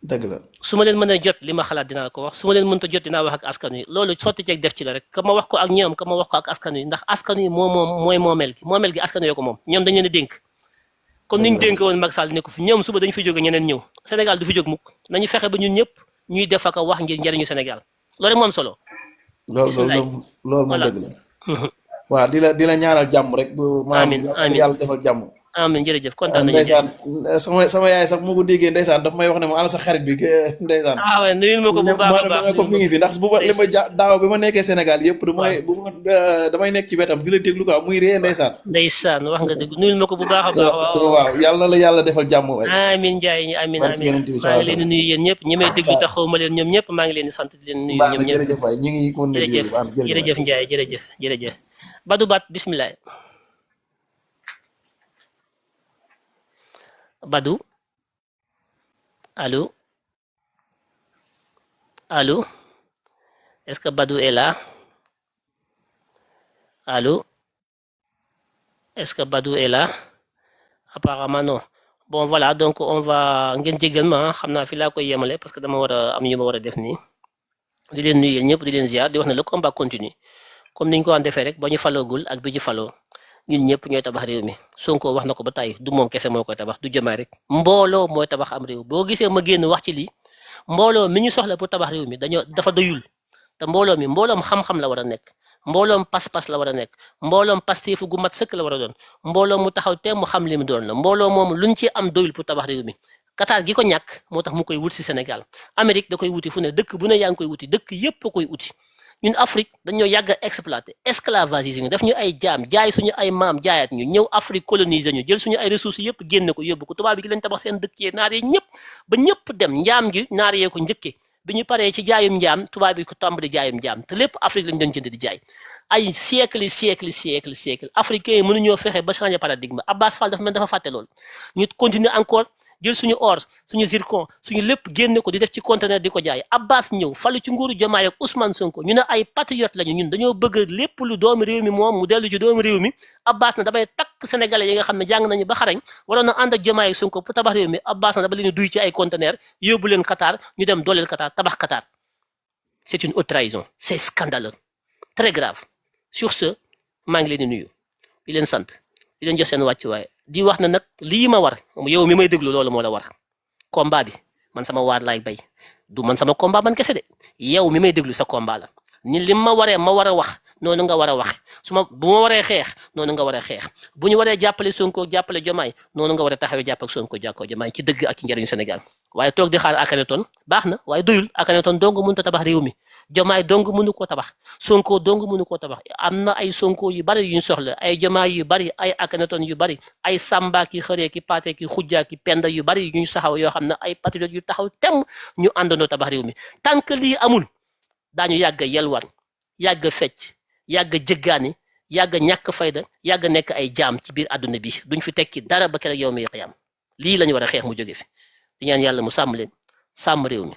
dëgg la su ma leen mën a jot li ma xalaat dinaa ko wax su ma leen mënta jot dinaa wax ak askan wi loolu sotti ceeg def ci la rek ka ma wax ko ak ñoom ka ma wax ko ak askan wi ndax askan wi mooy moomeel gi askan wi ko moom ñoom dañ leen a dénk. kon ni ñu dénk woon Macky Sall ne ko fi ñoom suba dañu fi jóge ñeneen ñëw Sénégal du fi jóg mukk nañu fexe ba ñun ñëpp ñuy def ak wax ngir njëriñu Sénégal loolu rek moo am solo. loolu moom dëgg la. waaw di la ñaanal jàmm rek. amiin yàlla defal jàmm. amiin jërëjëf kontaan nañu. ndeysaan sama yaay sax moo ko déggee ndeysaan daf may wax ne ma ana sa xarit bi ndeysaan. waaw nuyul ma ko bu baax a baax ko mi ngi fi ndax li ma daaw bi ma nekkee Sénégal yëpp damay nekk ci wetam di la déglu quoi muy ree ndeysaan. ndeysaan wax nga dëgg nuyul ma ko bu baax a baax. waaw yàlla na la yàlla defal jàmm waay. amiin Ndiaye amiin maa ngi leen di nuyu yéen ñëpp ñi may déglu tax xaw ma leen ñoom ñëpp maa ngi leen di sant di leen nuyu ñoom ñëpp. jërëjëf waay ñu ngi ko jërëjëf Ndiaye jërëjëf Badou Bat bismillah. Badou allô est-ce que Badou est là allô est-ce que Badou est là apparemment non bon voilà donc on va ngeen jégal ma xam naa fi laa koy yemale parce que dama war a am ñu ma war a def nii di leen nuyu yéen ñëpp di leen ziar di wax ne le combat continue comme niñ ko waan defee rek ba ñu faloogul ak bi ñu faloo ñun ñëpp ñooy tabax réew mi Sonko wax na ko ba tey du moom kese moo koy tabax du Diomaye rek mbooloo mooy tabax am réew boo gisee ma génn wax ci lii mbooloo mi ñu soxla pour tabax réew mi dafa doyul te mbooloo mi mbooloom xam-xam la war a nekk mbooloom pas-pas la war a nekk mbooloom pasteefu gu mat sëkk la war a doon mbooloo mu taxaw te mu xam li mu doon la mbooloo moom luñ ci am doyul pour tabax réew mi Qatar gi ko ñàkk moo tax mu koy wut si Sénégal Amérique da koy wuti fu ne dëkk bu ne yaa ngi koy wuti dëkk yépp a koy uti ñun Afrique dañoo yàgg a exploité esclavagisé ñu def ñu ay jaam jaay suñu ay maam jaayaat ñu ñëw Afrique colonisé ñu jël suñu ay ressources yëpp génne ko yóbbu ko tubaab bi gi leen tabax seen dëkk yi naar yi ñëpp ba ñëpp dem njaam gi naar yee ko njëkkee bi ñu paree ci jaayum njaam tubaab bi ko tàmbali jaayum njaam te lépp Afrique lañ doon jënd di jaay ay siècle africains yi mënuñoo fexe ba changer paradigme Abbas Fall dafa mel dafa fàtte loolu ñu continuer encore jël suñu or suñu zircon suñu lépp génne ko di def ci conteneur di ko jaay Abbas ñëw falu ci nguuru Diomaye ak Ousmane Sonko ñu ne ay patriote lañu ñun dañoo bëgg lépp lu doomu réew mi moom mu dellu ci doomu réew mi Abbas na damay takk sénégalais yi nga xam ne jàng nañu ba xarañ waroon na ànd ak Diomaye ak Sonko pour tabax réew mi Abbas na dama leen duy ci ay conteneur yóbbu leen Qatar ñu dem dooleel Qatar tabax Qatar c'est une haute trahison c'est scandaleux très grave sur ce maa ngi leen di nuyu di leen sant di leen jox seen wàccuwaay di wax na nag lii ma war yow mi may déglu loolu moo la war combat bi man sama waat laay bay du man sama combat man kese de yow mi may déglu sa combat la ni lim ma waree ma war a wax noonu nga war a wax bu ma waree xeex noonu nga war a xeex bu ñu waree jàppale Sonko jàppale Diomaye noonu nga war a taxawee jàpp ak Sonko jàppale Diomaye ci dëgg ak ci njëriñu Sénégal waaye toog di xaar Akhenaton baax na waaye doyul Akhenaton dong mënut a tabax réew mi Diomaye dong mënu koo tabax Sonko dong mënu koo tabax am na ay Sonko yu bari yu ñu soxla ay Diomaye yu bari ay Akhenaton yu bari ay Samba ki xëree ki Paate ki Xujja ki Penda yu bari yu ñu saxaw yoo xam ne ay patriotes yu taxaw tem ñu àndandoo tabax réew mi tant que lii amul daañu yàgg a yelwaan yàgg a fecc yàgg a jëggaani yàgg a ñàkk fayda yàgg a nekk ay jaam ci biir àdduna bi duñ fi tekki dara ba keroog yow mi xiyam lii la ñu war a xeex mu jóge fi di ñaan yàlla mu sàmm leen sàmm réew mi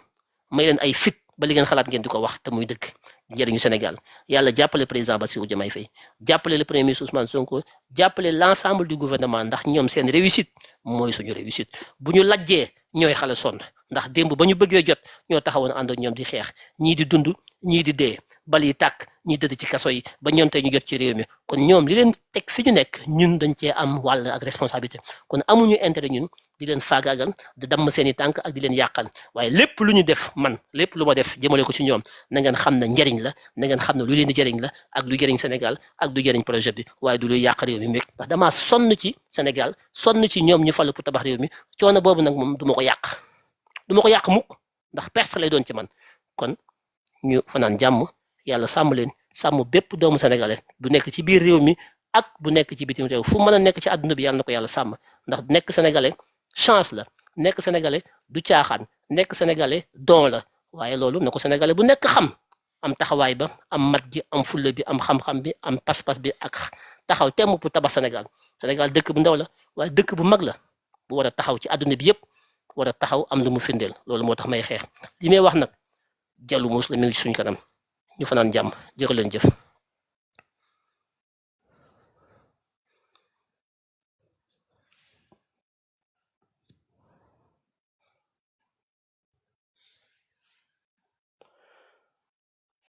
may leen ay fit ba li ngeen xalaat ngeen di ko wax te muy dëgg njëriñu Sénégal yàlla jàppale président Bassirou Diomaye Faye jàppale le premier ministre Ousmane Sonko jàppale l'ensemble du gouvernement ndax ñoom seen réussite mooy suñu réussite bu ñu lajjee ñooy xale sonn ndax démb ba ñu bëggee jot ñoo taxawoon ànd ak ñoom di xeex ñii di dund ñii di dee bal yi tàkk ñii dëdd ci kaso yi ba ñoom tey ñu jot ci réew mi kon ñoom li leen teg fi ñu nekk ñun dañ cee am wàll ak responsabilité kon amuñu intérêt ñun di leen faagaagal di damm seen i tànk ak di leen yàqal waaye lépp lu ñu def man lépp lu ma def jëmale ko ci ñoom na ngeen xam ne njëriñ la na ngeen xam ne lu leen di jëriñ la ak lu jëriñ Sénégal ak lu jëriñ projet bi waaye du luy yàq réew mi méeg ndax damaa sonn ci Sénégal sonn ci ñoom ñu falu pour tabax réew mi coono boobu nag moom du ma ko yàq mukk ndax perte lay doon ci man kon ñu fanaan jàmm yàlla sàmm leen sàmm bépp doomu sénégalais bu nekk ci biir réew mi ak bu nekk ci bitim réew fu mën a nekk ci àdduna bi yàlla na ko yàlla sàmm ndax nekk sénégalais chance la nekk sénégalais du caaxaan nekk sénégalais don la waaye loolu na ko sénégalais bu nekk xam am taxawaay ba am mat gi am fulla bi am xam-xam bi am pas-pas bi ak taxaw temm pour tabax Sénégal dëkk bu ndaw la waaye dëkk bu mag la bu war a taxaw ci àdduna bi yëpp war a taxaw am lu mu firndeel loolu moo tax may xeex li may wax nag jallu muus la mi ngi suñ kanam ñu fanaan jàmm jërë leen jëf